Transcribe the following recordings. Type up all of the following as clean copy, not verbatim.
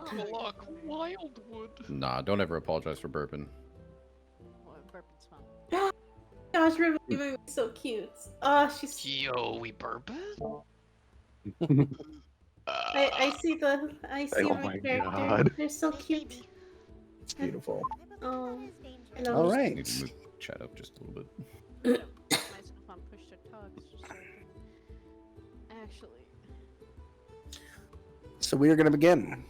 Murloc Wildwood. Nah, don't ever apologize for burping. Bourbon's fun. Gosh, River is so cute. Oh, she's. Yo, we bourbon? I see Oh my my character. God. They're so cute. It's beautiful. Oh, I All love. Need right. to move chat up just a little bit. Nice enough on push to talk, just so I can actually. So we are going to begin.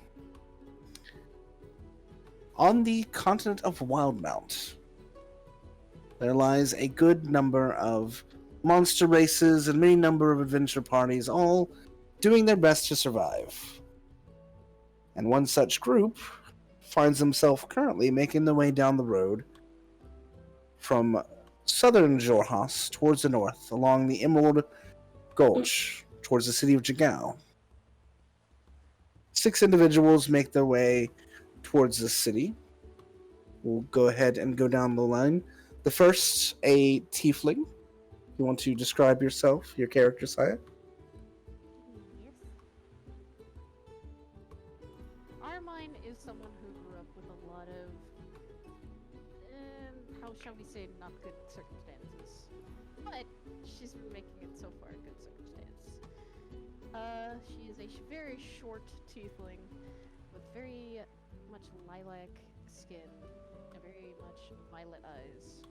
On the continent of Wildmount, there lies a good number of monster races and many number of adventure parties, all doing their best to survive. And one such group finds themselves currently making their way down the road from southern Jorhas towards the north, along the Emerald Gulch towards the city of Jagao. 6 individuals make their way towards the city. We'll go ahead and go down the line. The first, a tiefling. You want to describe yourself, your character, Saya? Yes. Armine is someone who grew up with a lot of, how shall we say, not good circumstances. But she's been making it so far a good circumstance. She is a very short tiefling with very much lilac skin and very much violet eyes.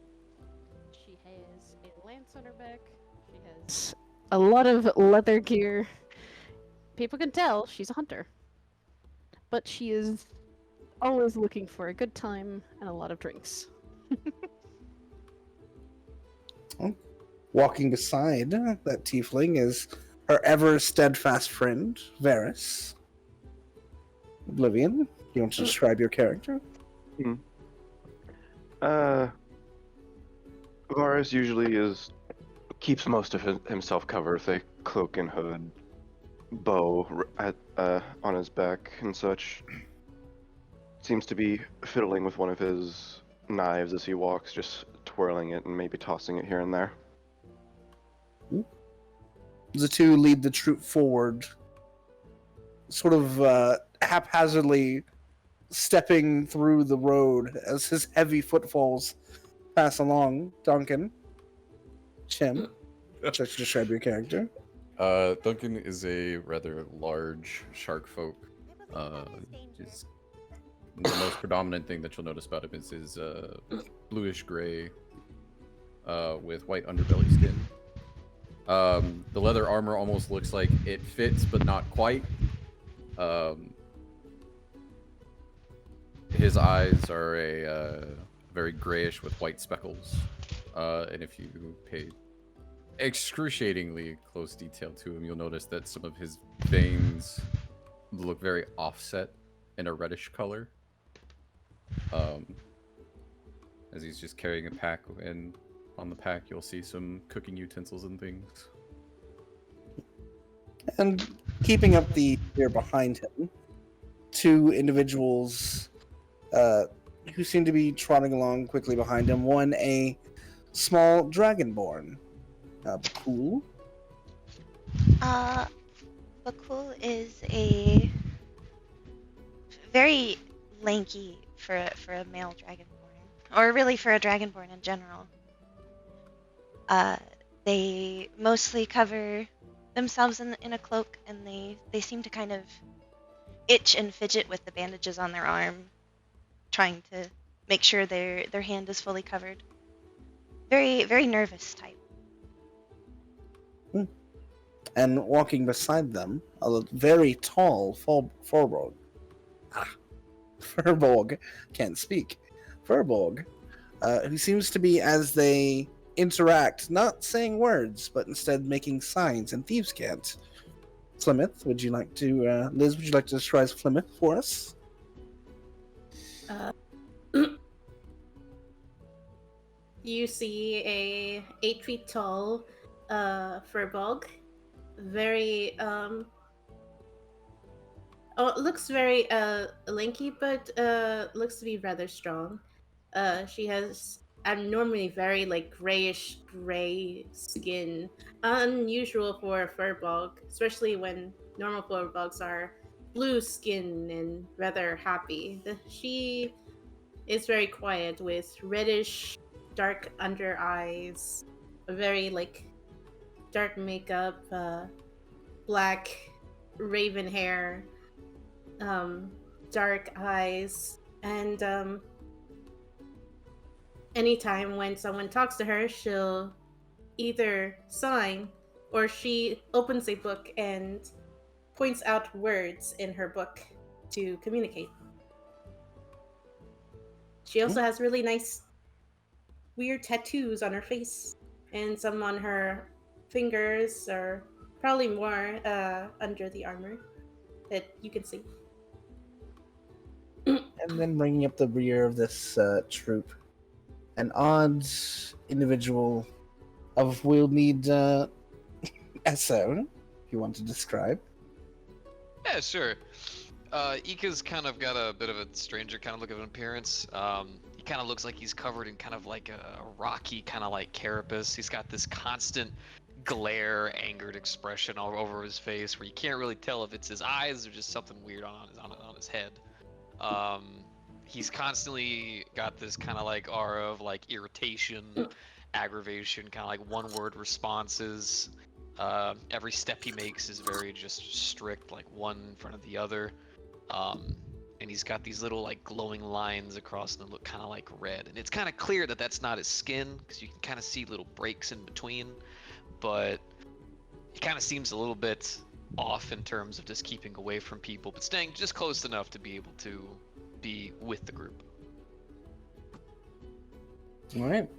She has a lance on her back. She has a lot of leather gear. People can tell she's a hunter. But she is always looking for a good time and a lot of drinks. Walking beside that tiefling is her ever steadfast friend, Varys. Oblivion, you want to describe your character? Varus usually keeps most of himself covered with a cloak and hood, bow on his back and such. Seems to be fiddling with one of his knives as he walks, just twirling it and maybe tossing it here and there. The two lead the troop forward, sort of haphazardly stepping through the road as his heavy footfalls pass along. Duncan, Chim, would you like to describe your character? Duncan is a rather large shark folk. His, the most predominant thing that you'll notice about him is his bluish gray with white underbelly skin. The leather armor almost looks like it fits, but not quite. His eyes are a very grayish with white speckles. And if you pay excruciatingly close detail to him, you'll notice that some of his veins look very offset in a reddish color. As he's just carrying a pack, and on the pack you'll see some cooking utensils and things. And keeping up the rear behind him, 2 individuals who seem to be trotting along quickly behind him. One, a small dragonborn, Bhaqull. Bhaqull is a very lanky for a male dragonborn, or really for a dragonborn in general. They mostly cover themselves in a cloak, and they seem to kind of itch and fidget with the bandages on their arm, trying to make sure their hand is fully covered. Very, very nervous type. And walking beside them, a very tall Furbolg. Furbolg, can't speak. Furbolg, who seems to be, as they interact, not saying words, but instead making signs in Thieves' Cant. Plymouth, would you like to, Liz, would you like to describe Plymouth for us? You see a 8 feet tall Furbolg. Very it looks very lanky, but looks to be rather strong. She has abnormally very like grayish gray skin, unusual for a Furbolg, especially when normal Furbolgs are blue skin and rather happy. She is very quiet with reddish, dark under eyes, a very like dark makeup, black raven hair, um, dark eyes, and anytime when someone talks to her, she'll either sign or she opens a book and points out words in her book to communicate. She also has really nice, weird tattoos on her face and some on her fingers, or probably more under the armor that you can see. And then bringing up the rear of this troop, an odd individual of we'll need SO, if you want to describe. Yeah, sure. Ika's kind of got a bit of a stranger kind of look of an appearance. He kind of looks like he's covered in kind of like a rocky kind of like carapace. He's got this constant glare, angered expression all over his face, where you can't really tell if it's his eyes or just something weird on his head. He's constantly got this kind of like aura of like irritation, aggravation, kind of like one-word responses. Every step he makes is very just strict, like one in front of the other. And he's got these little like glowing lines across them that look kind of like red. And it's kind of clear that that's not his skin, because you can kind of see little breaks in between. But he kind of seems a little bit off in terms of just keeping away from people, but staying just close enough to be able to be with the group. All right.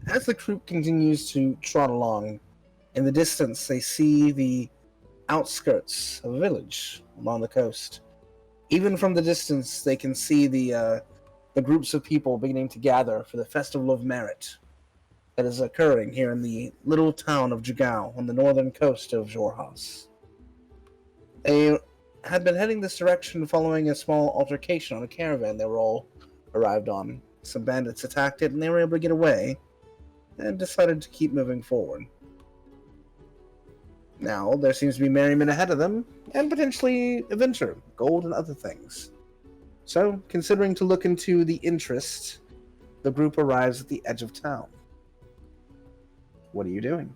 As the group continues to trot along, in the distance they see the outskirts of a village along the coast. Even from the distance, they can see the groups of people beginning to gather for the Festival of Merit that is occurring here in the little town of Jagao on the northern coast of Jorhas. They had been heading this direction following a small altercation on a caravan they were all arrived on. Some bandits attacked it and they were able to get away and decided to keep moving forward. Now, there seems to be merriment ahead of them, and potentially adventure, gold, and other things. So, considering to look into the interest, the group arrives at the edge of town. What are you doing?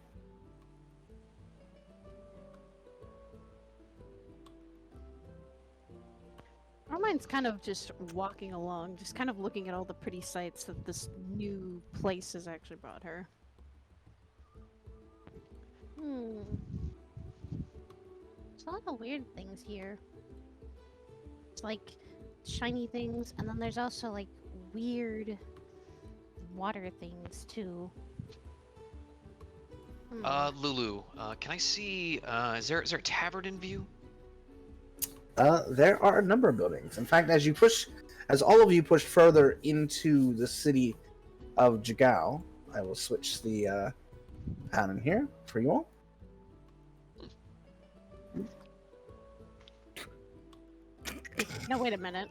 Carmine's kind of just walking along, just kind of looking at all the pretty sights that this new place has actually brought her. There's a lot of weird things here. It's like shiny things, and then there's also like weird water things too. Lulu, can I see, is there a tavern in view? There are a number of buildings. In fact, as all of you push further into the city of Jagao, I will switch the pattern here for you all. No, wait a minute.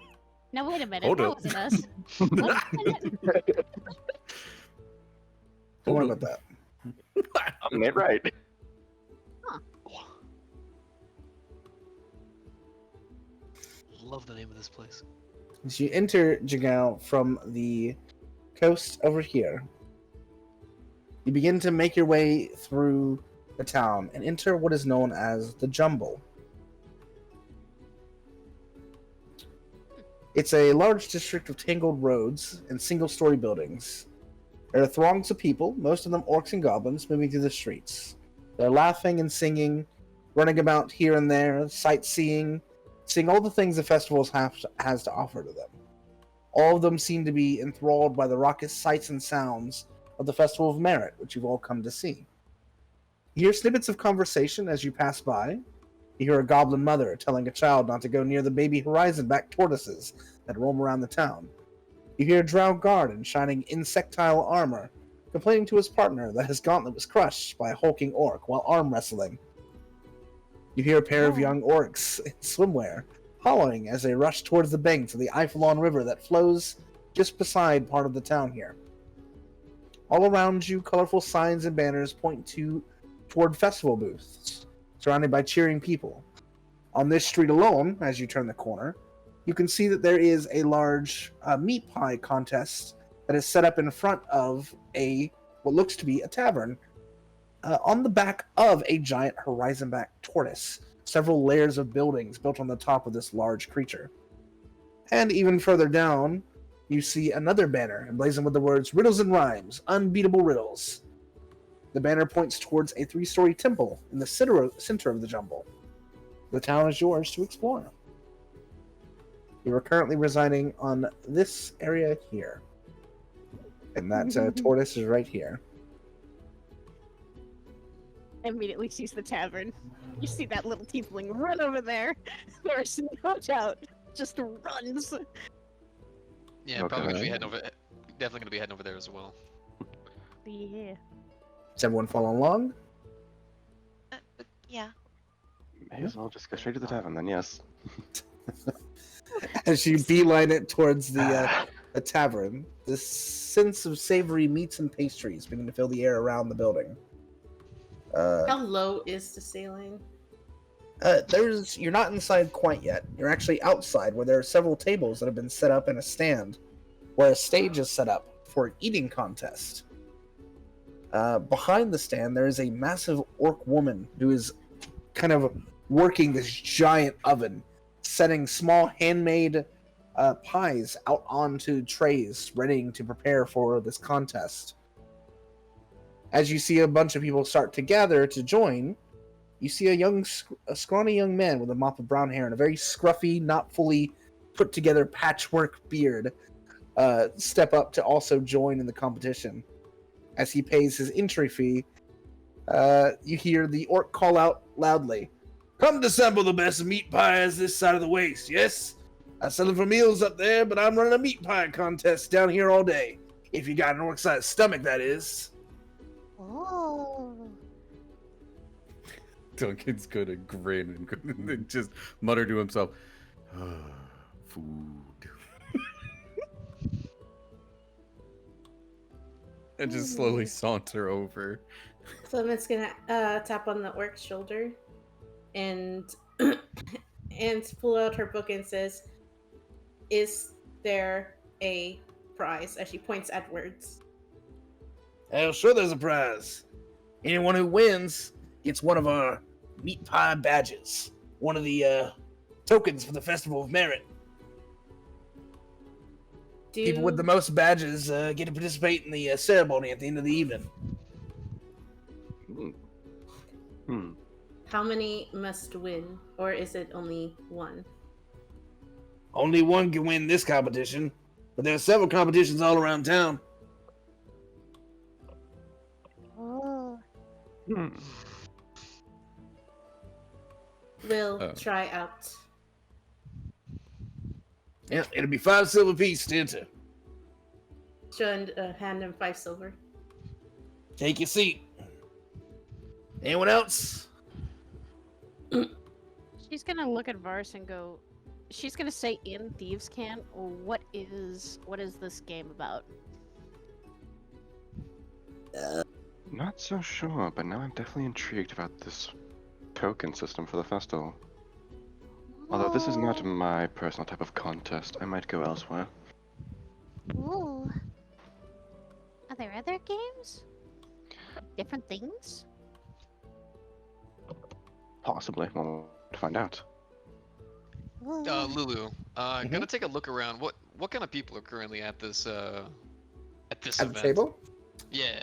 Hold that up. wasn't us. Wait a minute. Don't worry about that. I'm it right. Love the name of this place. As you enter Jagao from the coast over here, you begin to make your way through the town and enter what is known as the Jumble. It's a large district of tangled roads and single-story buildings. There are throngs of people, most of them orcs and goblins, moving through the streets. They're laughing and singing, running about here and there, sightseeing, seeing all the things the festival has to offer to them. All of them seem to be enthralled by the raucous sights and sounds of the Festival of Merit, which you've all come to see. You hear snippets of conversation as you pass by. You hear a goblin mother telling a child not to go near the baby horizon-back tortoises that roam around the town. You hear a drow guard in shining insectile armor complaining to his partner that his gauntlet was crushed by a hulking orc while arm wrestling. You hear a pair of young orcs in swimwear hollowing as they rush towards the banks of the Eiffelon River that flows just beside part of the town here. All around you, colorful signs and banners point toward festival booths, surrounded by cheering people. On this street alone, as you turn the corner, you can see that there is a large meat pie contest that is set up in front of what looks to be a tavern, on the back of a giant horizon-back tortoise. Several layers of buildings built on the top of this large creature. And even further down, you see another banner emblazoned with the words "Riddles and Rhymes, Unbeatable Riddles." The banner points towards a 3-story temple in the center of the jumble. The town is yours to explore. You are currently residing on this area here. And that tortoise is right here. Immediately sees the tavern. You see that little tiefling run over there. There's no doubt. Just runs. Yeah, probably gonna be heading over. Definitely gonna be heading over there as well. Yeah. Is everyone following along? Yeah. May as well just go straight to the tavern then, yes. As you beeline it towards the tavern, this sense of savory meats and pastries begin to fill the air around the building. How low is the ceiling? You're not inside quite yet. You're actually outside, where there are several tables that have been set up in a stand, where a stage is set up for an eating contest. Behind the stand, there is a massive orc woman who is kind of working this giant oven, setting small handmade pies out onto trays, ready to prepare for this contest. As you see a bunch of people start to gather to join, you see a scrawny young man with a mop of brown hair and a very scruffy, not fully put together patchwork beard step up to also join in the competition. As he pays his entry fee, you hear the orc call out loudly, "Come to sample the best meat pies this side of the waste, yes? I sell them for meals up there, but I'm running a meat pie contest down here all day. If you got an orc-sized stomach, that is." Oh. Duncan's gonna grin and just mutter to himself, food. And just slowly saunter over. So I'm just gonna tap on the orc's shoulder and and pull out her book and says, "Is there a prize?" As she points at words. Hell, sure there's a prize. Anyone who wins gets one of our meat pie badges. One of the tokens for the Festival of Merit. People with the most badges get to participate in the ceremony at the end of the evening. How many must win, or is it only one? Only one can win this competition, but there are several competitions all around town. Oh. We'll try out. Yeah, it'll be 5 silver pieces to enter. Hand him 5 silver. Take your seat. Anyone else? She's gonna look at Vars and go. She's gonna say in Thieves' Camp, what is this game about? Not so sure, but now I'm definitely intrigued about this token system for the festival. Although this is not my personal type of contest, I might go elsewhere. Ooh. Are there other games? Different things? Possibly. We'll find out. Ooh. Lulu, gonna take a look around. What kind of people are currently at this At event? the table? Yeah.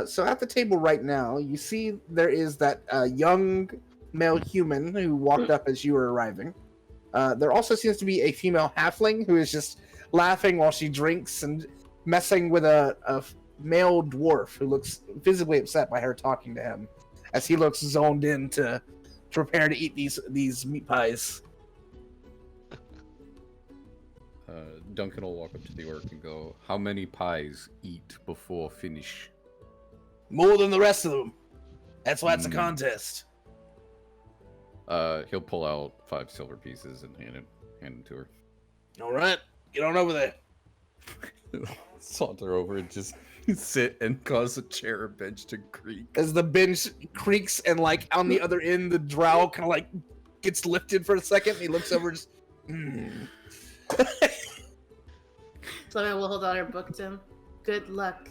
So at the table right now, you see there is that young male human who walked up as you were arriving. There also seems to be a female halfling who is just laughing while she drinks and messing with a male dwarf who looks visibly upset by her talking to him, as he looks zoned in to prepare to eat these meat pies. Duncan will walk up to the orc and go, "How many pies eat before finish?" More than the rest of them. That's why it's a contest. He'll pull out 5 silver pieces and hand it to her. All right, get on over there. Saunter over and just sit and cause a chair or bench to creak. As the bench creaks and like on the other end, the drow kind of like gets lifted for a second. And he looks over, just. Fleming will hold out her book to him. Good luck.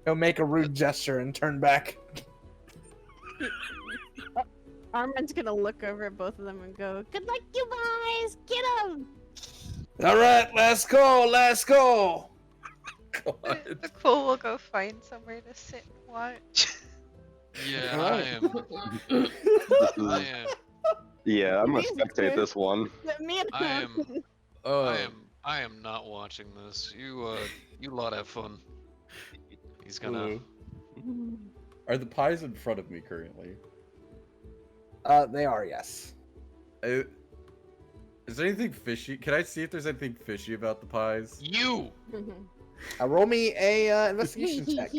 He'll make a rude gesture and turn back. Armin's gonna look over at both of them and go, "Good luck, you guys! Get him!" All right, let's go. Let's go. God. The Quill will go find somewhere to sit and watch. Yeah, This is- I am. Yeah, I'm gonna Jesus spectate Christ. this one. Me and I am. Oh, I am not watching this. You lot have fun. He's gonna. Ooh. Are the pies in front of me currently? They are, yes. Is there anything fishy? Can I see if there's anything fishy about the pies? You. Roll me a investigation check.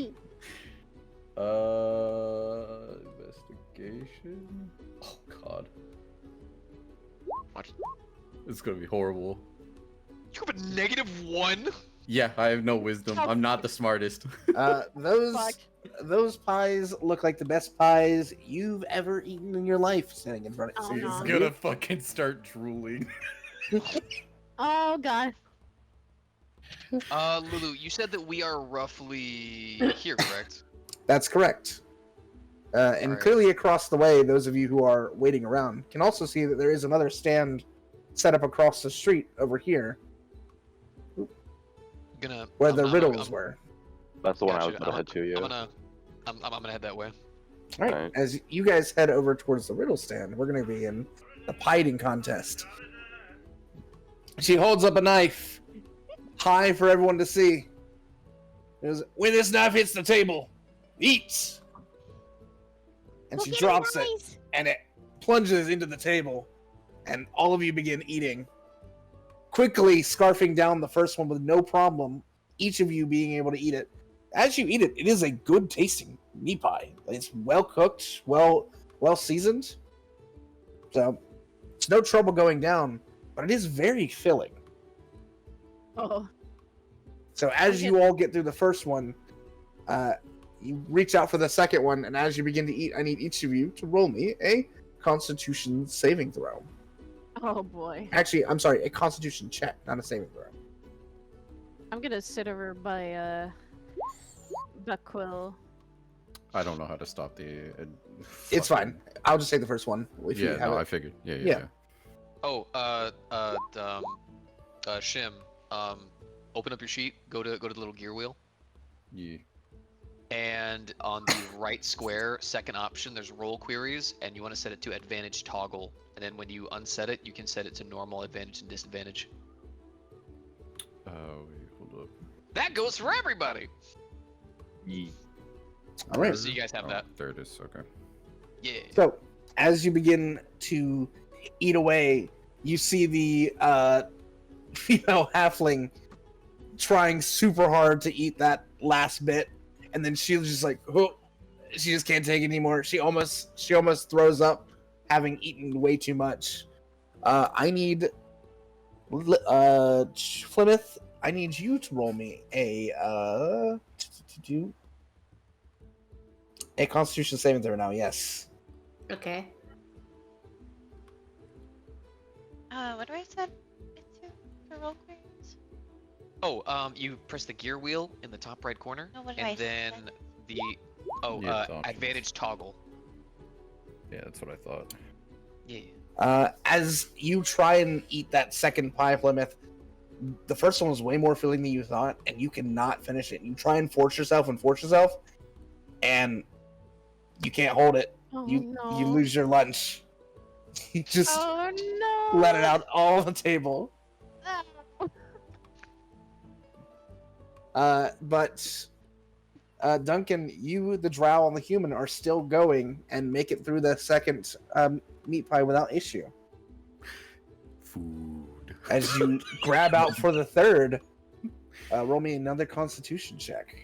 Investigation. Oh God, What? it's gonna be horrible. You have a -1. Yeah, I have no wisdom. I'm not the smartest. Those pies look like the best pies you've ever eaten in your life, sitting in front of Oh, sitting in He's front no. of you. gonna fucking start drooling. Oh god. Lulu, you said that we are roughly here, correct? That's correct. And Alright. clearly across the way, those of you who are waiting around can also see that there is another stand set up across the street over here, Gonna. where I'm- the I'm- riddles I'm- were. That's the one I Gotcha. was gonna head to. Yeah. I'm gonna head that way. All right. Alright. As you guys head over towards the riddle stand, we're going to begin the pieing contest. She holds up a knife, high for everyone to see. It goes, when this knife hits the table, eats. And she drops it, and it plunges into the table, and all of you begin eating. Quickly scarfing down the first one with no problem, each of you being able to eat it. As you eat it, it is a good tasting meat pie. It's well cooked, well seasoned. So it's no trouble going down, but it is very filling. Oh. So as Okay. you all get through the first one, you reach out for the second one, and as you begin to eat, I need each of you to roll me a Constitution saving throw. Oh boy. Actually, I'm sorry, a Constitution check, not a saving throw. I'm gonna sit over by Bhaqull. I don't know how to stop the. It's fine. I'll just say the first one. If you Yeah, have no, it. I figured. Yeah. Yeah. Oh, Shim, open up your sheet. Go to the little gear wheel, Yeah. and on the right square, second option, there's roll queries, and you want to set it to advantage toggle. And then when you unset it, you can set it to normal, advantage, and disadvantage. Wait, hold up. That goes for everybody. All right. So you guys have that. There it is. Okay. Yeah. So, as you begin to eat away, you see the female halfling trying super hard to eat that last bit, and then she was just like, oh, she just can't take it anymore. She almost throws up, having eaten way too much. I need Plymouth. I need you to roll me a Constitution saving throw now. Yes. Okay. What do I set it to for roll queries? Oh, you press the gear wheel in the top right corner, No, what do I and then set? the Yeah, it's options. advantage toggle. Yeah, that's what I thought. Yeah. As you try and eat that second pie, Plymouth, the first one was way more filling than you thought, and you cannot finish it. You try and force yourself, and you can't hold it. Oh You no. you lose your lunch. You just Oh no. let it out all on the table. Oh. But Duncan, you, the drow, and the human are still going and make it through the second meat pie without issue. Food. As you grab out for the third, roll me another Constitution check.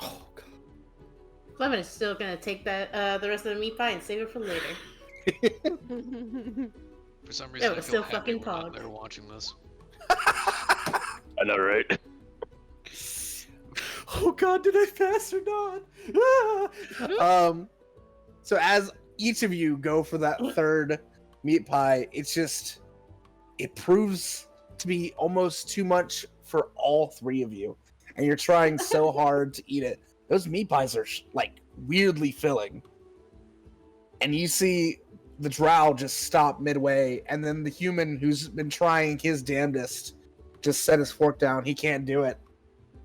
Oh God. Clement is still gonna take that the rest of the meat pie and save it for later. For some Yeah, reason, but I still feel happy fucking we're not pog. there watching this. I know, right? Oh God, did I pass or not? So as each of you go for that third meat pie, it proves to be almost too much for all three of you, and you're trying so hard to eat it. Those meat pies are like weirdly filling, and you see the drow just stop midway, and then the human who's been trying his damnedest just set his fork down. He can't do it,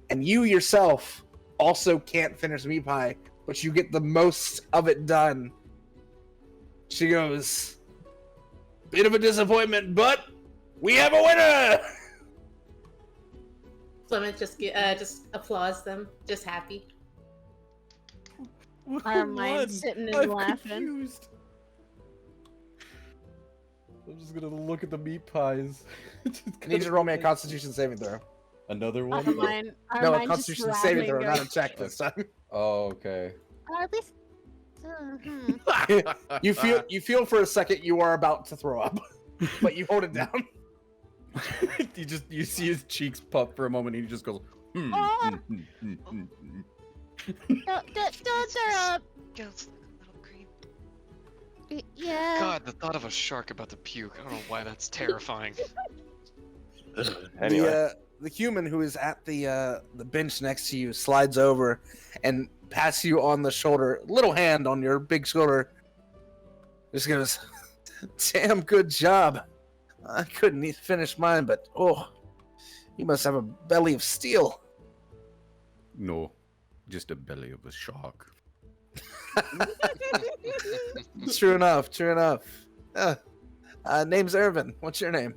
and you yourself also can't finish the meat pie, but you get the most of it done. She goes, "Bit of a disappointment, but we have a winner!" Clement just applauds them, just happy. Armine's sitting and laughing. Confused. I'm just gonna look at the meat pies. I need you to roll me a Constitution saving throw. Another one? Armine, No, a Armine just Constitution saving throw, laughing, not a check this time. Oh, okay. Or at least. You feel for a second you are about to throw up, but you hold it down. You see his cheeks puff for a moment, and he just goes. Don't throw up. Gil's like a little creep. Yeah. God, the thought of a shark about to puke. I don't know why that's terrifying. Anyway, The human who is at the bench next to you slides over and pats you on the shoulder, little hand on your big shoulder. Just goes, "Damn good job. I couldn't finish mine, but you must have a belly of steel." No, just a belly of a shark. True enough. Name's Irvin. What's your name?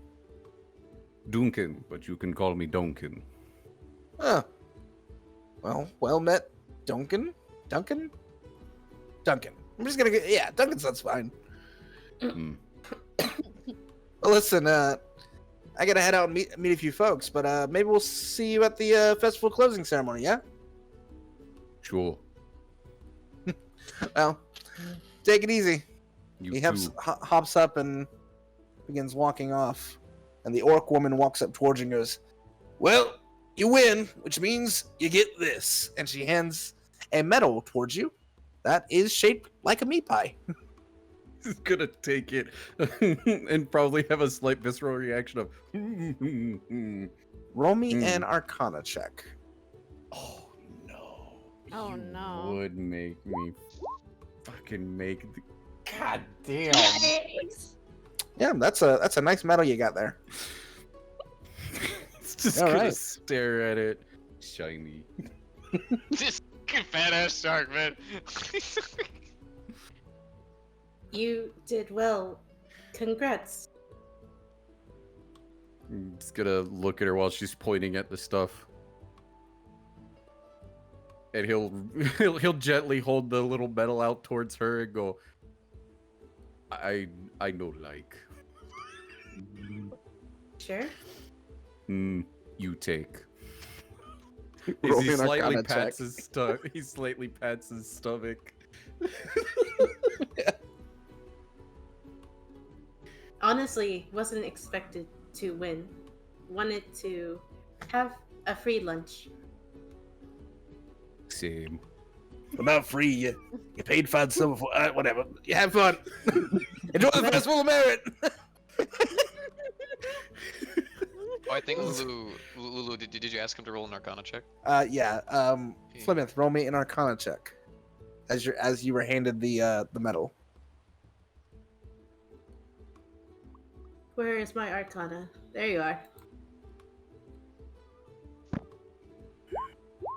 Duncan, but you can call me Duncan. Oh. Well met, Duncan. Duncan. I'm just gonna get Duncan sounds fine. Hmm. Well, listen, I gotta head out and meet a few folks, but maybe we'll see you at the festival closing ceremony, yeah? Sure. Well, take it easy. You He too. hops up and begins walking off, and the orc woman walks up towards you and goes, "Well, you win, which means you get this." And she hands a medal towards you that is shaped like a meat pie. He's gonna take it and probably have a slight visceral reaction of. Roll me an Arcana check. Oh no! Oh, You no. Would make me fucking make the. God damn! Yeah, that's a nice medal you got there. It's just All gonna right. stare at it. Shiny. Just fat ass shark, man. You did well. Congrats. I'm just gonna look at her while she's pointing at the stuff. And he'll gently hold the little medal out towards her and go, I know like. Sure. You take. Roll He me an slightly Arcana pats check. his stomach. He slightly pats his stomach. Honestly, wasn't expected to win. Wanted to have a free lunch. Same. Well, not free. You paid fine silver for whatever. You have fun. Enjoy the festival of merit. Oh, I think Lulu, did you ask him to roll an Arcana check? Yeah. Plymouth, roll me an Arcana check. As you were handed the medal. Where is my Arcana? There you are.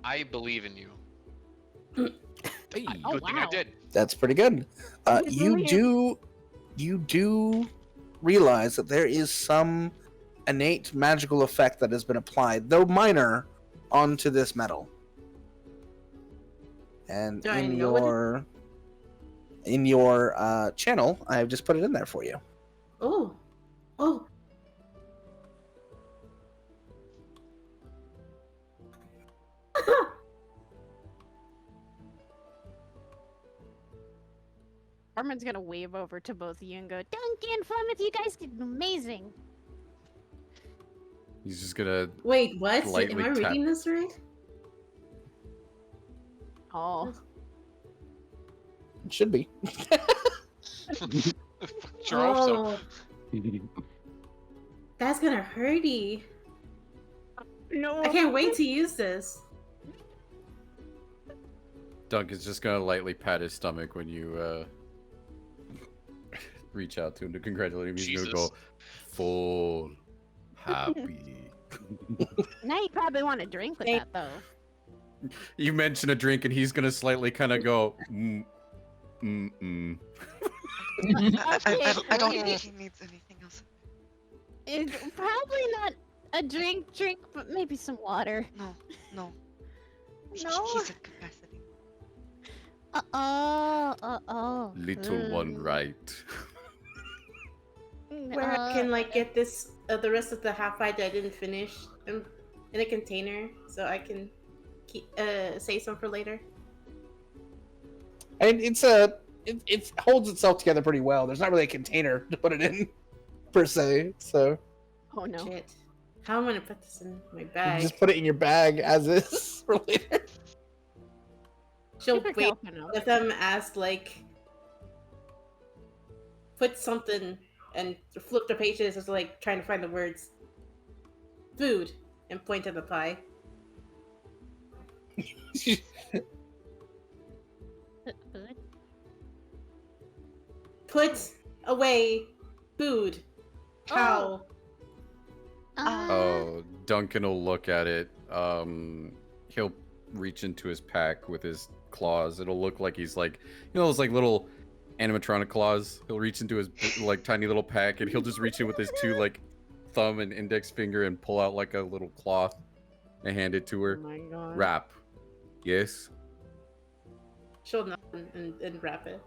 I believe in you. Hey. Oh, Good thing I wow. did. That's pretty good. You do realize that there is some innate magical effect that has been applied, though minor, onto this medal. And Do I know what in your channel, I have just put it in there for you. Oh. Oh. Armin's gonna wave over to both of you and go, Duncan, Plymouth, you guys did amazing. He's just gonna. Wait, what? Lightly Am I tap. reading this right? Oh. It should be. Sure hope so. That's gonna hurty. No. I can't wait to use this. Dunk is just gonna lightly pat his stomach when you reach out to him to congratulate him. He's gonna Jesus. go full happy. Now you probably want to drink with that though. You mention a drink and he's gonna slightly kind of go mm. I don't think he needs anything else. It's probably not a drink, but maybe some water. No. No? He's at capacity. Little one, right? Where I can like get this the rest of the half pint that I didn't finish in a container, so I can keep save some for later. And it holds itself together pretty well. There's not really a container to put it in, per se. So Oh no. Shit. How am I gonna put this in my you bag? just put it in your bag as is for later. She'll Super wait. Calpino. Let them ask like, put something and flip the pages as like trying to find the words. Food and point at the pie. Put away food. Cow. Oh, Duncan will look at it. He'll reach into his pack with his claws. It'll look like he's like, those like little animatronic claws. He'll reach into his like tiny little pack and he'll just reach in with his two like thumb and index finger and pull out like a little cloth and hand it to her. Oh my god. Wrap. Yes. She'll nod and wrap it.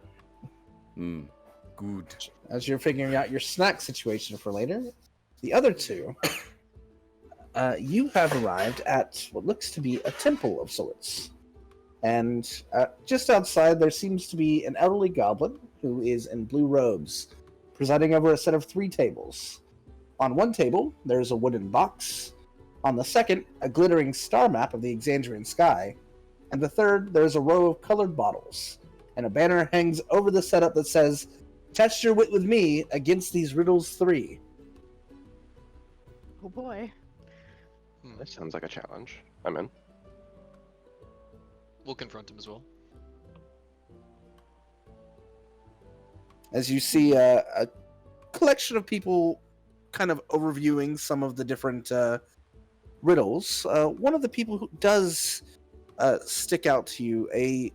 Good. As you're figuring out your snack situation for later, the other two, you have arrived at what looks to be a temple of sorts. And just outside, there seems to be an elderly goblin who is in blue robes, presiding over a set of 3 tables. On one table, there's a wooden box. On the second, a glittering star map of the Exandrian sky. And the third, there's a row of colored bottles. And a banner hangs over the setup that says, "Test your wit with me against these riddles 3." Oh boy. That sounds like a challenge. I'm in. We'll confront him as well. As you see a collection of people kind of overviewing some of the different riddles, one of the people who does stick out to you, a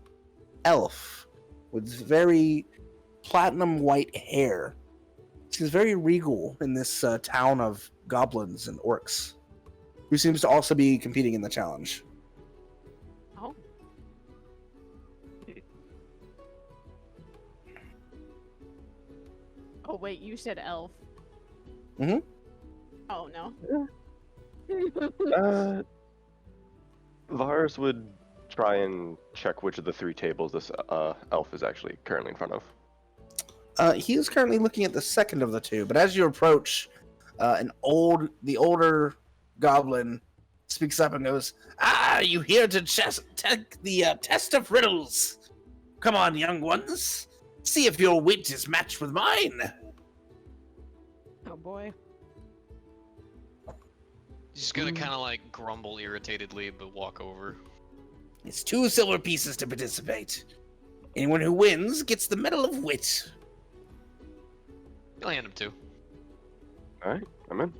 elf with very platinum white hair. She's very regal in this town of goblins and orcs, who seems to also be competing in the challenge. Oh. Oh wait, you said elf. Mhm. Oh no. Vars would try and check which of the 3 tables this elf is actually currently in front of. He is currently looking at the second of the 2, but as you approach, the older goblin speaks up and goes, "Ah, you here to take the test of riddles? Come on, young ones. See if your wit is matched with mine." Oh boy. He's gonna kind of like grumble irritatedly, but walk over. It's 2 silver pieces to participate. Anyone who wins gets the Medal of Wit. I'll hand him 2. Alright, I'm in.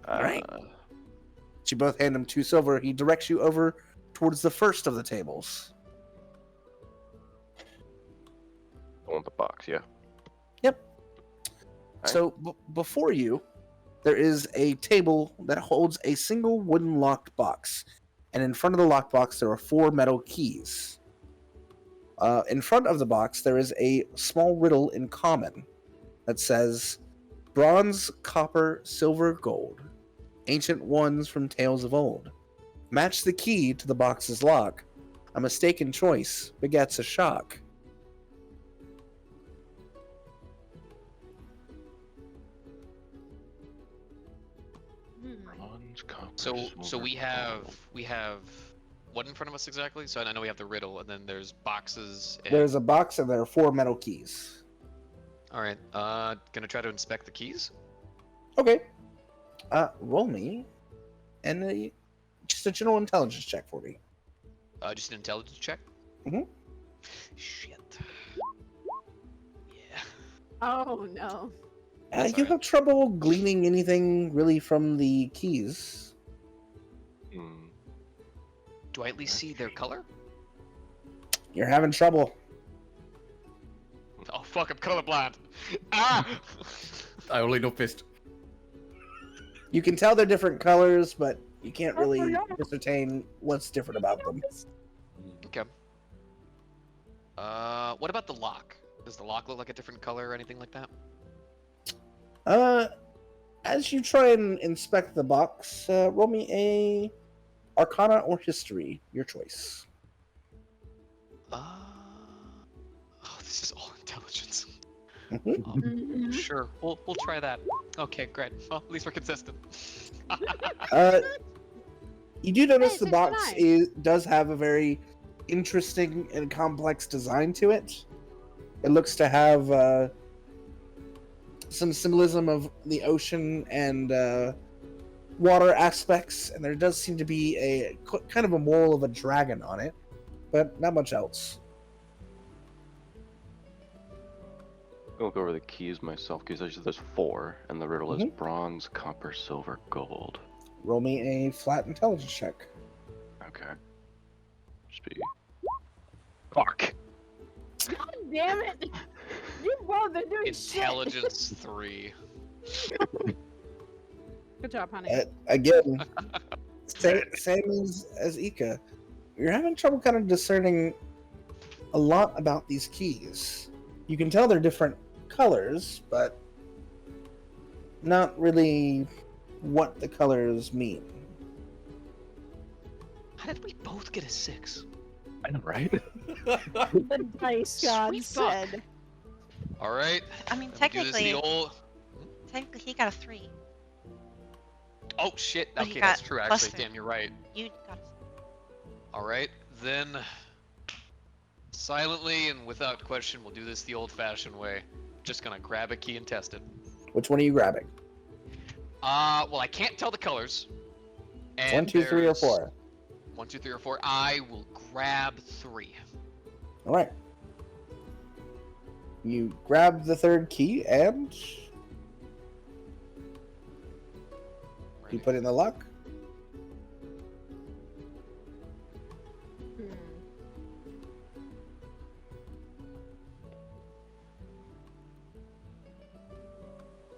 Alright. You both hand him 2 silver. He directs you over towards the first of the tables. I want the box, yeah. Yep. Alright. So before you, there is a table that holds a single wooden locked box. And in front of the locked box, there are 4 metal keys. In front of the box, there is a small riddle in common that says, "Bronze, copper, silver, gold. Ancient ones from tales of old. Match the key to the box's lock. A mistaken choice begets a shock." Bronze, copper, So silver, we have what in front of us exactly? So I know we have the riddle, and then there's boxes. And... There's a box and there are 4 metal keys. All right. Gonna try to inspect the keys. Okay. Roll me and just a general intelligence check for me. Just an intelligence check. Mhm. Shit. Yeah. Oh no. That's You alright. have trouble gleaning anything really from the keys. Hmm. Do I at least see their color? You're having trouble. Oh fuck! I'm colorblind. Ah! I only know fist. You can tell they're different colors, but you can't really ascertain what's different about them. Okay. What about the lock? Does the lock look like a different color or anything like that? As you try and inspect the box, roll me a Arcana or History, your choice. Oh, this is all intelligence. Mhm. Mhm. Sure, we'll try that. Okay, great. Well, at least we're consistent. You do notice Hey, the 69. box does have a very interesting and complex design to it. It looks to have some symbolism of the ocean and water aspects, and there does seem to be a kind of a moral of a dragon on it, but not much else. I'll look over the keys myself because there's 4, and the riddle is Mhm. bronze, copper, silver, gold. Roll me a flat intelligence check. Okay. Just be. Fuck. God damn it! You both are doing Intelligence 3. shit. Good job, honey. Again, same as Ika. You're having trouble kind of discerning a lot about these keys. You can tell they're different colors, but not really what the colors mean. How did we both get a 6? I know, right? The dice god Sweet fuck. said. All right. I mean, Let me do this technically, the old. he got a 3. Oh shit. But he Okay, that's got true. plus Actually, 3. damn, you're right. You got a All right, then. Silently and without question, we'll do this the old-fashioned way. Just gonna grab a key and test it. Which one are you grabbing? Well, I can't tell the colors. And 1, 2, 3, or there's 4? 1, 2, 3, or 4. I will grab 3. All right. You grab the third key and you put it in the lock. Hmm.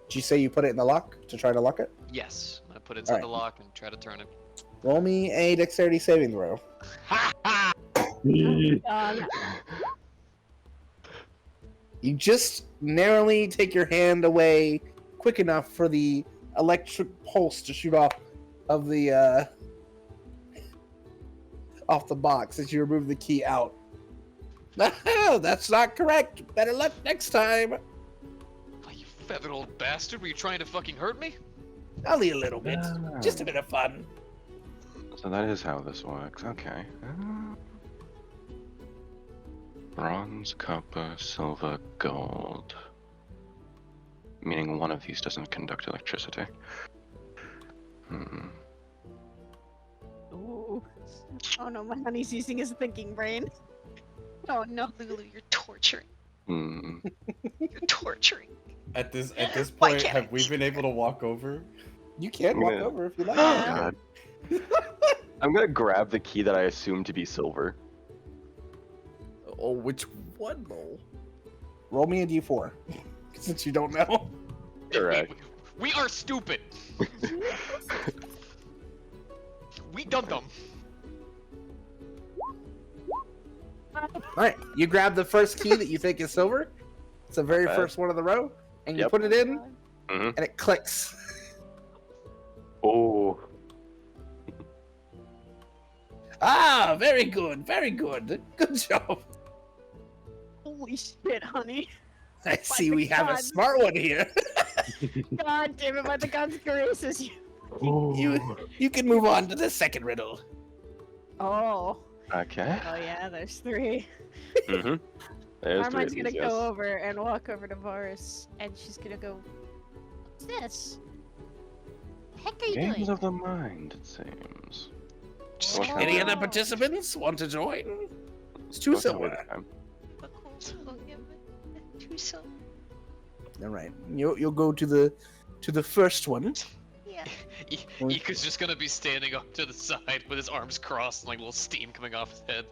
Did you say you put it in the lock to try to lock it? Yes, I'm gonna put it inside Alright. the lock and try to turn it. Roll me a dexterity saving throw. Ha ha! Yeah. You just narrowly take your hand away quick enough for the electric pulse to shoot off of the box as you remove the key out. No, that's not correct. Better luck next time. Oh, you feathered old bastard! Were you trying to fucking hurt me? Only a little bit. Just a bit of fun. So that is how this works. Okay. Bronze, copper, silver, gold. Meaning one of these doesn't conduct electricity. Ooh. Oh no, my honey's using his thinking brain. Oh no. Lulu, you're torturing. Hmm. You're torturing. At this Why point, can't have I we been able to walk over? You can walk Yeah. over if you like. Oh god. I'm gonna grab the key that I assume to be silver. Oh, which one though? Roll me a d4, since you don't know. Correct. We are stupid. We dum-dum. Alright, you grab the first key that you think is silver. It's the very Okay. first one of the row, and you Yep. put it in, Mhm. and it clicks. Oh. Ah, very good, very good. Good job. Holy shit, honey. I see the we have a gods. smart one here. God damn it, by the gods graces you. You can move on to the second riddle. Oh. Okay. Oh yeah, there's 3. Mm-hmm. There's Armine's 3 of gonna these, yes. go over and walk over to Varus, and she's gonna go. What's this? The heck are you Games doing? of the mind, it seems. Just What kidding. Any other Oh. participants want to join? It's 2 Don't tell me silver. this time. Bhaqull will give it 2 silver. All right, you'll go to the first one. Yeah. Ika's just gonna be standing up to the side with his arms crossed and like little steam coming off his head.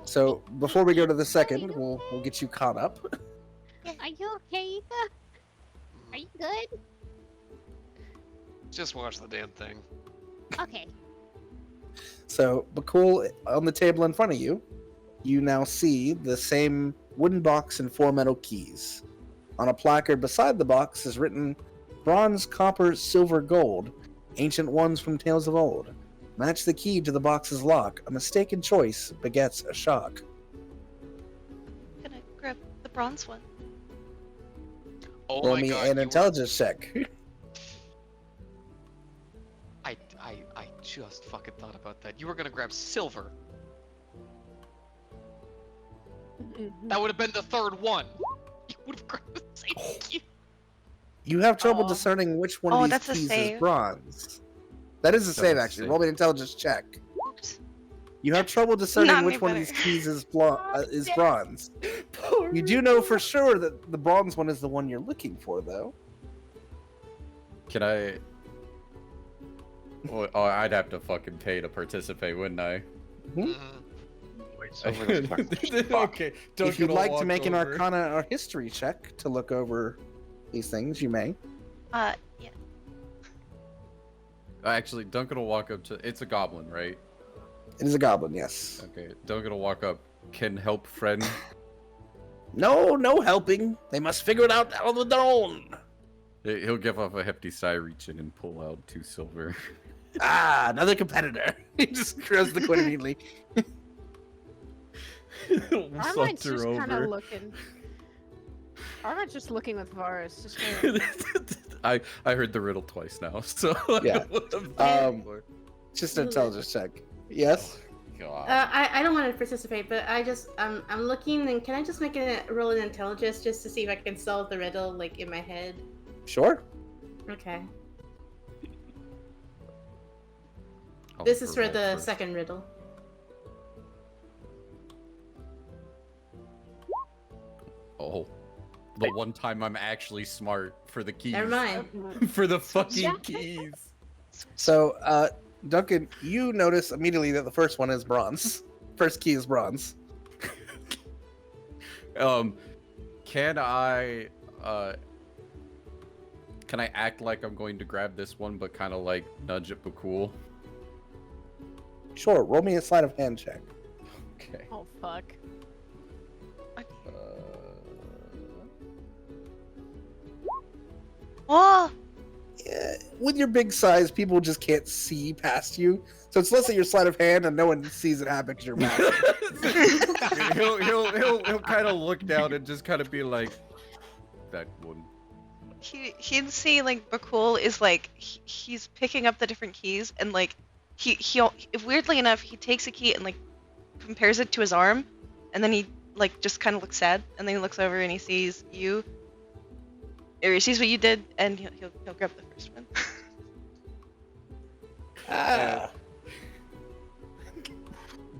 So before we go to the second, we'll get you caught up. Are you okay, Ika? Are you good? Just watch the damn thing. Okay. So Bhaqull, on the table in front of you, you now see the same wooden box and 4 metal keys. On a placard beside the box is written, "Bronze, copper, silver, gold. Ancient ones from tales of old. Match the key to the box's lock. A mistaken choice begets a shock." I'm gonna grab the bronze one. Oh Roll my me god. an you intelligence check. I just fucking thought about that. You were gonna grab silver. That would have been the 3rd one. You would have grabbed the same key. You have trouble Oh. discerning which one Oh, of these that's a keys save. is bronze. That is a That save, was a actually. save. Roll me an intelligence check. Oops. You have trouble discerning Not which any one of better. these keys is bronze. You do know for sure that the bronze one is the one you're looking for, though. Can I? Well, oh, I'd have to fucking pay to participate, wouldn't I? Mhm. Wait, so we're gonna fuck. Okay. If you'd Duncan will like to walk make an over. Arcana or History check to look over these things, you may. Yeah. Actually, Duncan will walk up to. It's a goblin, right? It is a goblin, yes. Okay. Duncan will walk up. Can help friend. No helping. They must figure it out on their own. He'll give off a hefty sigh, reach in and pull out 2 silver. Ah, another competitor. He just grabs the coin immediately. Armine's Saunter just kind over. of looking. Armine's just looking with Varus, just going, I heard the riddle twice now, so Yeah. Just an intelligence check. Yes. God. I don't want to participate, but I'm looking, and can I just make a roll in intelligence just to see if I can solve the riddle like in my head? Sure. Okay. I'll This is for roll the first. second riddle. Oh, the one time I'm actually smart for the keys. Never mind. For the fucking keys. So, Duncan, you notice immediately that the first one is bronze. First key is bronze. Can I act like I'm going to grab this one, but kind of like nudge it, but cool? Sure. Roll me a sleight of hand check. Okay. oh fuck. Oh, Yeah, with your big size, people just can't see past you. So it's less of your sleight of hand, and no one sees it happen because you're massive. he'll kind of look down and just kind of be like, that one. he'd see like Bhaqull is like he's picking up the different keys and like he'll weirdly enough he takes a key and like compares it to his arm and then he like just kind of looks sad and then he looks over and he sees you or he sees what you did and he'll grab the first one. Ah,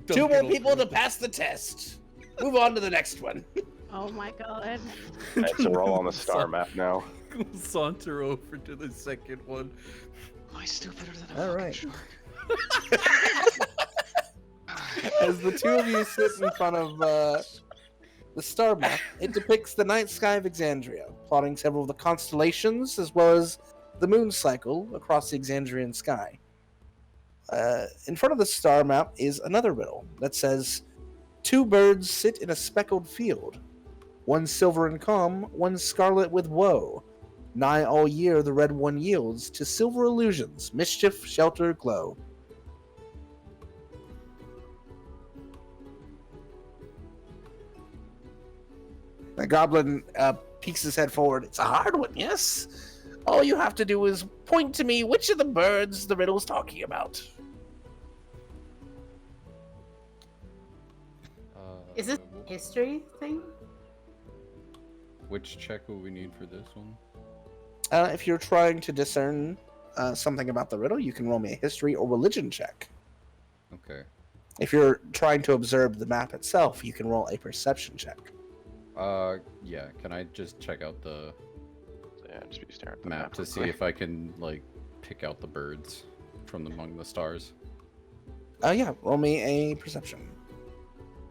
two Duncan more will people to grab- pass the test. Move on to the next one. Oh my god. Alright, so we're all on the star map now. Saunter over to the second one. Am I stupider than a All fucking right. shark? As the two of you sit in front of the star map, it depicts the night sky of Exandria, plotting several of the constellations as well as the moon cycle across the Exandrian sky. In front of the star map is another riddle that says, 2 birds sit in a speckled field. One silver and calm, one scarlet with woe. Nigh all year the red one yields to silver illusions, mischief, shelter, glow. The goblin peeks his head forward. It's a hard one, yes? All you have to do is point to me which of the birds the riddle's talking about. Is this history thing? Which check will we need for this one? If you're trying to discern something about the riddle, you can roll me a history or religion check. Okay. If you're trying to observe the map itself, you can roll a perception check. Yeah. Can I just check out the Yeah, just be staring at the map to see if I can like pick out the birds from among the stars? Yeah, roll me a perception.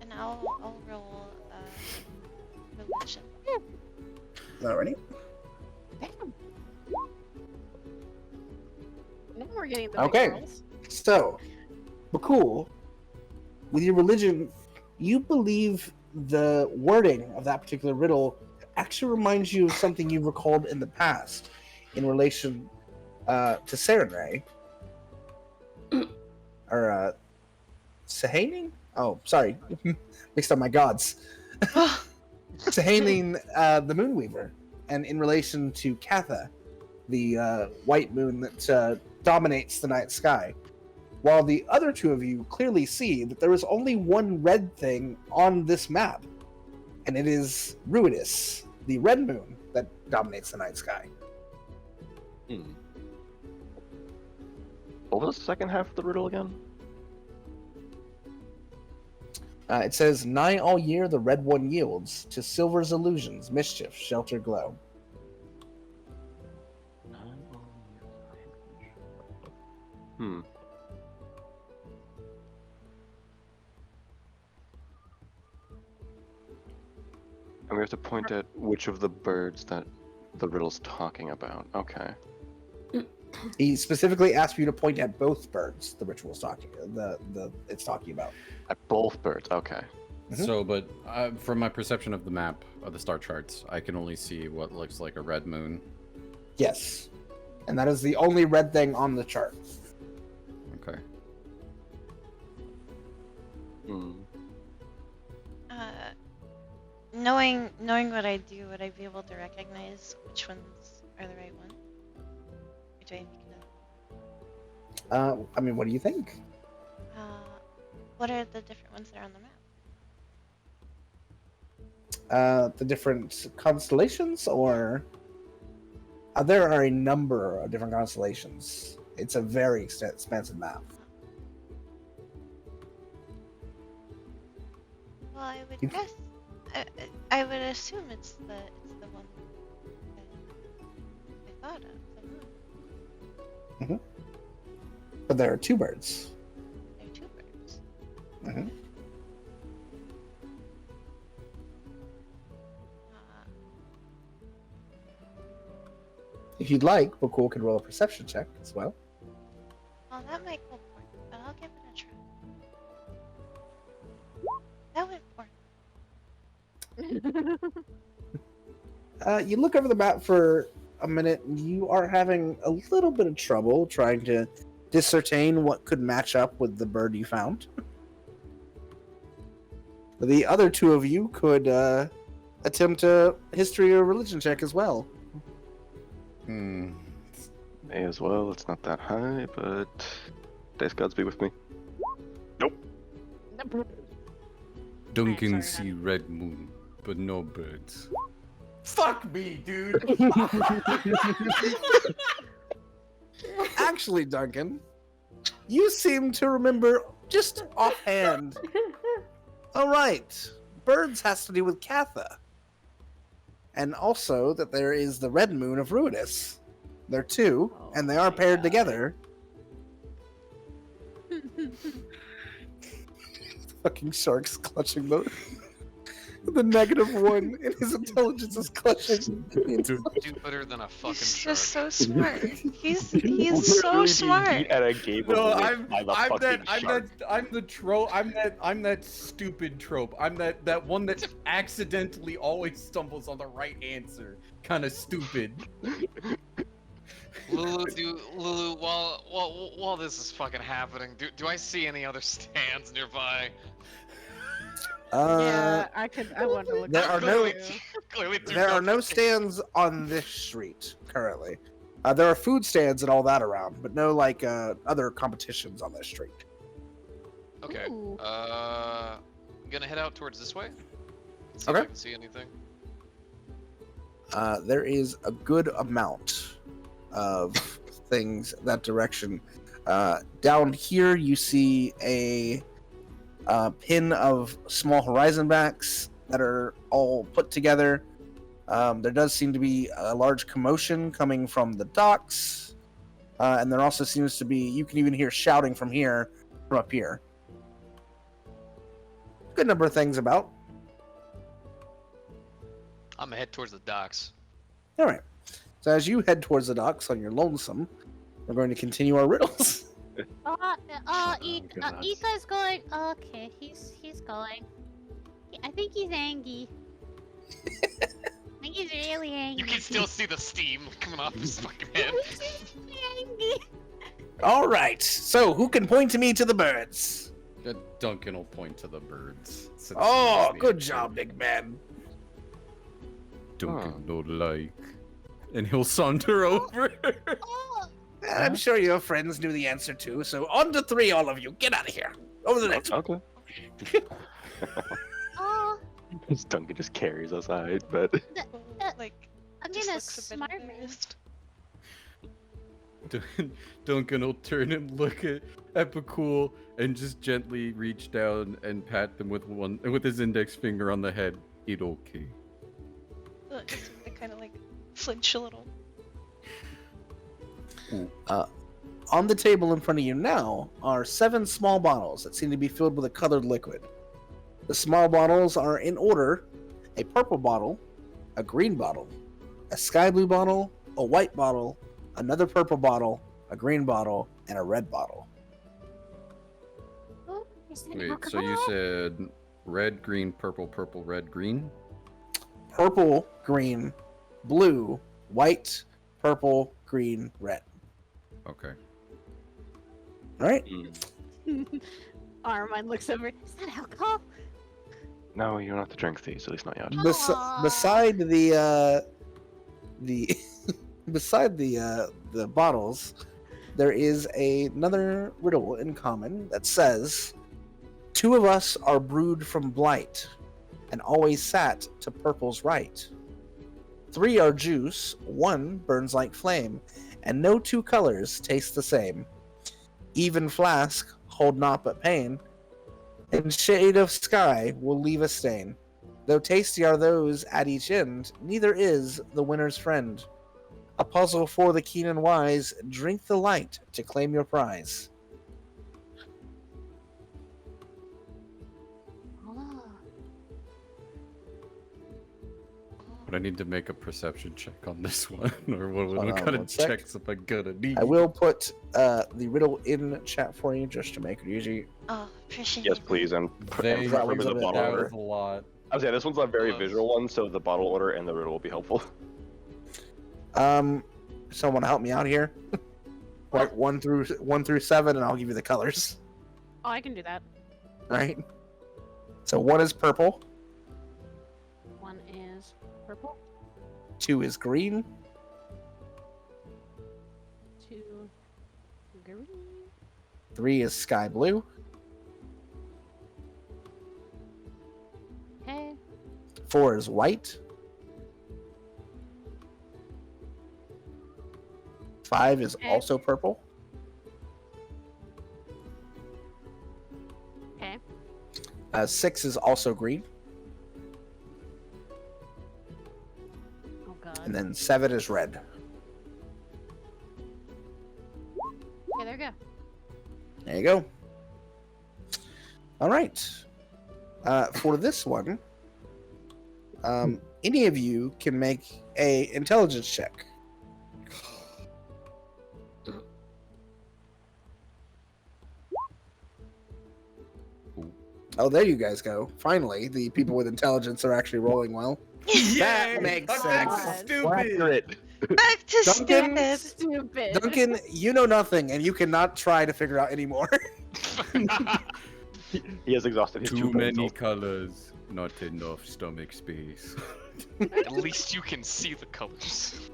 And I'll roll religion. Alrighty. Damn. Now we're getting the Okay. big rolls. So, Bhaqull, with your religion, you believe the wording of that particular riddle actually reminds you of something you've recalled in the past in relation to Serenray. Or, Sehaning? Oh, sorry. Mixed up my gods. Sehaning, the Moonweaver, and in relation to Katha, the white moon that dominates the night sky. While the other two of you clearly see that there is only one red thing on this map, and it is Ruidus, the red moon that dominates the night sky. What was the second half of the riddle again? It says, "Nigh all year the red one yields to silver's illusions, mischief, shelter, glow." Hmm. And we have to point at which of the birds that the riddle's talking about. Okay. He specifically asked you to point at both birds the ritual's talking, it's talking about. At both birds. Okay. Mhm. So, but from my perception of the map of the star charts, I can only see what looks like a red moon. Yes. And that is the only red thing on the chart. Okay. Hmm. Knowing what I do, would I be able to recognize which ones are the right one? Or do I make it up? I mean, what do you think? What are the different ones that are on the map? The different constellations, or there are a number of different constellations. It's a very expansive map. Well, I would You- guess. I would assume it's the one that I thought of. The moon. But there are two birds. There are two birds. Mhm. If you'd like, Bhaqull can roll a perception check as well. Well, that might go poor, but I'll give it a try. That went poor. You look over the map for a minute, and you are having a little bit of trouble trying to discertain what could match up with the bird you found. The other two of you could attempt a history or religion check as well. Hmm. May as well. It's not that high, but dice gods be with me. Duncan sorry, see red moon, but no birds. Fuck me, dude. Actually, Duncan, you seem to remember just offhand. All right, birds has to do with Katha, and also that there is the red moon of Ruidus. They're two, and they are paired together. Fucking shark's clutching the -1, and his intelligence is clutching. Do better than a fucking He's shark. just so smart. He's We're so being smart. beat at a game No, of I'm by the fucking shark. the trope. I'm that stupid trope. I'm that one that accidentally always stumbles on the right answer. Kind of stupid. Lulu, while this is fucking happening, do I see any other stands nearby? Yeah, I want to look. There at are it no- too. Clearly do There are no nothing. stands on this street currently. There are food stands and all that around, but no like other competitions on this street. Okay. Ooh. gonna head out towards this way. See if Okay. I can see anything. There is a good amount of things that direction. Down here, you see a pin of small horizon backs that are all put together. There does seem to be a large commotion coming from the docks, and there also seems to be, you can even hear shouting from here, from up here. Good number of things about. I'm gonna head towards the docks. All right. So as you head towards the docks on your lonesome, we're going to continue our riddles. goodness. Ika's going. Okay, he's going. I think he's angry. I think he's really angry. You can still see the steam coming off his fucking head. He's angry. All right. So who can point to me to the birds? Duncan will point to the birds. since Oh, he's the good expert. job, big man. Duncan no like. And he'll saunter over. Oh, And I'm sure your friends knew the answer too. So on to 3, all of you. Get out of here. Over to the next one. Okay. oh, Duncan just carries us out, but Like, I'm just gonna looks a bit smart move. embarrassed. Duncan will turn and look at Bhaqull and just gently reach down and pat them with his index finger on the head. It okay. I kind of like flinch a little. On the table in front of you now are 7 small bottles that seem to be filled with a colored liquid. The small bottles are in order: a purple bottle, a green bottle, a sky blue bottle, a white bottle, another purple bottle, a green bottle, and a red bottle. oh, is that Wait, so alcohol? you said red, green, purple, purple, red, green? Purple, green, blue, white, purple, green, red. Okay. All right. Armine looks over. Is that alcohol? no, you don't have to drink these, at least not yet. Aw. Beside the beside the bottles, there is another riddle in common that says, 2 of us are brewed from blight, and always sat to purple's right. 3 are juice, 1 burns like flame, and no 2 colors taste the same. Even flask hold naught but pain, and shade of sky will leave a stain. Though tasty are those at each end, neither is the winner's friend. A puzzle for the keen and wise, drink the light to claim your prize. Oh. But I need to make a perception check on this one, or what Hold on, kind one of sec. checks am I gonna need? I will put the riddle in chat for you just to make it easy. Oh, appreciate Yes, it. please, and They That remember one's the a bit- bottle that order. was a lot. I was saying this one's a very Was. visual one, so the bottle order and the riddle will be helpful. Someone help me out here. Right, 1 through 7, and I'll give you the colors. Oh, I can do that. All right. So 1 is purple, 1 is purple. 2 is green, 2 green. 3 is sky blue, Okay. 4 is white, 5 is Okay. also purple, Okay. 6 is also green, Oh god. and then 7 is red. Okay, there we go. There you go. All right. For this one, any of you can make a intelligence check. Oh, there you guys go. Finally, the people with intelligence are actually rolling well. That makes sense. Accurate. Back to Duncan? stupid. Stupid. Duncan, you know nothing, and you cannot try to figure out anymore. He has exhausted his Too 2 many pencils. colors, not enough stomach space. At least you can see the colors.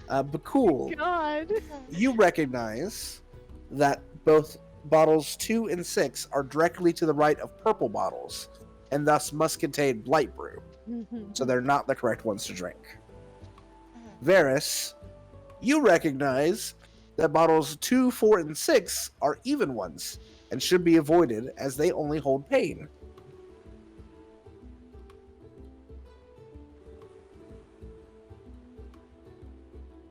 Bhaqull, God. you recognize that both bottles 2 and 6 are directly to the right of purple bottles, and thus must contain blight brew, so they're not the correct ones to drink. Varys, you recognize that bottles 2, 4, and 6 are even ones and should be avoided as they only hold pain.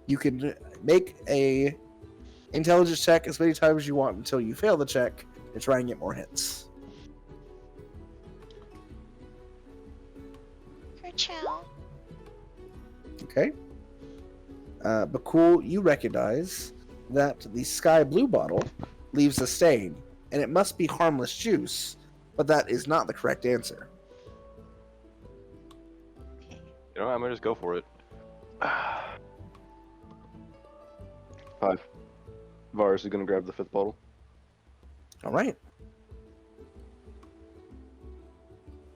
You can make a intelligence check as many times as you want until you fail the check and try and get more hits. Kerchow. Okay. Bhaqull, you recognize that the sky blue bottle leaves a stain, and it must be harmless juice, but that is not the correct answer. Okay. You know, I might just go for it. 5. Varus is gonna grab the 5th bottle. All right.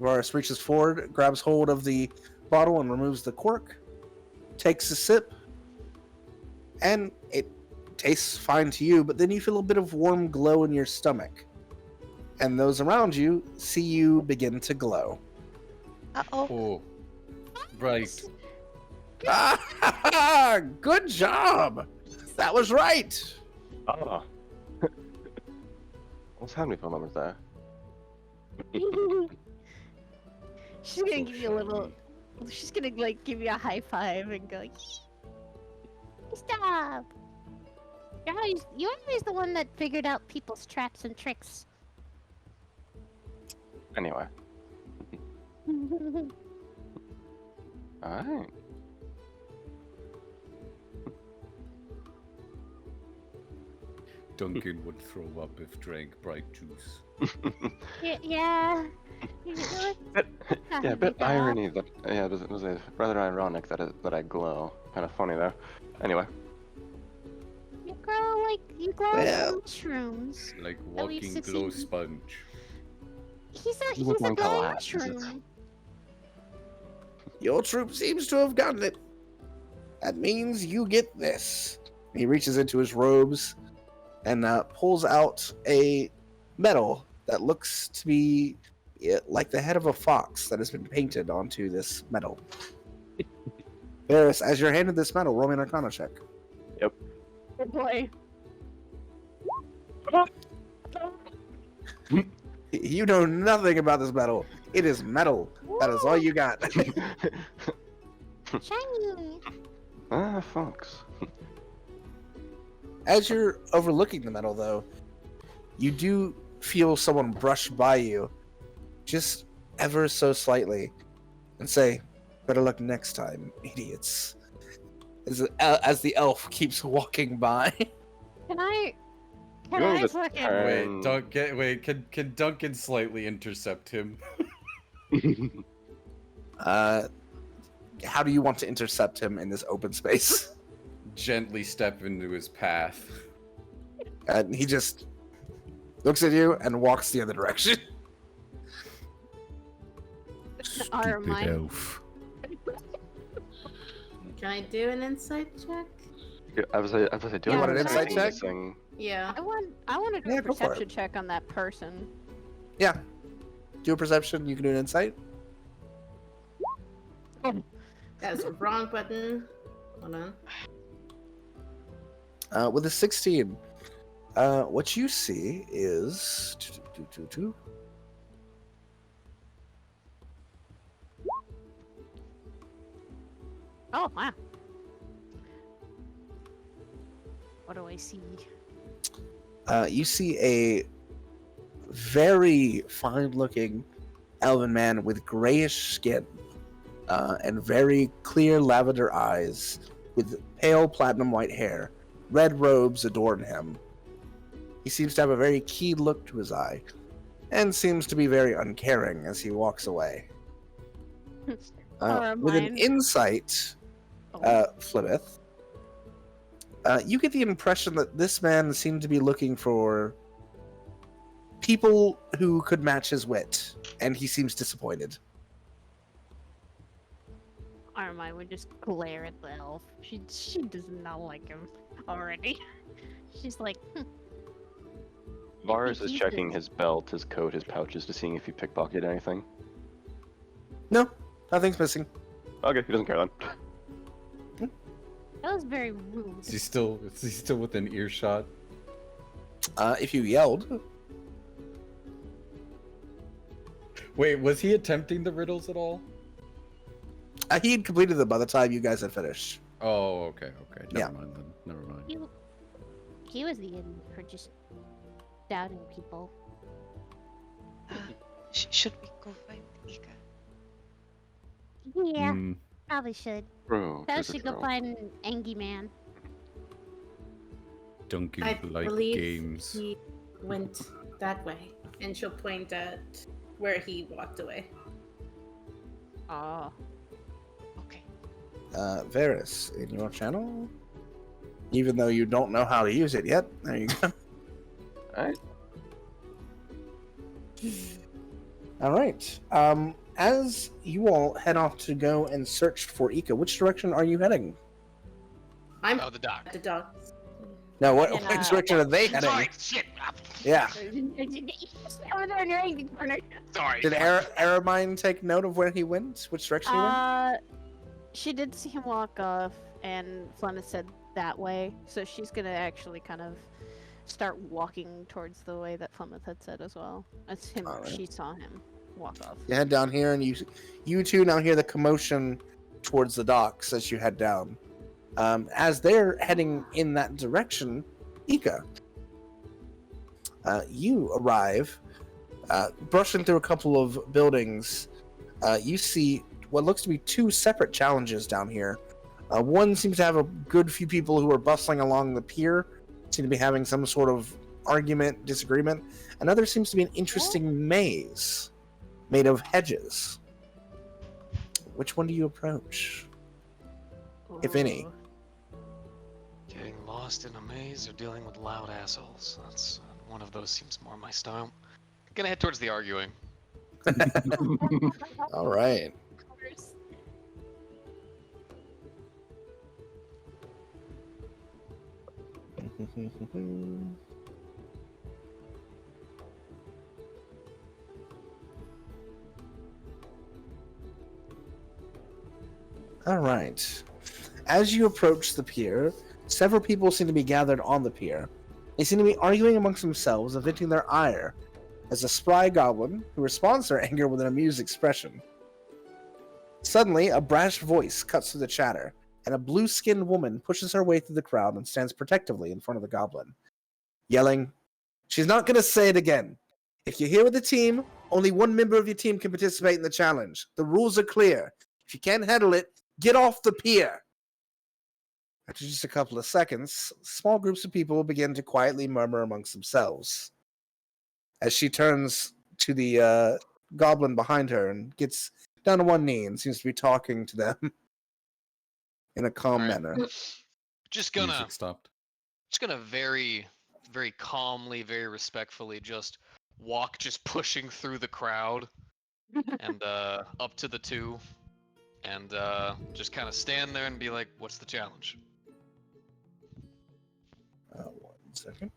Varus reaches forward, grabs hold of the bottle, and removes the cork, takes a sip, and it tastes fine to you, but then you feel a bit of warm glow in your stomach. And those around you see you begin to glow. Uh-oh. Oh, right. Good job! That was right! Ah. What's happening for a moment there? She's gonna give you a little. She's gonna like give you a high five and go. Stop! You're always the one that figured out people's traps and tricks. Anyway. Alright. Duncan would throw up if drank bright juice. Yeah. Yeah, a bit irony that it was a rather ironic that I glow. Kind of funny though. Anyway, You glow Well- like mushrooms. Like At least walking it's glow in- sponge. He's You a look glowing collapse, is it? mushroom. Your troop seems to have gotten it. That means you get this. He reaches into his robes and pulls out a medal that looks to be like the head of a fox that has been painted onto this medal. Varys, as you're handed this medal, roll me an Arcana check. Oh boy. You know nothing about this medal. It is metal. That is all you got. Shiny. Fox. As you're overlooking the medal, though, you do feel someone brush by you, just ever so slightly, and say, "Better luck next time, idiots." As the elf keeps walking by. Can I You want me to fucking? turn- Can Duncan slightly intercept him? How do you want to intercept him in this open space? Gently step into his path. And he just looks at you and walks the other direction. Are mine? elf. Can I do an insight check? Yeah, I was like, do You I want an have insight anything check? missing? Yeah. I want to do Yeah, a go for it. perception check on that person. Yeah. Do a perception. You can do an insight. That's the wrong button. Hold on. With a 16, what you see is... Oh wow. What do I see? You see a very fine-looking elven man with grayish skin and very clear lavender eyes with pale platinum white hair. Red robes adorn him. He seems to have a very keen look to his eye and seems to be very uncaring as he walks away. With an mine. insight, Flibbeth, you get the impression that this man seemed to be looking for people who could match his wit, and he seems disappointed. Armine would just glare at the elf. She does not like him already. She's like, Varus is he's checking good. his belt, his coat, his pouches to seeing if he pickpocketed anything. No, nothing's missing. Okay, he doesn't care then. That was very rude. Is he still within earshot? If you yelled. Wait, was he attempting the riddles at all? He had completed them by the time you guys had finished. Oh, okay. Yeah. Never mind then. Never mind. He was the idiot for just doubting people. Should we go find Ika? Yeah, Mm, probably should. Bro, I truth or should go true? find Angie Man. donkey I like believe games. he went that way, and she'll point at where he walked away. Oh. Okay. Varus, in your channel? Even though you don't know how to use it yet, there you go. Alright. All right. As you all head off to go and search for Ika, which direction are you heading? I'm Oh, the dock. at the docks. No, what And, which direction are they heading? Sorry, shit. Yeah. Over there in your Angie corner. Sorry. Did Aramine take note of where he went? Which direction he went? She did see him walk off, and Flemeth said that way, so she's gonna actually kind of start walking towards the way that Flemeth had said as well. As him, Alright. she saw him walk off. You head down here, and you two now hear the commotion towards the docks as you head down. As they're heading in that direction, Ika, you arrive, brushing through a couple of buildings. You see what looks to be two separate challenges down here. One seems to have a good few people who are bustling along the pier, seem to be having some sort of argument, disagreement. Another seems to be an interesting maze made of hedges. Which one do you approach? If any. Ooh. Getting lost in a maze or dealing with loud assholes. That's one of those seems more my style. Gonna head towards the arguing. All right. Of course. All right. As you approach the pier, several people seem to be gathered on the pier. They seem to be arguing amongst themselves and venting their ire, as a spry goblin, who responds to their anger with an amused expression. Suddenly, a brash voice cuts through the chatter, and a blue-skinned woman pushes her way through the crowd and stands protectively in front of the goblin, yelling, "She's not going to say it again. If you're here with the team, only one member of your team can participate in the challenge. The rules are clear. If you can't handle it, get off the pier." After just a couple of seconds, small groups of people begin to quietly murmur amongst themselves. As she turns to the goblin behind her and gets down on one knee and seems to be talking to them in a calm Alright. manner. Just gonna Music stopped. very, very calmly, very respectfully just walk, just pushing through the crowd and up to the two, and just kind of stand there and be like, "What's the challenge?" 1 second.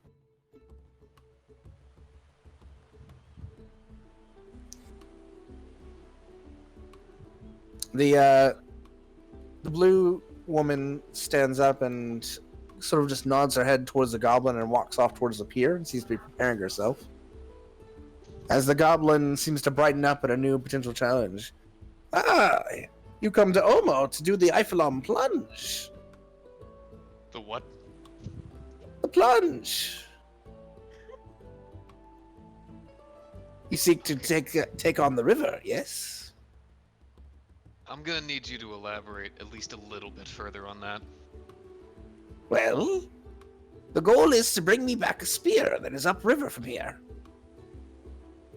The blue woman stands up and sort of just nods her head towards the goblin and walks off towards the pier and seems to be preparing herself. As the goblin seems to brighten up at a new potential challenge. "Ah, you come to Omo to do the Eiffelon plunge. The what? The plunge. You seek to take on the river, yes?" I'm gonna need you to elaborate at least a little bit further on that. Well, the goal is to bring me back a spear that is upriver from here.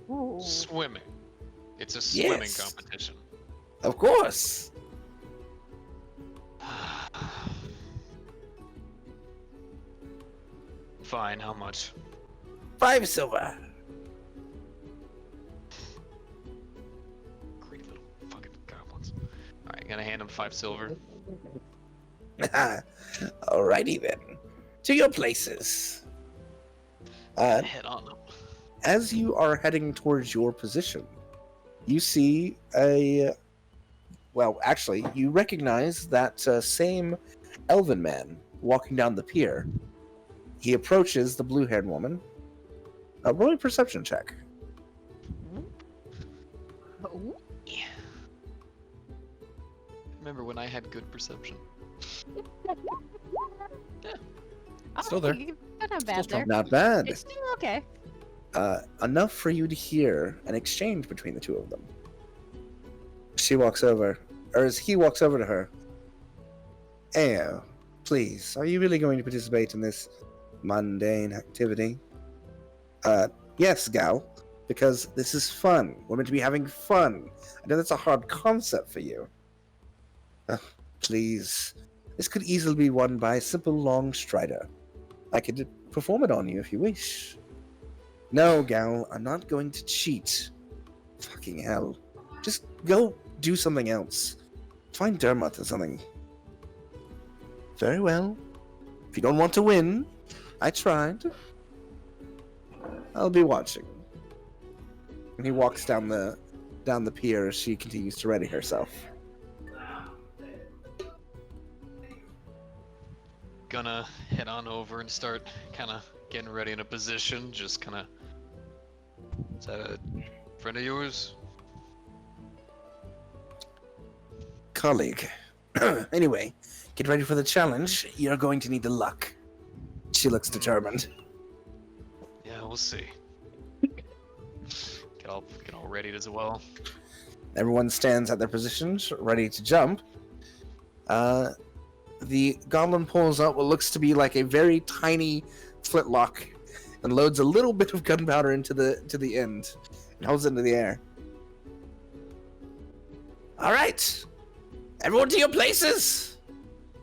Ooh. Swimming. It's a swimming Yes. competition. Of course. Fine, how much? 5 silver. Greedy little fucking goblins. Alright, gonna hand him 5 silver. Alrighty then. To your places. Head on them. as you are heading towards your position, you see actually, you recognize that same elven man walking down the pier. He approaches the blue-haired woman. Roll a perception check. Oh, Remember when I had good perception? Still there. You're not bad there. Not bad. It's still okay. Enough for you to hear an exchange between the two of them. She walks over, or as he walks over to her. Please, are you really going to participate in this mundane activity? Yes, gal, because this is fun. We're meant to be having fun. I know that's a hard concept for you. Please, this could easily be won by a simple long strider. I could perform it on you if you wish. No, gal, I'm not going to cheat. Fucking hell. Just go do something else. Find Dermot or something. Very well. If you don't want to win, I tried. I'll be watching. And he walks down the pier as she continues to ready herself. Gonna head on over and start kind of getting ready in a position. Just kind of. Is that a friend of yours? Colleague. Anyway, get ready for the challenge. You're going to need the luck. She looks determined. Yeah, we'll see. Get all readied as well. Everyone stands at their positions, ready to jump. The goblin pulls out what looks to be like a very tiny flintlock and loads a little bit of gunpowder into the end and holds it into the air. All right, everyone to your places.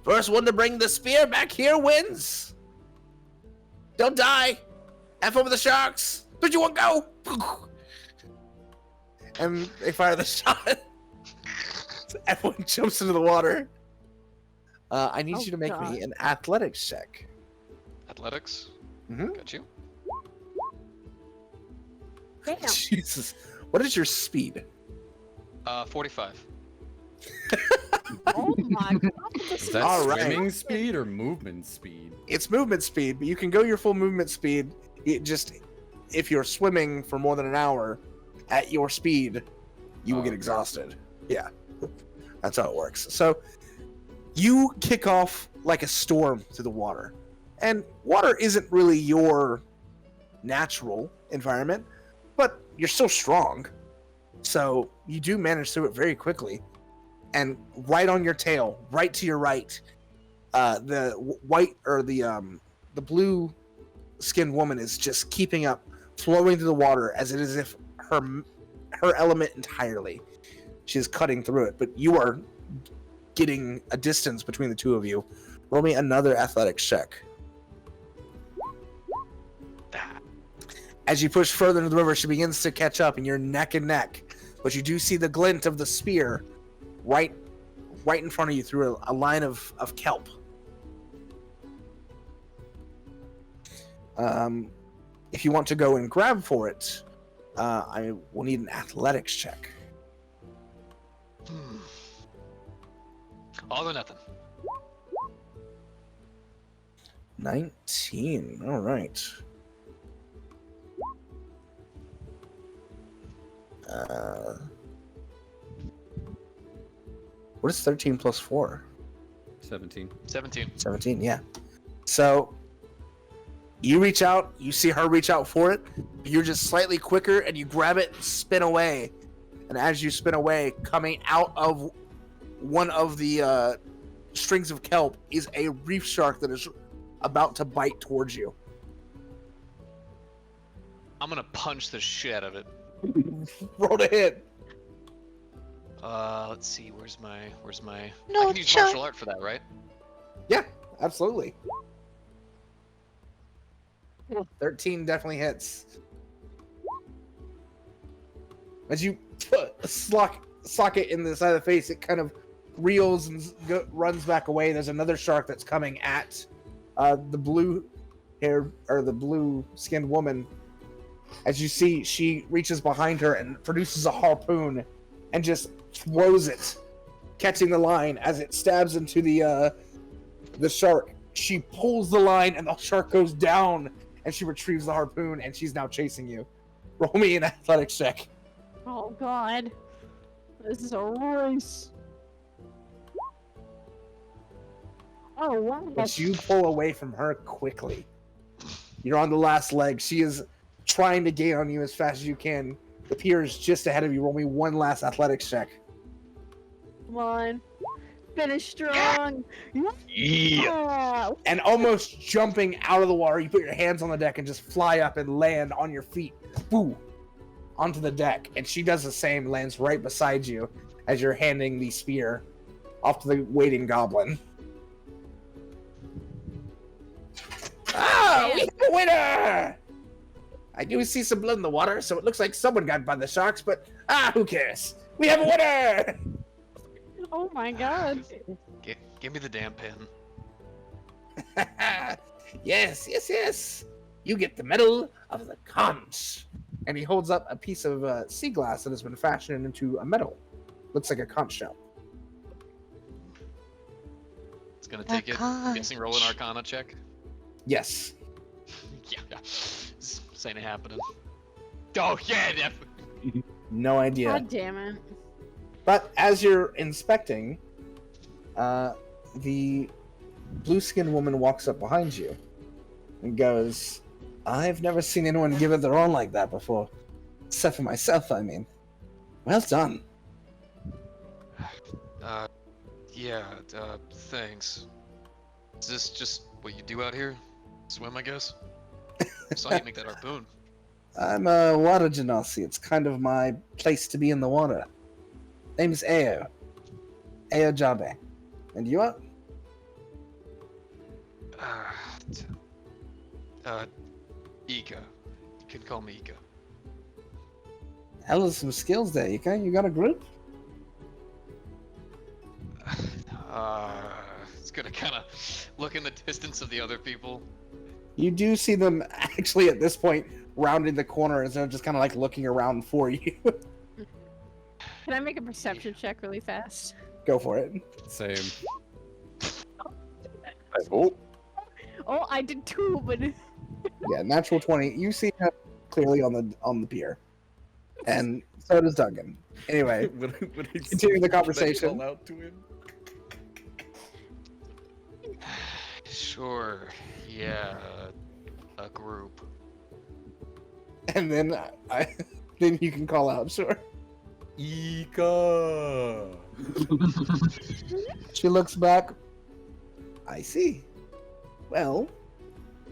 First one to bring the spear back here wins. Don't die. Have fun with the sharks. 3, 2, 1, go. And they fire the shot. Everyone jumps into the water. I need you to make me an athletics check. Athletics? Mm-hmm. Got you. Damn. Jesus. What is your speed? 45. Oh my god. Is that All right. swimming speed or movement speed? It's movement speed, but you can go your full movement speed. If you're swimming for more than an hour at your speed, you will get exhausted. Yeah. That's how it works. So you kick off like a storm through the water. And water isn't really your natural environment, but you're still strong. So you do manage through it very quickly. And right on your tail, right to your right, the white or the blue skinned woman is just keeping up, flowing through the water as it is if her element entirely. She's cutting through it, but you are getting a distance between the two of you. Roll me another athletics check. As you push further into the river, she begins to catch up, and you're neck and neck. But you do see the glint of the spear right in front of you through a line of kelp. If you want to go and grab for it, I will need an athletics check. All or nothing. 19. All right. What is 13 plus 4? 17. 17. 17, yeah. So you reach out, you see her reach out for it, but you're just slightly quicker and you grab it and spin away. And as you spin away, coming out of one of the strings of kelp is a reef shark that is about to bite towards you. I'm gonna punch the shit out of it. Roll to hit. Let's see. Where's my? I No, can use Chuck. martial art for that, right? Yeah, absolutely. 13 definitely hits. As you sock it in the side of the face, it kind of reels and runs back away. There's another shark that's coming at the blue hair or the blue skinned woman. as you see she reaches behind her and produces a harpoon and just throws it, catching the line as it stabs into the shark. She pulls the line and the shark goes down, and she retrieves the harpoon, and she's now chasing you. Roll me an athletics check. Oh god. This is a race. Oh wow. But you pull away from her quickly. You're on the last leg. She is trying to gain on you as fast as you can. The pier is just ahead of you. Roll me one last athletics check. Come on. Finish strong. Yeah. And almost jumping out of the water, you put your hands on the deck and just fly up and land on your feet. Boo! Onto the deck. And she does the same, lands right beside you as you're handing the spear off to the waiting goblin. Ah! We have a winner! I do see some blood in the water, so it looks like someone got by the sharks, but who cares? We have a winner! Oh my god. Give me the damn pin. Yes. You get the medal of the conch. And he holds up a piece of sea glass that has been fashioned into a medal. Looks like a conch shell. It's gonna take it. Guessing roll an Arcana check. Yes. Yeah. This ain't happening. Oh yeah, definitely. No idea. God damn it. But as you're inspecting, the blue-skinned woman walks up behind you and goes, I've never seen anyone give it their all like that before. Except for myself, I mean. Well done. Thanks. Is this just what you do out here? Swim, I guess? I saw you make that harpoon. I'm a water genasi. It's kind of my place to be in the water. Name's Ao. Ao Jabe. And you are? Ika. You can call me Ika. Hell, there's some skills there, Ika. You got a group? It's gonna kind of look in the distance of the other people. You do see them actually at this point rounding the corner as they're just kind of like looking around for you. Can I make a perception check really fast? Go for it. Same. Oh, Oh, I did too, but Yeah, natural 20. You see him clearly on the pier. And so does Duncan. Anyway, When I continue the conversation. call out to him. Sure. Yeah. A group. And then then you can call out, sure. Ika. She looks back. I see. Well,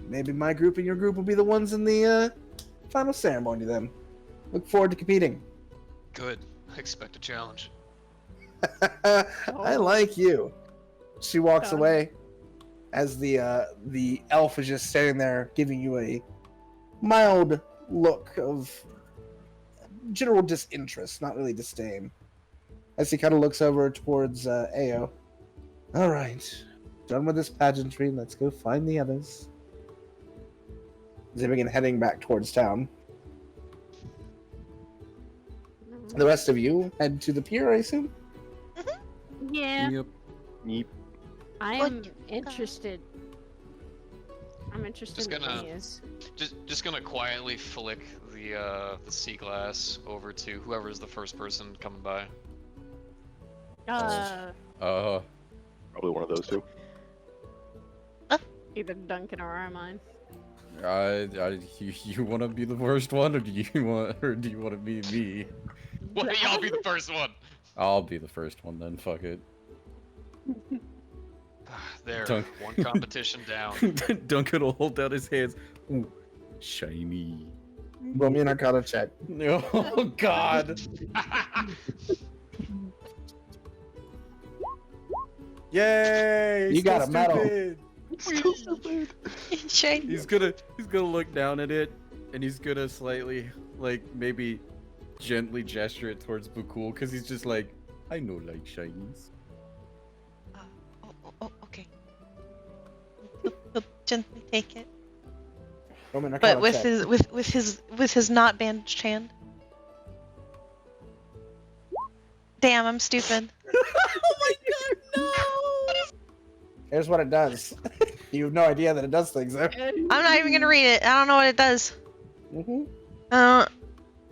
maybe my group and your group will be the ones in the final ceremony then. Look forward to competing. Good. I expect a challenge. I like you. She walks Done. away as the elf is just standing there giving you a mild look of general disinterest, not really disdain. As he kind of looks over towards Ao. All right, done with this pageantry. Let's go find the others. As they begin heading back towards town. The rest of you head to the pier, I assume? yeah, Yep. yeep. I'm What? interested. I'm interested Just in gonna- what he is. Just gonna quietly flick the sea glass over to whoever's the first person coming by. Probably one of those two. Either Duncan or Armine. You want to be the first one, or do you want to be me? Why don't y'all be the first one? I'll be the first one then. Fuck it. There, Dunk. one competition down. Duncan will hold out his hands. Ooh, shiny. Roll me an Arcana check. Oh God. Yay! You got still a medal. stupid. Shiny. He's gonna look down at it, and he's gonna slightly, like, maybe gently gesture it towards Bhaqull, because he's just like, I know like shinies. Okay. He'll gently take it. Roll me an but Arcana with check. his not bandaged hand. Damn, I'm stupid. Oh my god, no! Here's what it does. You have no idea that it does things though. I'm not even gonna read it. I don't know what it does. Mm-hmm. I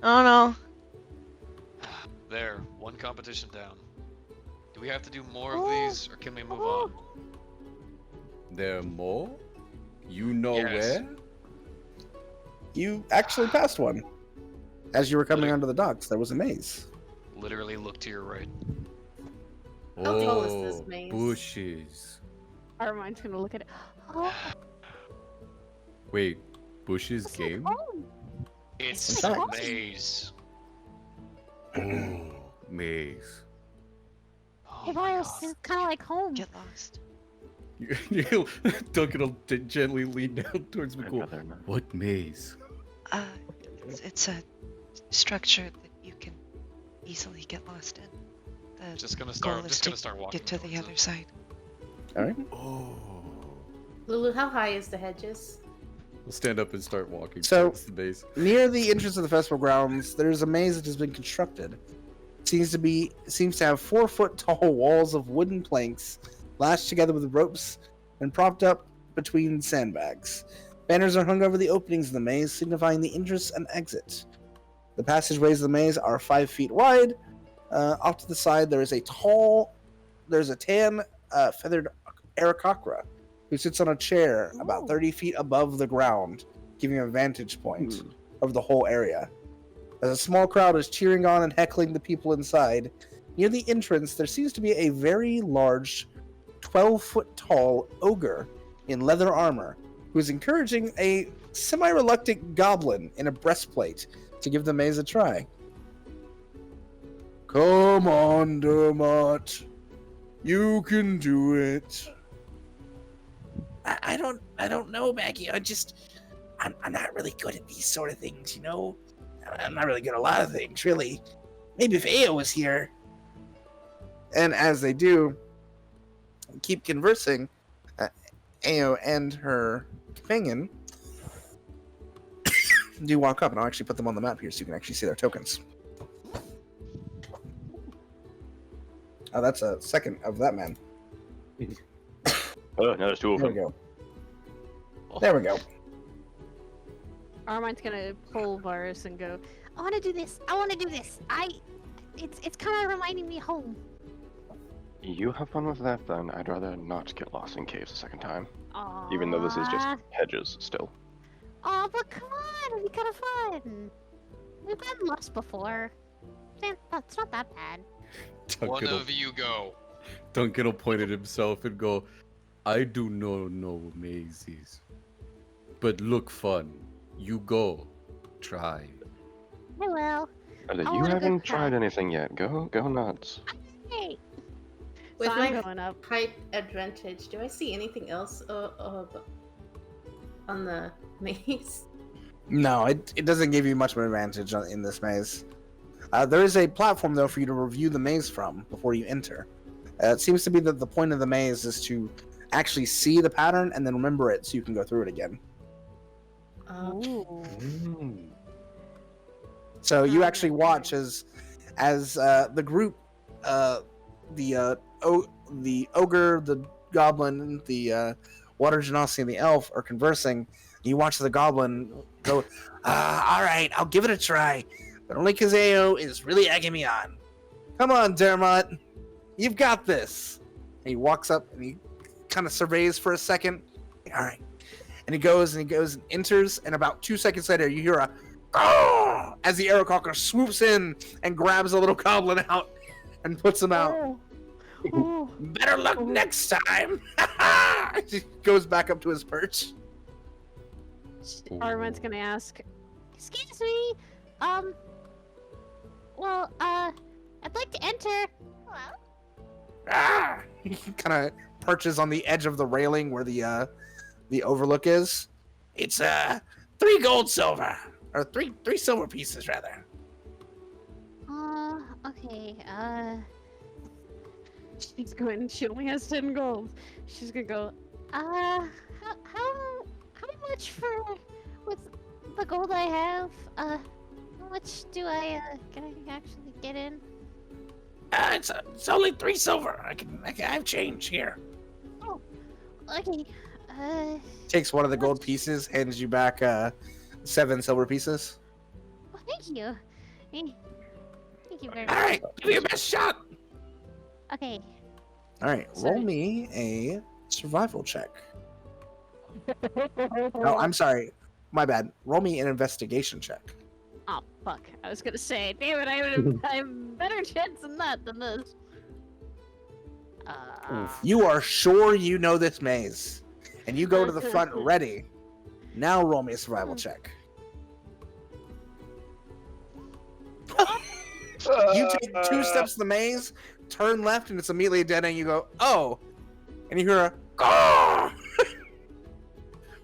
don't know. There, one competition down. Do we have to do more of these, or can we move on? There are more? You know Yes. where? You actually passed one. As you were coming Literally. onto the docks, there was a maze. Literally look to your right. How tall is this Oh, maze? bushes. Armand's gonna look at it. Oh, Wait, bushes it's like game? home. It's like a home. maze. Oh, maze. Oh Hey, my Boris, God. this is kind of like home. Get lost. Duncan will gently lean down towards I'd McCool. rather not. What maze? It's a structure that you can easily get lost in. The Just gonna goal start. I'm is just to gonna start walking. get to the towards other it. side. Alright. Oh. Lulu, how high is the hedges? We'll stand up and start walking So- towards the maze. Near the entrance of the festival grounds, there's a maze that has been constructed. Seems to have 4-foot tall walls of wooden planks lashed together with ropes and propped up between sandbags. Banners are hung over the openings of the maze, signifying the entrance and exit. The passageways of the maze are 5 feet wide. Off to the side, there's a tan feathered Aarakocra who sits on a chair about Ooh. 30 feet above the ground, giving a vantage point of the whole area. As a small crowd is cheering on and heckling the people inside, near the entrance there seems to be a very large, 12-foot tall ogre in leather armor who is encouraging a semi-reluctant goblin in a breastplate to give the maze a try. Come on, Dermot. You can do it. I don't know, Maggie. I'm not really good at these sort of things, you know? I'm not really good at a lot of things, really. Maybe if Ao was here. And as they do, keep conversing, Ao and her companion do walk up, and I'll actually put them on the map here so you can actually see their tokens. Oh, that's a second of that man. Oh, now there's two of There we them. go. There we go. Armand's gonna pull Boris and go, I want to do this. I want to do this. It's kind of reminding me of home. You have fun with that then. I'd rather not get lost in caves a second time. Even though this is just Aw. hedges still. Oh, but come on, it'll be kind of fun. We've gotten lost before. That's not that bad. One Duncan will, of you go. Duncan will point at himself and go, I do not know mazes. But look fun. You go. Try. I will. You I wanna go haven't try. tried anything yet. Go nuts. Hey. With So my I'm going up. height advantage, do I see anything else on the maze? No, it doesn't give you much of an advantage in this maze. There is a platform, though, for you to review the maze from before you enter. It seems to be that the point of the maze is to actually see the pattern and then remember it so you can go through it again. Ooh. So you Oh, actually okay. watch as the group, the ogre, the goblin, the water genasi, and the elf are conversing. You watch the goblin go, all right, I'll give it a try, but only because Ao is really egging me on. Come on, Dermot, you've got this. And he walks up and he kind of surveys for a second. All right, and he goes and enters, and about 2 seconds later, you hear a "Oh!" as the Aarakocra swoops in and grabs a little goblin out and puts him out. Oh. Ooh. Better luck Oh. next time. He goes back up to his perch. Armand's gonna ask, excuse me, well, I'd like to enter. Ah! He kind of perches on the edge of the railing where the overlook is. It's 3 gold silver, or three silver pieces rather. Okay, she's going, she only has 10 gold. She's gonna go, how much for with the gold I have, how much do can I actually get in? It's only 3 silver. I have change here. Oh, okay. Takes one of the gold pieces, hands you back 7 silver pieces. Well, thank you. Eh, Thank you very All much. right, give me your best shot. Okay. All right, So- roll me a survival check. Oh, I'm sorry. My bad. Roll me an investigation check. Oh fuck! I was gonna say, damn it! I have better chance than that than this. You are sure you know this maze, and you go to the front ready. Now roll me a survival check. You take 2 steps in the maze, turn left, and it's immediately a dead end. You go, oh, and you hear a, "Caw!"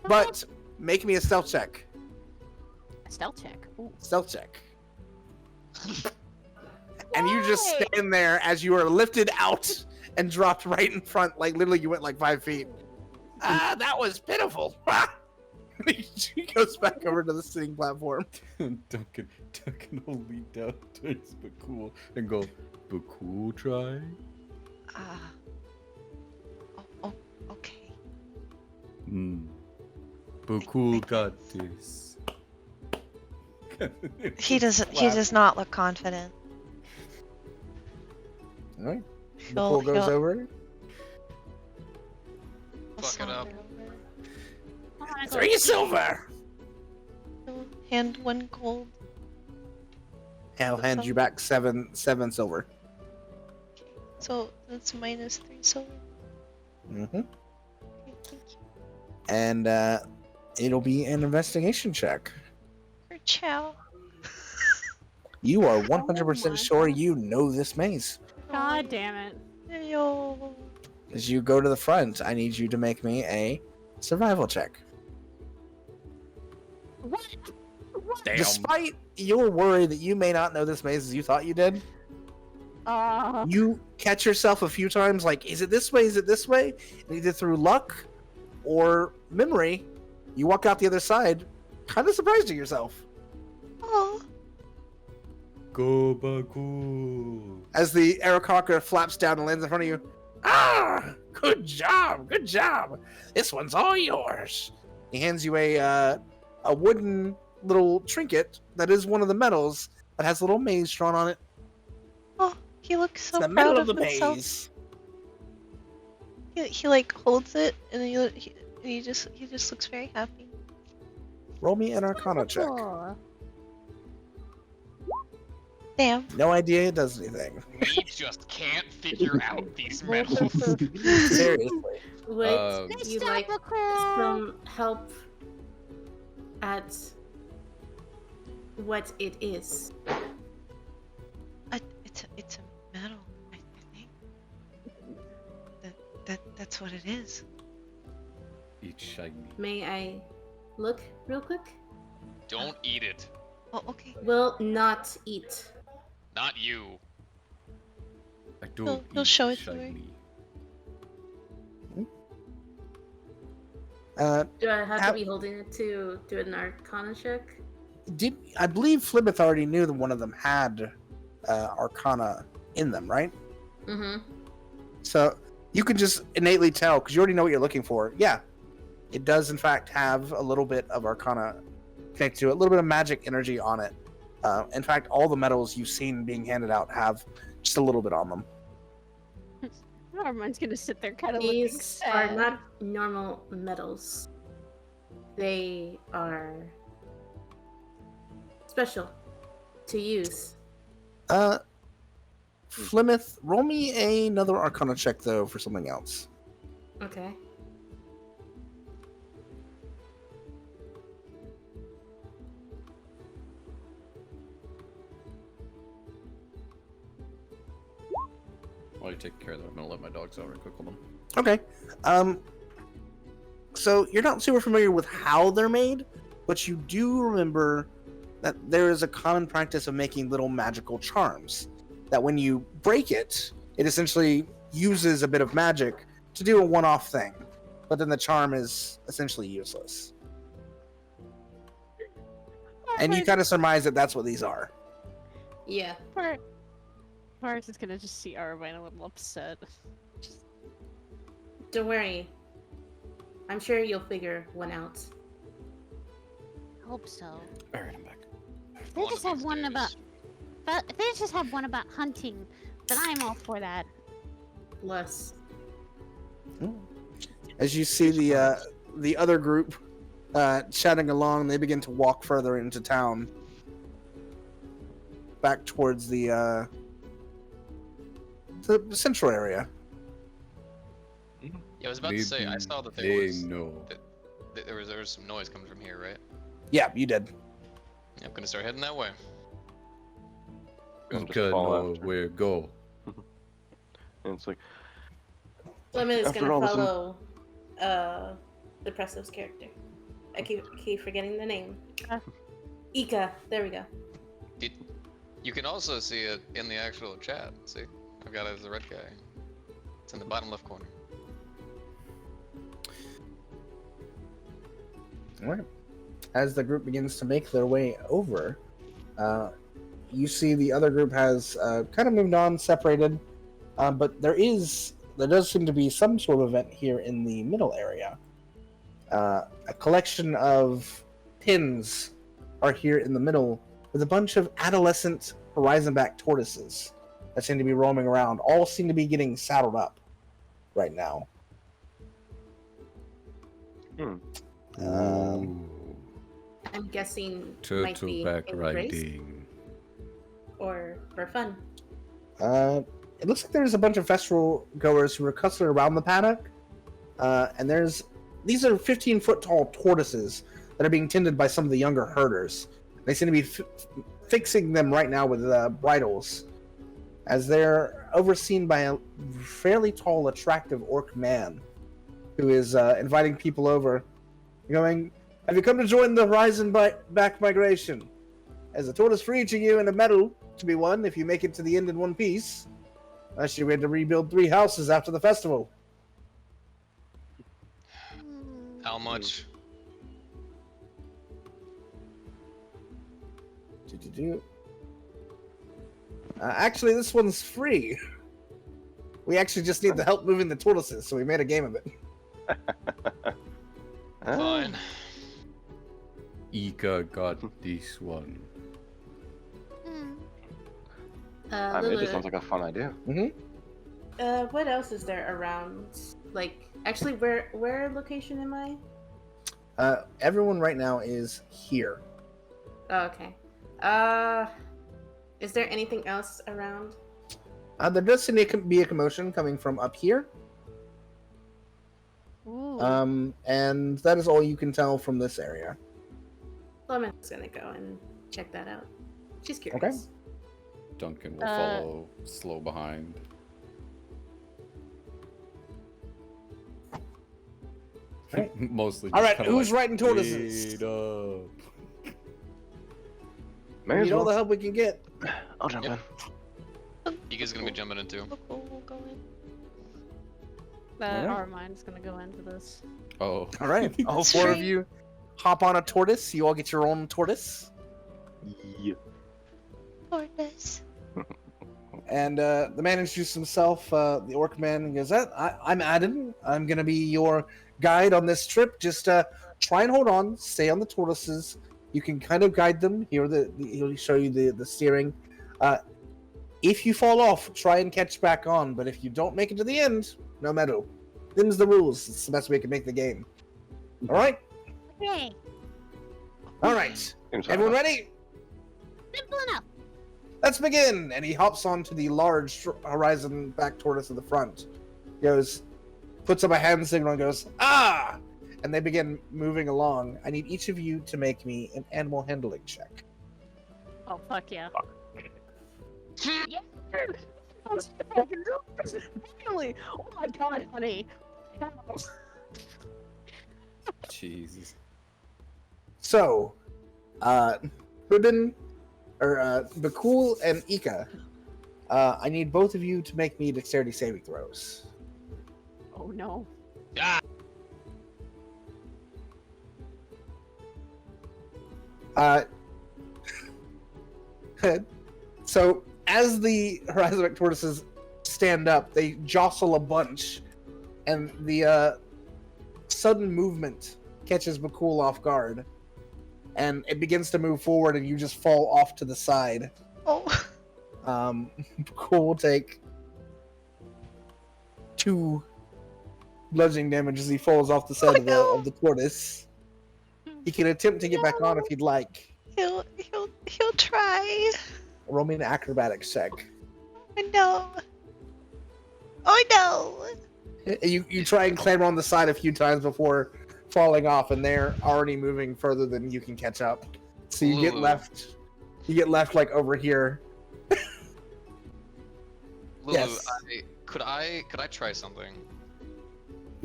But make me a stealth check. Stealth check. Ooh. Stealth check. And you just stand there as you are lifted out and dropped right in front. Like literally, you went like 5 feet. That was pitiful. He goes back over to the sitting platform. Duncan will lean down towards Bhaqull and go, Bhaqull try? Okay. Bhaqull got this. He does not look confident. All right. He'll- Bhaqull goes he'll- over. he'll Fuck it up. saunter over. 3 silver. He'll hand 1 gold. I'll hand you back 7 silver. So that's minus 3 silver. Mm-hmm. Okay, thank you. And it'll be an investigation check. For chow. You are 100% my sure God. you know this maze. God damn it! Yo. As you go to the front, I need you to make me a survival check. What? Damn. Despite your worry that you may not know this maze as you thought you did, you catch yourself a few times like, is it this way? Is it this way? And either through luck or memory, you walk out the other side, kind of surprised at yourself. Oh. Go Bhaqull. As the aerococker flaps down and lands in front of you. Ah! Good job! Good job! This one's all yours. He hands you a wooden little trinket that is one of the medals that has a little maze drawn on it. Oh, he looks so It's the proud middle of of the himself. maze. He like holds it and he just looks very happy. Roll me an Arcana check. Cool. Damn. No idea it does anything. We just can't figure out these medals. Seriously. Would Nice you job, like Bhaqull. some help at what it is? It's a medal. I think. That's what it is. It's shiny. May I look real quick? Don't eat it. Oh, okay. Will not eat. Not you. I don't He'll eat show it to her. shiny. Do I have How- to be holding it to do an Arcana check? I believe Flibbeth already knew that one of them had Arcana in them, right? Mm-hmm. So you can just innately tell because you already know what you're looking for. Yeah, it does in fact have a little bit of Arcana connected to it, a little bit of magic energy on it. In fact, all the medals you've seen being handed out have just a little bit on them. Everyone's gonna sit there kind of looking These sad. are not normal metals. They are special to use. Flemeth, roll me another Arcana check though for something else. Okay. While you take care of that, I'm gonna let my dogs out real quick. Hold on. Okay. So you're not super familiar with how they're made, but you do remember that there is a common practice of making little magical charms. That when you break it, it essentially uses a bit of magic to do a one-off thing, but then the charm is essentially useless. And you kind of surmise that that's what these are. Yeah. Forrest is gonna just see Arvine a little upset. Just, Don't worry. I'm sure you'll figure one out. Hope so. Alright, I'm back. If they One just of have these one days. about, but if they just have one about hunting, then I'm all for that. Less. As you see the other group chatting along, they begin to walk further into town, back towards the central area. Yeah, I was about to say, I Maybe saw that they know. there was some noise coming from here, right? Yeah, you did. Yeah, I'm gonna start heading that way. Gonna just Ika follow know after. where go. And it's like, Lemon is After gonna all this follow the Pressov's character. I keep forgetting the name. Ika. There we go. You can also see it in the actual chat. See, I've got it as the red guy. It's in the bottom left corner. Alright. As the group begins to make their way over, you see the other group has kind of moved on, separated, but there does seem to be some sort of event here in the middle area. A collection of pins are here in the middle with a bunch of adolescent horizon-back tortoises that seem to be roaming around. All seem to be getting saddled up right now. Hmm. Um, Ooh, I'm guessing might be turtleback in race riding. or for fun. It looks like there's a bunch of festival goers who are clustered around the paddock, and these are 15-foot tall tortoises that are being tended by some of the younger herders. They seem to be fixing them right now with bridles, as they're overseen by a fairly tall, attractive orc man who is inviting people over, going, "Have you come to join the Horizon back migration? As a tortoise for each of you and a medal to be won if you make it to the end in one piece. Unless you're ready to rebuild 3 houses after the festival." How much? Actually, this one's free. We actually just need the help moving the tortoises, so we made a game of it. Fine. Ika got this one. I mean, it Lulu, just sounds like a fun idea. what else is there around? Like, actually, where location am I? Everyone right now is here. Oh, okay. Is there anything else around? There does seem to be a commotion coming from up here. ooh. And that is all you can tell from this area. Lemon's gonna go and check that out. She's curious. Duncan will follow slow behind. Right. Mostly. All right, kinda who's like, riding tortoises? "Wait up." May We as need all the well. help we can get. I'll jump Yep. in. Ika's gonna be jumping in too. Bhaqull go in. Alright. Our mind's gonna go into this. Oh. All right, all 4 of you hop on a tortoise. You all get your own tortoise. Yeah. Tortoise. And the man introduced himself, the orc man, and goes, I'm Adam. I'm going to be your guide on this trip. Just try and hold on. Stay on the tortoises. You can kind of guide them. He'll show you the steering. If you fall off, try and catch back on. But if you don't make it to the end, no medal. Them's the rules. It's the best way to make the game. All right? Okay, All right. Seems Everyone fine. ready? simple enough. Let's begin! And he hops onto the large horizon back tortoise at the front. Goes, puts up a hand signal and goes, "Ah!" And they begin moving along. I need each of you to make me an animal handling check. Oh fuck yeah. Finally! Oh my god, honey. Jesus. So, Hudin, or Bhaqull and Ika, I need both of you to make me dexterity saving throws. Oh no. Ah! So as the Horizon tortoises stand up, they jostle a bunch, and the sudden movement catches Bhaqull off guard, and it begins to move forward, and you just fall off to the side. Oh. Bhaqull will take 2 bludgeoning damage as he falls off the side of the tortoise. He can attempt to get back on if he'd like. He'll try. Roll me an acrobatics check. Oh no. Oh no. You try and clamber on the side a few times before falling off, and they're already moving further than you can catch up. So you get left. You get left like over here. Lulu, Yes. could I try something?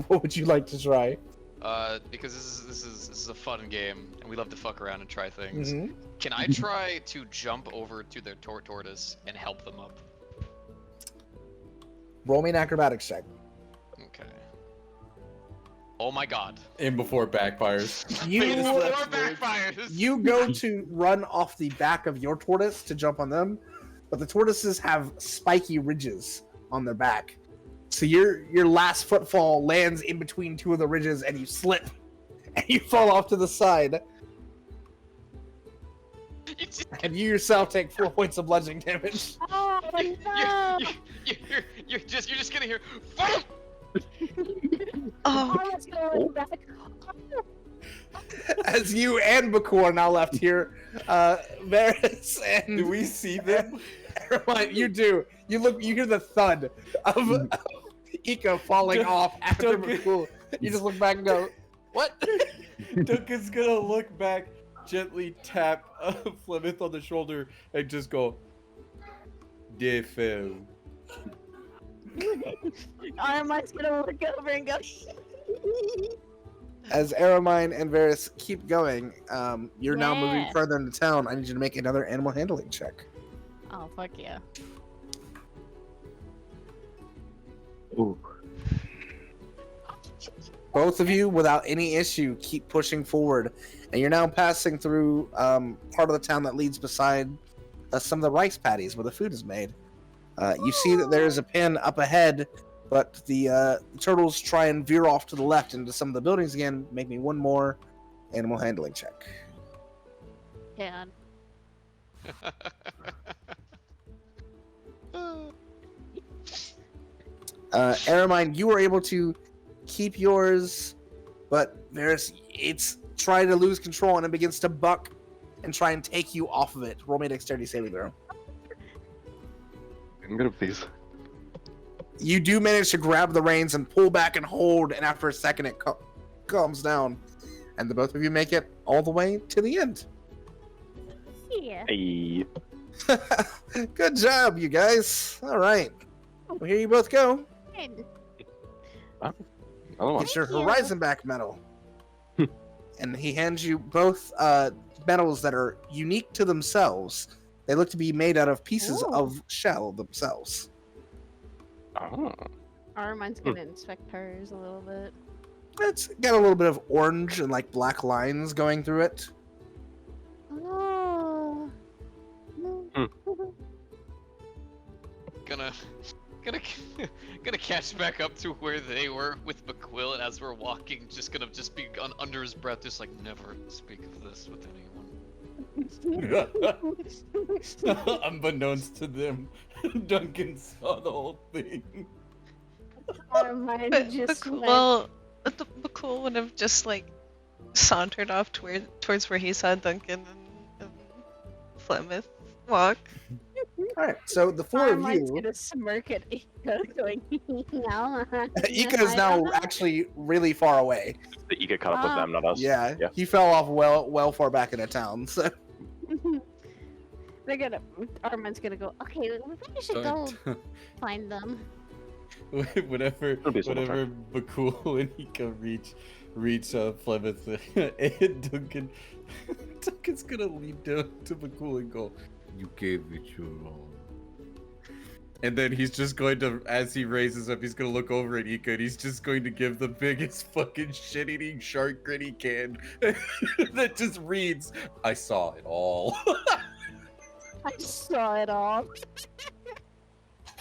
What would you like to try? Because this is a fun game, and we love to fuck around and try things. Mhm. Can I try to jump over to their tortoise and help them up? Roll me an acrobatics check. Okay. Oh my god. And before it backfires. You backfires. you go to run off the back of your tortoise to jump on them, but the tortoises have spiky ridges on their back. So your last footfall lands in between 2 of the ridges, and you slip, and you fall off to the side, and you yourself take 4 points of bludgeoning damage. Oh no! You're just gonna hear. Oh. Let's go run back. As you and Bhaqull are now left here, Varys and Do we see them? Ermine, you do. You hear the thud of Ika falling off after Duncan. Bhaqull. You just look back and go, "What?" Duncan's gonna look back, gently tap Flemeth on the shoulder, and just go, "They fell." Armand's gonna look over and go. As Ermine and Varys keep going, you're now moving Yeah. further into town. I need you to make another animal handling check. Oh fuck yeah! Ooh. Both of you, without any issue, keep pushing forward, and you're now passing through part of the town that leads beside some of the rice paddies where the food is made. You see that there's a pen up ahead, but the turtles try and veer off to the left into some of the buildings again. Make me one more animal handling check. Yeah. Ermine, you were able to keep yours, but Varys, it's trying to lose control and it begins to buck and try and take you off of it. Roll me a dexterity saving throw. I'm good at these. You do manage to grab the reins and pull back and hold, and after a second it calms down, and the both of you make it all the way to the end. Yeah. Hey. Good job, you guys. All right. Well, here you both go. Good. Another one. Get your Thank you. Horizon back medal. And he hands you both medals that are unique to themselves. They look to be made out of pieces Ooh. of shell themselves. Oh. Armand's gonna inspect hers a little bit. It's got a little bit of orange and like black lines going through it. Oh. gonna catch back up to where they were with Bhaqull, and as we're walking, just be under his breath, just like, never speak of this with anyone. Unbeknownst to them, Duncan saw the whole thing. Armand But just went, Bhaqull would have just like sauntered off towards where he saw Duncan and Flemeth walk. All right, so the four of Armand's you, gonna smirk at Ika, going, no. Ika is now actually really far away. The Ika caught up with them, not us. Yeah, Yeah. he fell off well far back into town. So Armand's gonna go, okay, we probably should go find them. whenever It'll be so much whenever Bhaqull and Ika reach Flemeth and Duncan's gonna lean down to Bhaqull and go, "You gave it your all." And then he's just going to, as he raises up, he's gonna look over at Ika and he's just going to give the biggest fucking shit-eating shark grin he can that just reads, "I saw it all." I saw it all.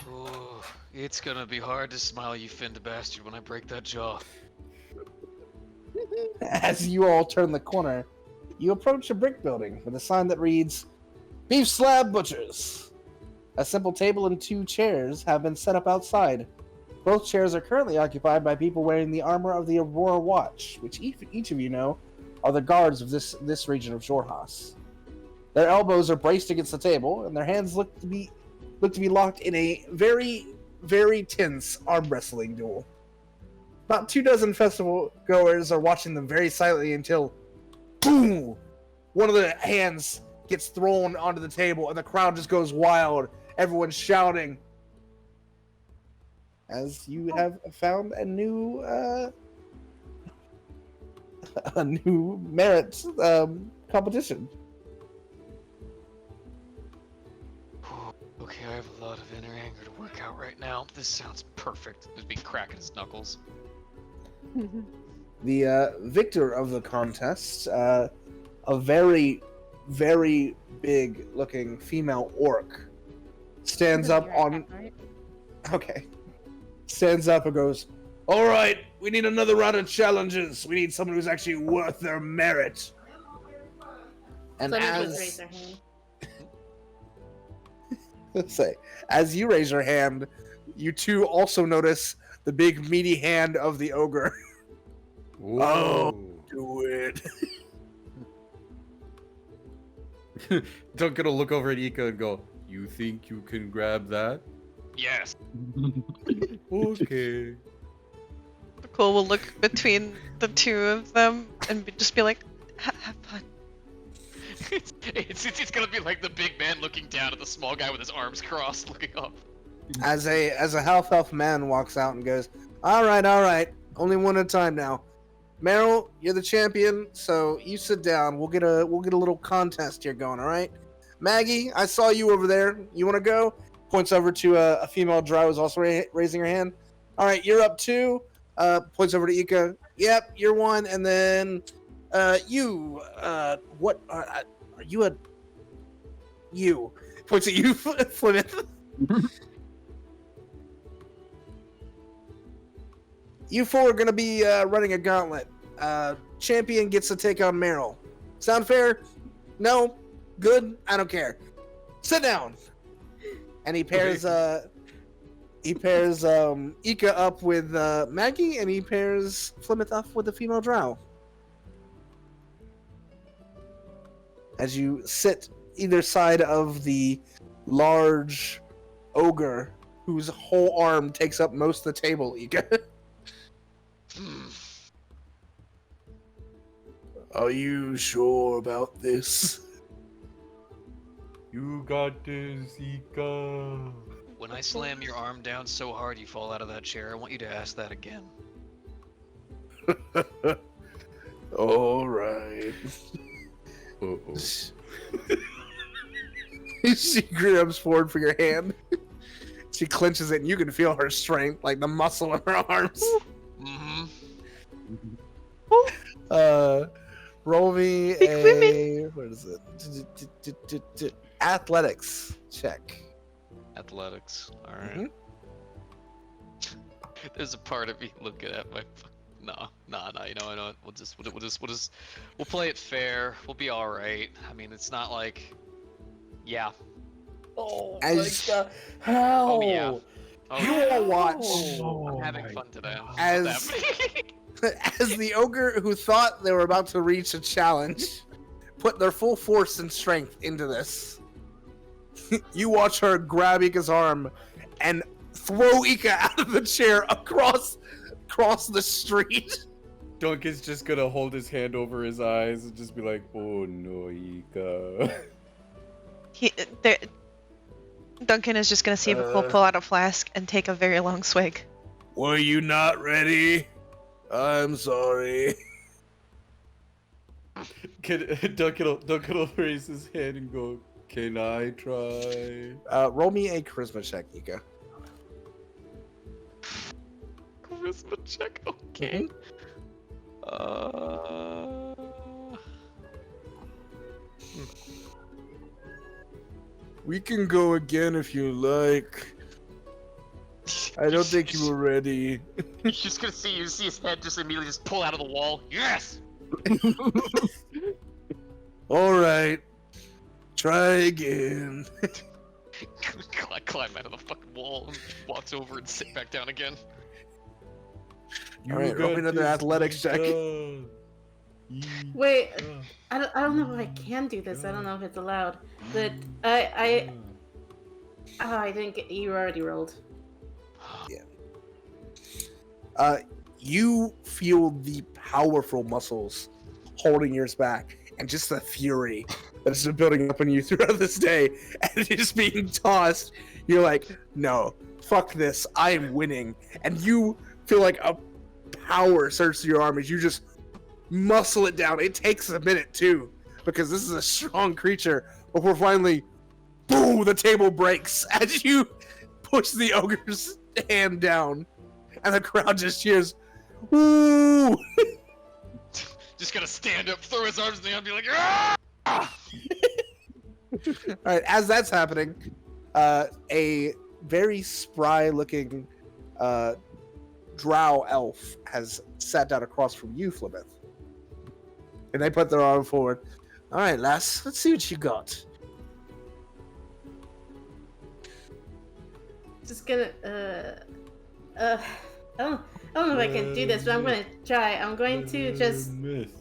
Oh, it's gonna be hard to smile, you finned bastard, when I break that jaw. As you all turn the corner, you approach a brick building with a sign that reads, Beef Slab Butchers. A simple table and 2 chairs have been set up outside. Both chairs are currently occupied by people wearing the armor of the Aurora Watch, which each of you know are the guards of this region of Xhorhas. Their elbows are braced against the table, and their hands look to be locked in a very, very tense arm wrestling duel. About 24 festival goers are watching them very silently until, boom! One of the hands gets thrown onto the table, and the crowd just goes wild. Everyone's shouting. As you have found a new merit competition. Okay, I have a lot of inner anger to work out right now. This sounds perfect. Just be cracking his knuckles. The victor of the contest, a very, very big-looking female orc, stands up on. Okay. Stands up and goes, All right, we need another round of challenges. We need someone who's actually worth their merit. And Someone please raise their hand. as you raise your hand, you two also notice the big meaty hand of the ogre. Whoa. Do it. Duncan will look over at Ika and go, You think you can grab that? Yes. Okay. Bhaqull will look between the two of them and just be like, have fun. It's gonna be like the big man looking down at the small guy with his arms crossed, looking up. As a half elf man walks out and goes, all right, only one at a time now. Meryl, you're the champion, so you sit down. We'll get a little contest here going, all right? Maggie, I saw you over there. You want to go? Points over to a female drow who's also raising her hand. All right, you're up 2. Points over to Ika. Yep, you're 1. And then you. What are you? You. Points at you, Plymouth. You 4 are going to be running a gauntlet. Champion gets to take on Meryl. Sound fair? No? Good? I don't care. Sit down. And he pairs Ika up with Maggie, and he pairs Plymouth up with the female drow. As you sit either side of the large ogre whose whole arm takes up most of the table, Ika. Are you sure about this? You got this, Ika. When I slam your arm down so hard you fall out of that chair, I want you to ask that again. All right. Uh-oh. She grabs forward for your hand. She clenches it, and you can feel her strength, like the muscle in her arms. Mm-hmm. Roll me a what is it? Athletics check. Athletics. All right. There's a part of me looking at my. Nah. You know what? We'll play it fair. We'll be all right. I mean, it's not like. Yeah. Oh, Oh yeah. Oh, You yeah. all watch I'm having fun today. as the ogre who thought they were about to reach a challenge put their full force and strength into this. You watch her grab Ika's arm and throw Ika out of the chair across the street. Duncan's just gonna hold his hand over his eyes and just be like, oh no, Ika. Duncan is just gonna see Bhaqull pull out a flask and take a very long swig. Were you not ready? I'm sorry. Duncan will raise his hand and go, can I try? Roll me a charisma check, Ika. Charisma check. Okay. We can go again if you like. I don't think you were ready. You're just gonna see his head just immediately just pull out of the wall. Yes. All right. Try again. Climb out of the fucking wall and walks over and sit back down again. All right, roll me another athletics check. Wait, I don't know if I can do this. I don't know if it's allowed. But I didn't get. You already rolled. You feel the powerful muscles holding yours back, and just the fury that has been building up in you throughout this day, and it just being tossed. You're like, no, fuck this, I am winning. And you feel like a power surge through your arm as you just muscle it down. It takes a minute too, because this is a strong creature, before finally, boom, the table breaks as you push the ogre's hand down, and the crowd just cheers. Woo! Just gonna stand up, throw his arms in the air, and be like, ah! All right, as that's happening, a very spry-looking drow elf has sat down across from you, Flemeth. And they put their arm forward. All right, lass, let's see what you got. Just gonna I don't know if I can do this, but I'm gonna try. I'm going to just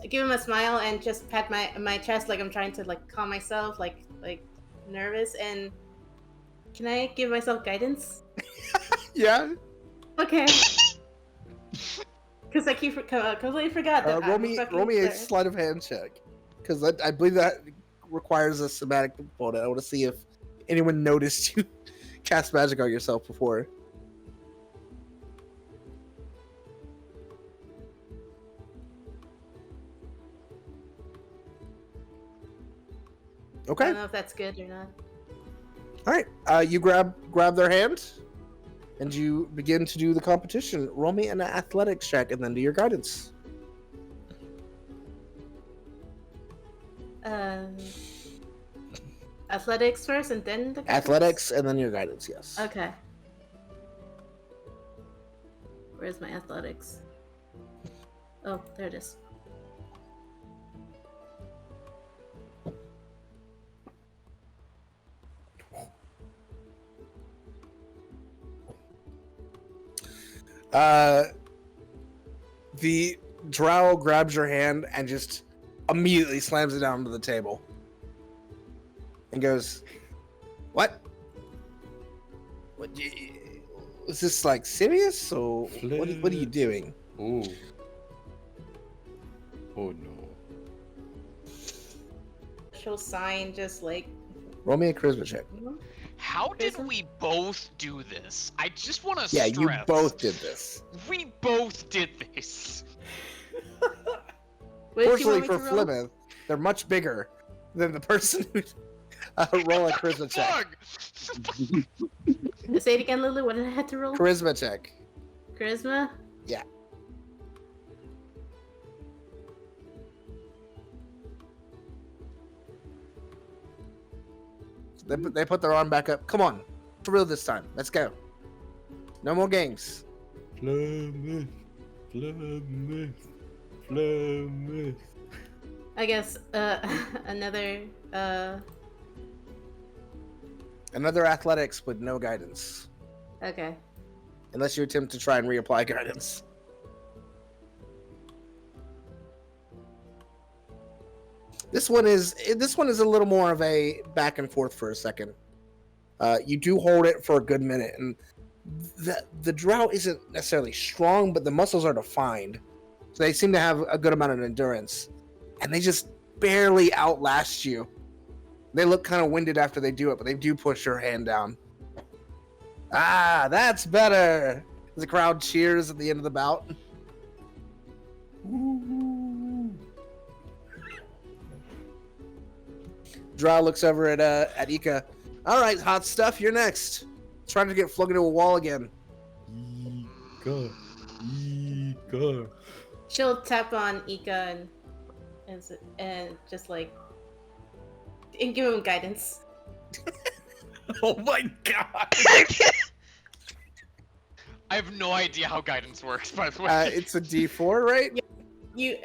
give him a smile and just pat my chest like I'm trying to like calm myself, like nervous. And can I give myself guidance? Yeah. Okay. Because I completely forgot that. Roll me a sleight of hand check, because I believe that requires a somatic component. I want to see if anyone noticed you cast magic on yourself before. I Okay. don't know if that's good or not. All right. You grab their hand, and you begin to do the competition. Roll me an athletics check, and then do your guidance. Athletics first, and then the guidance? Athletics, and then your guidance. Yes. Okay. Where's my athletics? Oh, there it is. The drow grabs your hand and just immediately slams it down to the table and goes, "What? Is this like serious? Or what are you doing?" Oh. Oh no. She'll sign just like. Roll me a charisma check. How did we both do this? I just want to Yeah, stress. you both did this. We both did this. Wait, Fortunately for Flemeth, they're much bigger than the person who roll a charisma check. Say it again, Lulu. What did I have to roll? Charisma check. Charisma? Yeah. They put their arm back up. Come on. For real this time. Let's go. No more games. Flemeth. I guess another Another athletics with no guidance. okay. Unless you attempt to try and reapply guidance. This one is a little more of a back and forth for a second. You do hold it for a good minute, and the drow isn't necessarily strong, but the muscles are defined, so they seem to have a good amount of endurance, and they just barely outlast you. They look kind of winded after they do it, but they do push your hand down. Ah, that's better. The crowd cheers at the end of the bout. Drow looks over at Ika. All right, hot stuff, you're next. Trying to get flung into a wall again. Ika. She'll tap on Ika and just like and give him guidance. Oh my god! I have no idea how guidance works, by the way. It's a D4, right? You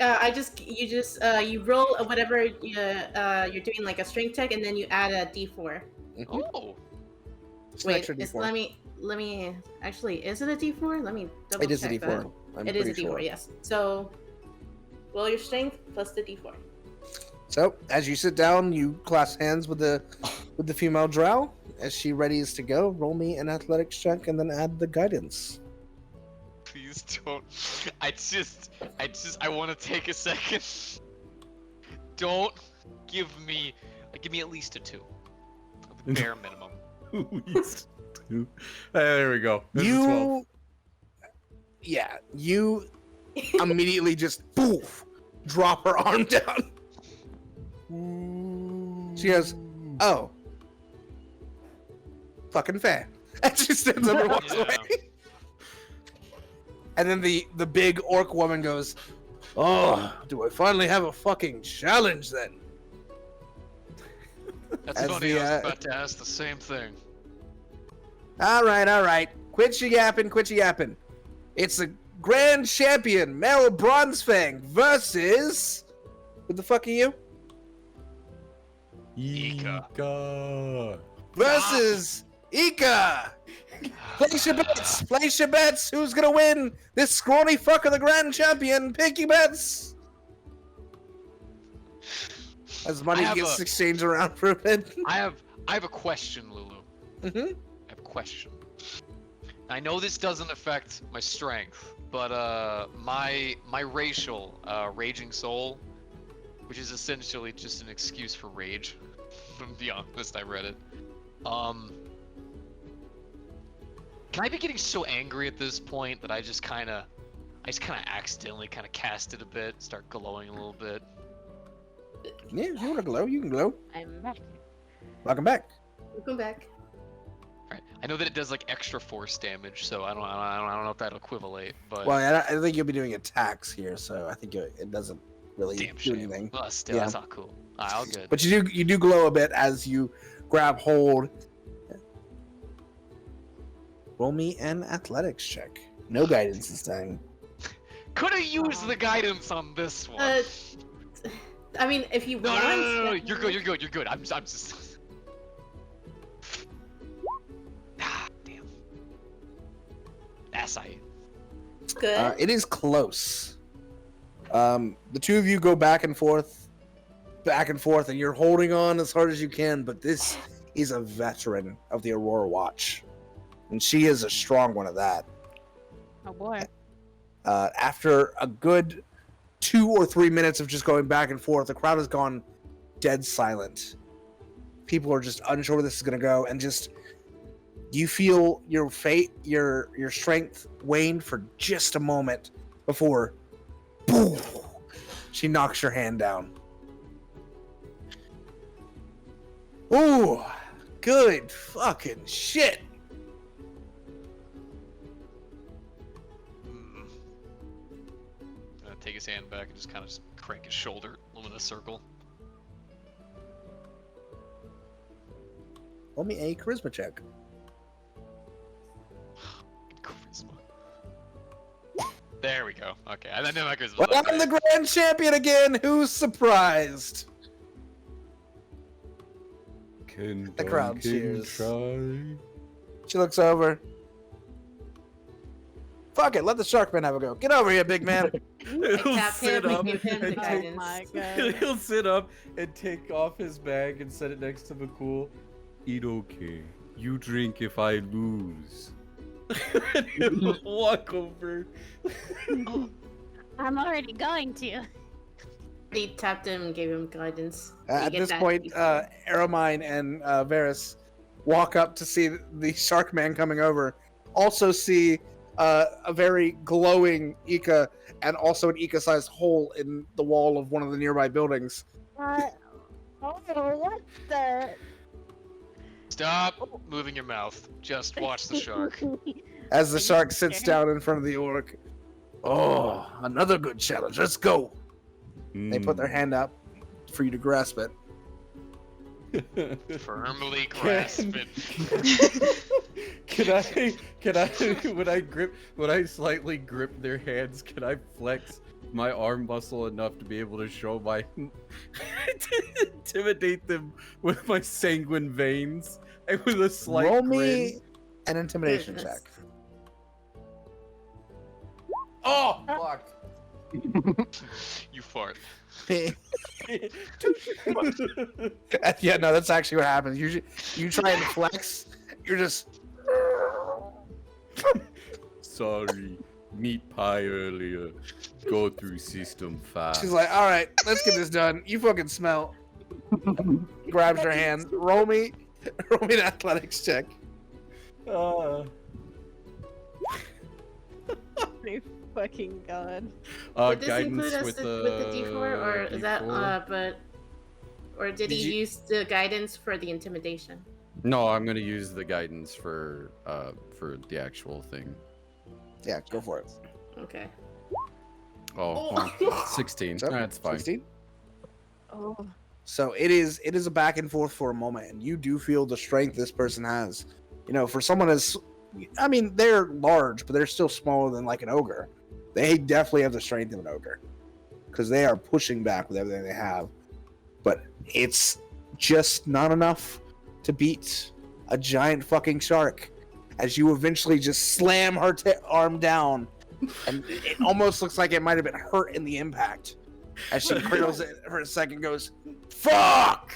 you roll whatever you're doing, like a strength check, and then you add a D4. Oh, It's an Wait, extra it's, D4. let me actually, is it a D4? Let me double It is a check D4. that. I'm It is a pretty D4, sure. yes. So roll your strength plus the D4. So as you sit down, you clasp hands with the female drow. As she readies to go, roll me an athletics check and then add the guidance. please don't. I want to take a second. Don't give me at least a 2. The bare minimum. There we go. There's a 12. You immediately just poof, drop her arm down. She goes, "Oh, fucking fair." And she stands up and walks Yeah. away. And then the big orc woman goes, "Oh, do I finally have a fucking challenge then?" That's As funny. the, I was about to ask the same thing. All right. Quit your yapping. It's the grand champion, Meryl Bronzefang, versus... Who the fuck are you? Ika. Versus Ika! Place your bets! Who's gonna win this scrawny fucker, the grand champion? Pick your bets! As money I have gets a- exchanged around for a bit. I have a question, Lulu. Mm-hmm. I have a question. I know this doesn't affect my strength, but my racial raging soul, which is essentially just an excuse for rage. To be honest, I read it. Can I be getting so angry at this point that I just kind of accidentally kind of cast it a bit, start glowing a little bit? Yeah, if you want to glow, you can glow. I'm back. Welcome back. Welcome back. Right. I know that it does like extra force damage, so I don't know if that'll equivalate, but Well, I think you'll be doing attacks here, so I think it doesn't really damn do shame. anything. Well, still, Yeah. that's not cool. Alright, all good. But you do glow a bit as you grab hold. Roll me an athletics check. No guidance this time. Could have used the guidance on this one. I mean, if you No, want. no, you're good. I'm just. Damn. That's I. It's good. It is close. The two of you go back and forth, and you're holding on as hard as you can, but this is a veteran of the Aurora Watch. And she is a strong one of that. Oh boy. After a good 2 or 3 minutes of just going back and forth, the crowd has gone dead silent. People are just unsure where this is going to go, and just you feel your fate, your strength waned for just a moment before, boom, she knocks your hand down. Ooh, good fucking shit. Take his hand back and just kind of crank his shoulder, luminous circle. Roll me a charisma check. Charisma. There we go. Okay, I know my charisma. Well, I'm the grand champion again. Who's surprised? The crowd cheers. She looks over. Fuck it, let the Sharkman have a go. Get over here, big man. He'll tap sit him up and give him the and guidance. take, Oh my god. he'll sit up and take off his bag and set it next to Bhaqull. Eat okay. You drink if I lose. And he'll walk over. I'm already going to. They tapped him and gave him guidance. At this point, Aramine and Varys walk up to see the Sharkman coming over. Also see a very glowing Ika and also an Ika-sized hole in the wall of one of the nearby buildings. Oh, what the? Stop moving your mouth. Just watch the shark. As the shark sits down in front of the orc. Oh, another good challenge. Let's go. They put their hand up for you to grasp it. Firmly grasp it. Can I when I slightly grip their hands, can I flex my arm muscle enough to be able to show my to intimidate them with my sanguine veins and with a slight Roll grin? me an intimidation Goodness. check. Oh, fuck. You fart. Yeah, no, that's actually what happens. You try and flex, you're just Sorry, meat pie earlier. Go through system fast. she's like, all right, let's get this done. You fucking smell. Grabs your hand. Roll me an athletics check. My fucking god. Would this Guidance include us with with the the D4, or is that D4? or did he use the guidance for the intimidation? No, I'm gonna use the guidance for the actual thing. Yeah, go for it. Okay. Oh, Oh. well, 16. So, That's fine. 16? Oh. So it is a back and forth for a moment, and you do feel the strength this person has. You know, for someone as, I mean, they're large, but they're still smaller than like an ogre. They definitely have the strength of an ogre because they are pushing back with everything they have. But it's just not enough to beat a giant fucking shark. As you eventually just slam her arm down, and it almost looks like it might have been hurt in the impact. As she cradles it for a second, goes, "Fuck!"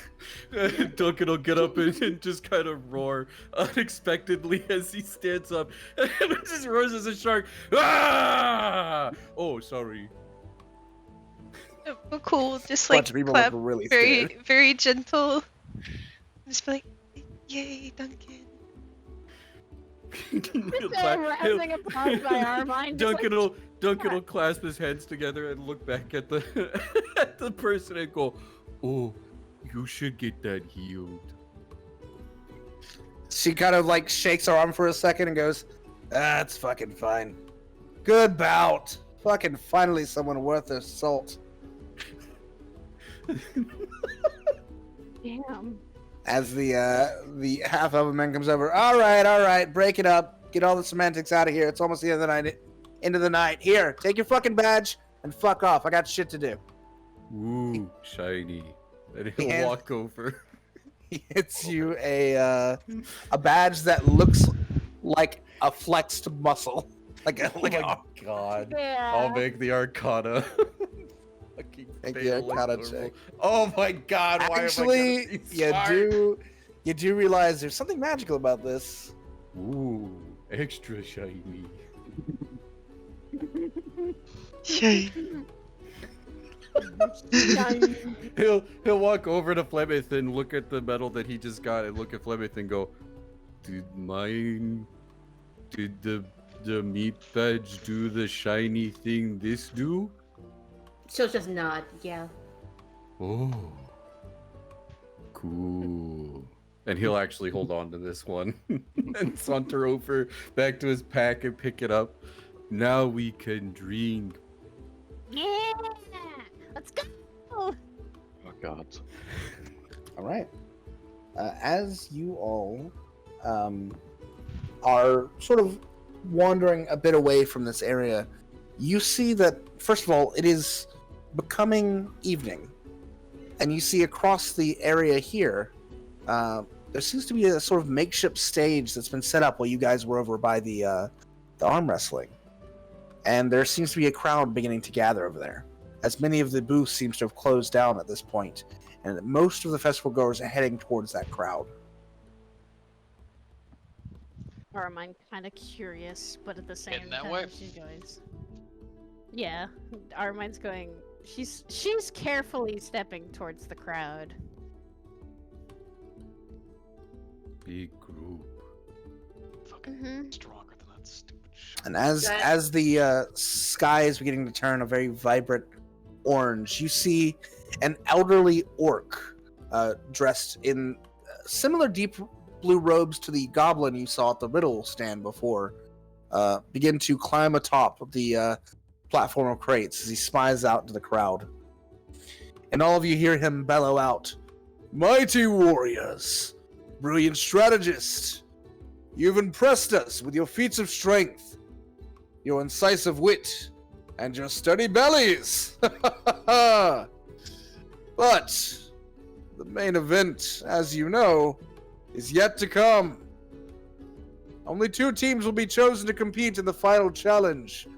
Duncan will get up and just kind of roar unexpectedly as he stands up and just roars as a shark. Ah! Oh, sorry. Cool, just Bunch like of people clap look really very, scared. very gentle. Just be like, yay, Duncan. He'll Rising above my arm, I'm just Duncan will clasp his hands together and look back at the at the person and go, "Oh, you should get that healed." She kind of like shakes her arm for a second and goes, "That's fucking fine. Good bout. Fucking finally someone worth their salt." Damn. As the half elf man comes over, all right, break it up. Get all the semantics out of here. It's almost the end of the night. End of the night. Here, take your fucking badge and fuck off. I got shit to do. Ooh, shiny. And he'll Yeah. walk over. He hits you a badge that looks like a flexed muscle, like a Oh God. Yeah. I'll make the Arcana. Fucking Make the fail like Arcana normal. check. Oh my God! Why Actually, am I gonna be you smart? do realize there's something magical about this. Ooh, extra shiny. Yay. He'll walk over to Flemeth and look at the medal that he just got and look at Flemeth and go, Did the meat badge do the shiny thing this do? She'll just nod. Yeah. Oh, cool. And he'll actually hold on to this one and saunter over back to his pack and pick it up. Now we can drink. Yeah. Let's go. Oh God. All right. As you all are sort of wandering a bit away from this area, you see that, first of all, it is becoming evening. And you see across the area here, there seems to be a sort of makeshift stage that's been set up while you guys were over by the arm wrestling. And there seems to be a crowd beginning to gather over there, as many of the booths seems to have closed down at this point, and most of the festival goers are heading towards that crowd. Or am I kind of curious, but at the same Heading that time way? she goes. Yeah, Armine's going. She's carefully stepping towards the crowd. Big group. Fucking Mm-hmm. stronger than that stupid shit. And as the sky is beginning to turn a very vibrant orange, you see an elderly orc dressed in similar deep blue robes to the goblin you saw at the riddle stand before, begin to climb atop of the platform of crates as he spies out into the crowd. And all of you hear him bellow out, Mighty warriors, brilliant strategists, you've impressed us with your feats of strength, your incisive wit, and your sturdy bellies. But the main event, as you know, is yet to come. Only 2 teams will be chosen to compete in the final challenge,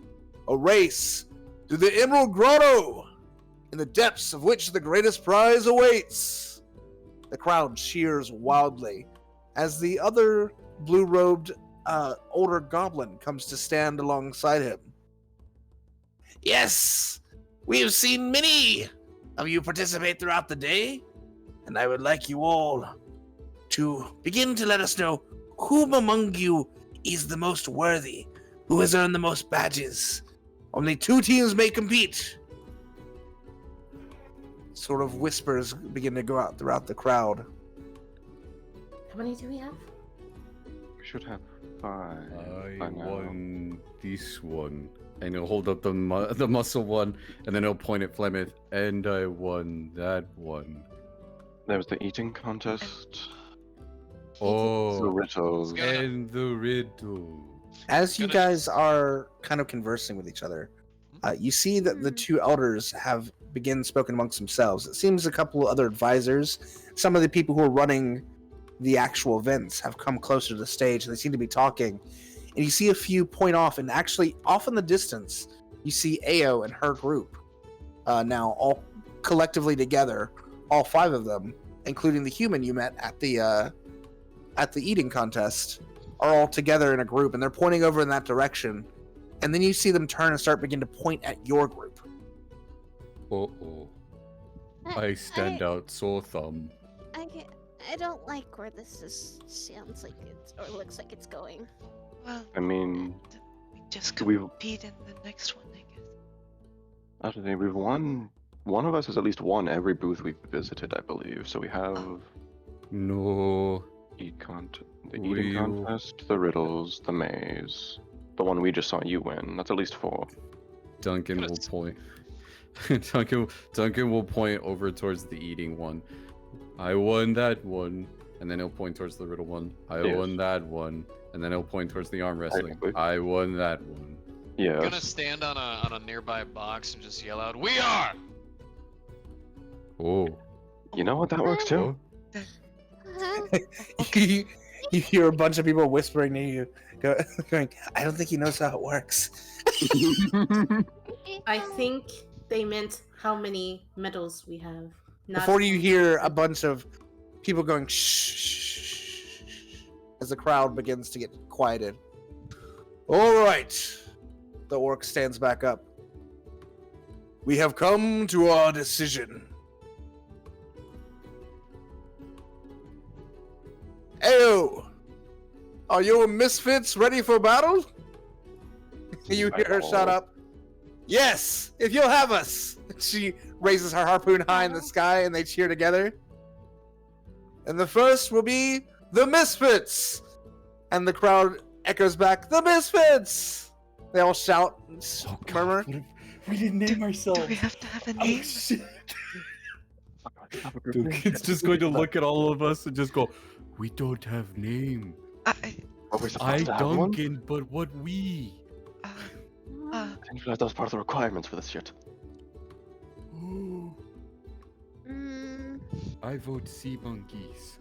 a race to the Emerald Grotto, in the depths of which the greatest prize awaits. The crowd cheers wildly as the other blue-robed older goblin comes to stand alongside him. Yes, we have seen many of you participate throughout the day, and I would like you all to begin to let us know whom among you is the most worthy, who has earned the most badges. Only 2 teams may compete. Sort of whispers begin to go out throughout the crowd. How many do we have? We should have 5. I by now. won this one. And he'll hold up the muscle one, and then he'll point at Flemeth. And I won that one. There was the eating contest. The Oh, riddles. and the riddle. As you Gonna- guys are kind of conversing with each other, you see that the 2 elders have begun spoken amongst themselves. It seems a couple other advisors, some of the people who are running the actual events, have come closer to the stage, and they seem to be talking. And you see a few point off, and actually off in the distance, you see Ao and her group now all collectively together, all 5 of them, including the human you met at the eating contest, are all together in a group, and they're pointing over in that direction. And then you see them turn and start begin to point at your group. Uh-oh. I stand out sore thumb. I don't like where this sounds like it's or looks like it's going. Well, I mean, we just we- compete in the next one, I guess. I don't know, we've won. One of us has at least won every booth we've visited, I believe. So we have No. the eating We'll- contest, the riddles, the maze, the one we just saw you win. That's at least 4. Duncan will Goodness. point. Duncan will point over towards the eating one. I won that one, and then he'll point towards the riddle one. I Yes. won that one, and then he'll point towards the arm wrestling. Technically. I won that one. Yeah. Gonna stand on a nearby box and just yell out, "We are!" Oh. You know what? That works too. you hear a bunch of people whispering to you, going, I don't think he knows how it works. I think they meant how many medals we have. Not Before you hear a bunch of people going, shh, shh, shh, shh, as the crowd begins to get quieted. All right. The orc stands back up. We have come to our decision. Ayo! Are your misfits ready for battle? You hear her shout up. Yes, if you'll have us. She raises her harpoon high in the sky and they cheer together. And the first will be the Misfits. And the crowd echoes back, the Misfits! They all shout and murmur. We didn't name ourselves. Do we have to have a Oh, name? shit. Duncan's just going to look at all of us and just go, we don't have name. I, Are we I, supposed to have one? Duncan, but what we? uh, I didn't realize that was part of the requirements for this shit. Mm, I vote sea monkeys.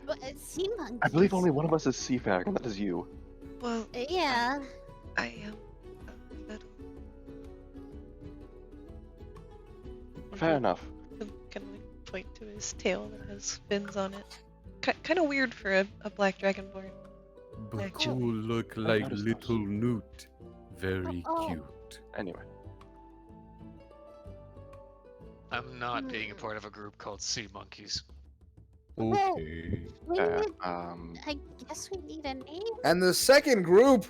but sea monkeys. I believe only one of us is CFAG, and that is you. well, Yeah. I am a little. Fair enough. Can we point to his tail that has fins on it? Kind of weird for a black dragonborn. But Actually- you look like noticed little Newt. Very Oh. cute. Anyway. I'm not being a part of a group called Sea Monkeys. Well, Okay. we Uh, would, um, I guess we need a name. And the second group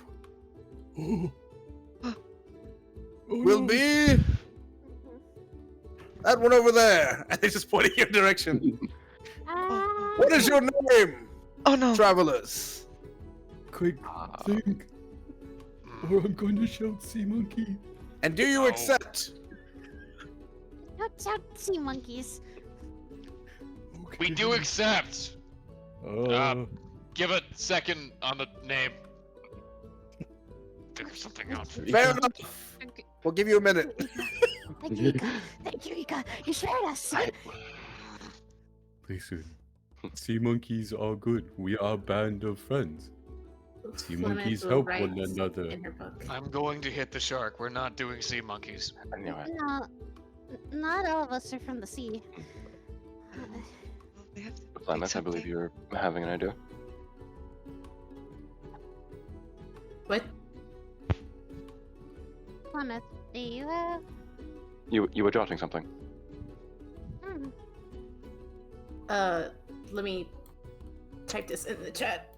will be that one over there. And they just point in your direction. What is your name, Oh no! travelers? Quick, think, or I'm going to shout sea monkey. And do you Oh. accept? Not sea monkeys. We do accept. Give a second on the name. Figure something out. Fair enough. We'll give you a minute. Thank you, Ika. Thank you, Ika. You spared us. Listen, sea monkeys are good. We are a band of friends. Sea monkeys Flemeth help will one write another. in her book. I'm going to hit the shark. We're not doing sea monkeys. Anyway, No, not all of us are from the sea. Well, we have to pick Flemeth, I something. believe you're having an idea. What? Plymouth, do you have? You were jotting something. Hmm. Let me type this in the chat.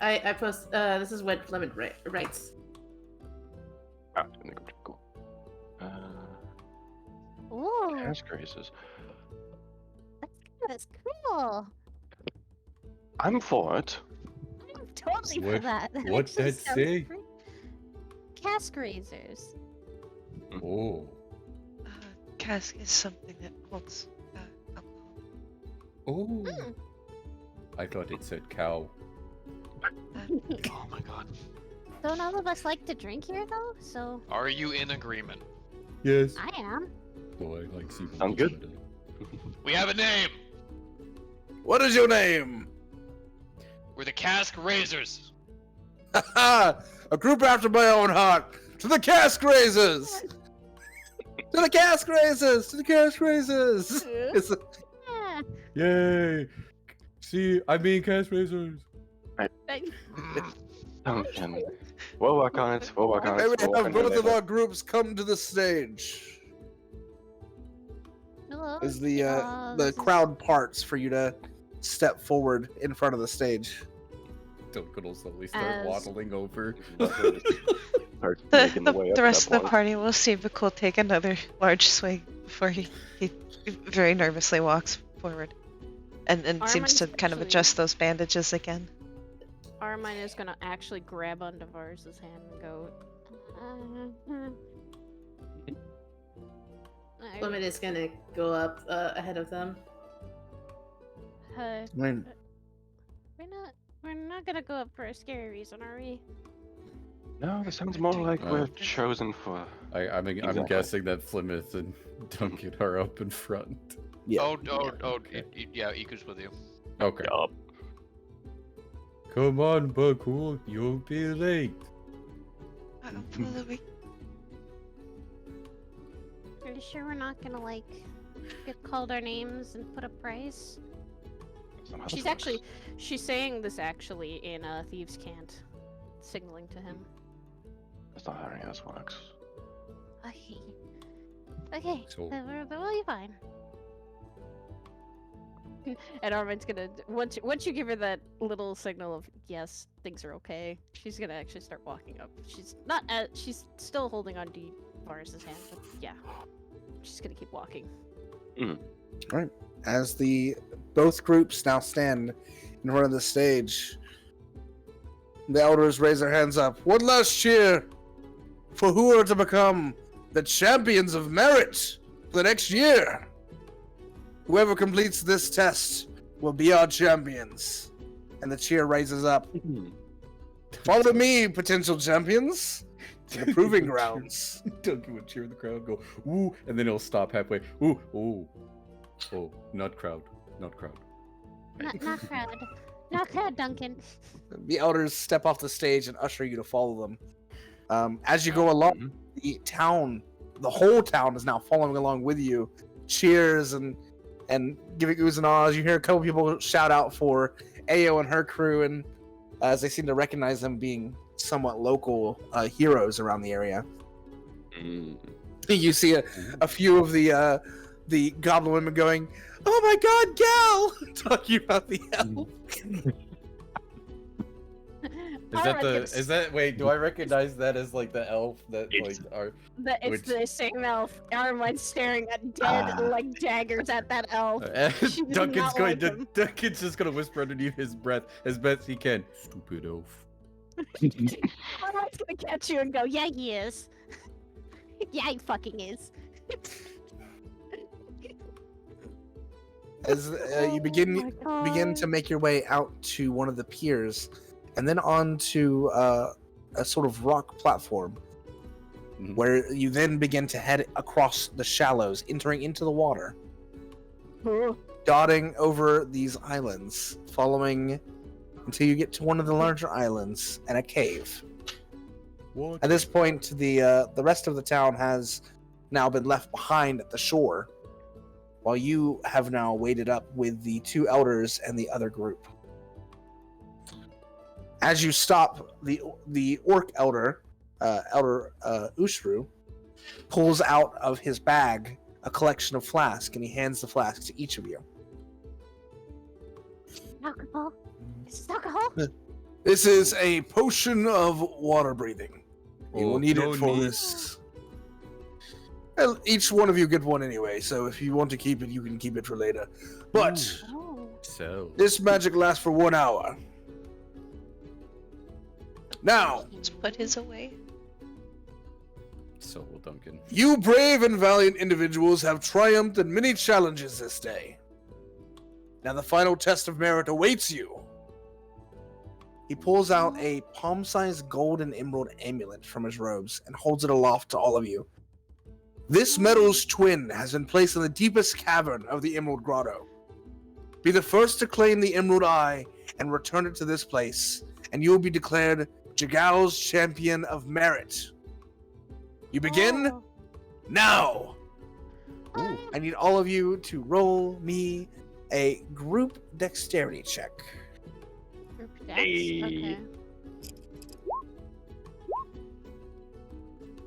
I post. This is what Flemeth writes. Ah, cool. Ooh, Cash graces. that's cool. I'm for it. I'm totally for What- that. That what's actually that sounds say? great. Cask raisers. Oh. Cask is something that holds alcohol. Oh. Hmm. I thought it said cow. Oh my god. Don't all of us like to drink here, though? So Are you in agreement? Yes. I am. Oh, I like sea monkeys. Sound good. better. We have a name. What is your name? We're the Cask Raisers. A group after my own heart. To the cask raisers. To the cask raisers. To the cask raisers. It's a- Yeah. Yay! See, I mean cast razors. Duncan. We'll work on it. We'll work on May it. we We'll work have on it both of later. our groups come to the stage. Hello. As the this is- crowd parts for you to step forward in front of the stage. Duncan will slowly start As- waddling over. Start making the way up The to rest of that the point. party will see Bhaqull take another large swig before he very nervously walks forward and seems to Armin's kind of actually- adjust those bandages again. Armine is gonna actually grab onto Vars's hand and go. Flemeth is gonna go up ahead of them. I mean, We're not gonna go up for a scary reason, are we? No, this sounds more like we're Uh, chosen for. I'm Exactly. guessing that Plymouth and Duncan are up in front. yeah. Yeah, Iku's with you. Okay. Yup. Come on, Bhaqull, you'll be late. Are you sure we're not gonna like get called our names and put a price? Some other She's folks. actually, she's saying this actually in Thieves' Cant, signaling to him. That's not how any of this works. Okay. Okay. So- We'll be fine. And Armine's gonna once you give her that little signal of yes, things are okay, she's gonna actually start walking up. She's not she's still holding on to Vars's hand, but yeah, she's gonna keep walking. As the both groups now stand in front of the stage, the elders raise their hands up. One last cheer for who are to become the champions of merit for the next year. Whoever completes this test will be our champions. And the cheer raises up. Follow me, potential champions, to the proving grounds. Duncan would cheer the crowd, go, ooh, and then he'll stop halfway. Ooh, ooh. Oh, not crowd. Not crowd. Not crowd. Not crowd, Duncan. The elders step off the stage and usher you to follow them. As you go along, the whole town is now following along with you. Cheers and giving oohs and ahs. You hear a couple people shout out for Ao and her crew, and as they seem to recognize them being somewhat local heroes around the area. You see a few of the goblin women going, "Oh my God, Gal!" talking about the elf. Is that wait, do I recognize that as like the elf that It's- like are It's Which- the same elf. Armine's staring at dead like daggers at that elf. She does Duncan's not going like to him. Duncan's just gonna whisper underneath his breath as best he can. Stupid elf. Armine's gonna catch you and go, yeah, he is. Yeah, he fucking is. as you begin to God. make your way out to one of the piers, and then onto a sort of rock platform, where you then begin to head across the shallows, entering into the water, dotting over these islands, following until you get to one of the larger islands and a cave. What? At this point, the rest of the town has now been left behind at the shore, while you have now waded up with the two elders and the other group. As you stop, the orc elder, Ushru, pulls out of his bag a collection of flasks, and he hands the flask to each of you. Alcohol? Is this alcohol? This is a potion of water breathing. You will need no it for need. this. Well, each one of you get one anyway, so if you want to keep it, you can keep it for later. But Oh. So. this magic lasts for 1 hour. Now, Let's put his away. So will Duncan. you brave and valiant individuals have triumphed in many challenges this day. Now the final test of merit awaits you. He pulls out a palm-sized gold and emerald amulet from his robes and holds it aloft to all of you. This metal's twin has been placed in the deepest cavern of the Emerald Grotto. Be the first to claim the Emerald Eye and return it to this place, and you will be declared Jagal's Champion of Merit. You begin Oh. now. I need all of you to roll me a group dexterity check. Group dex? Hey. Okay.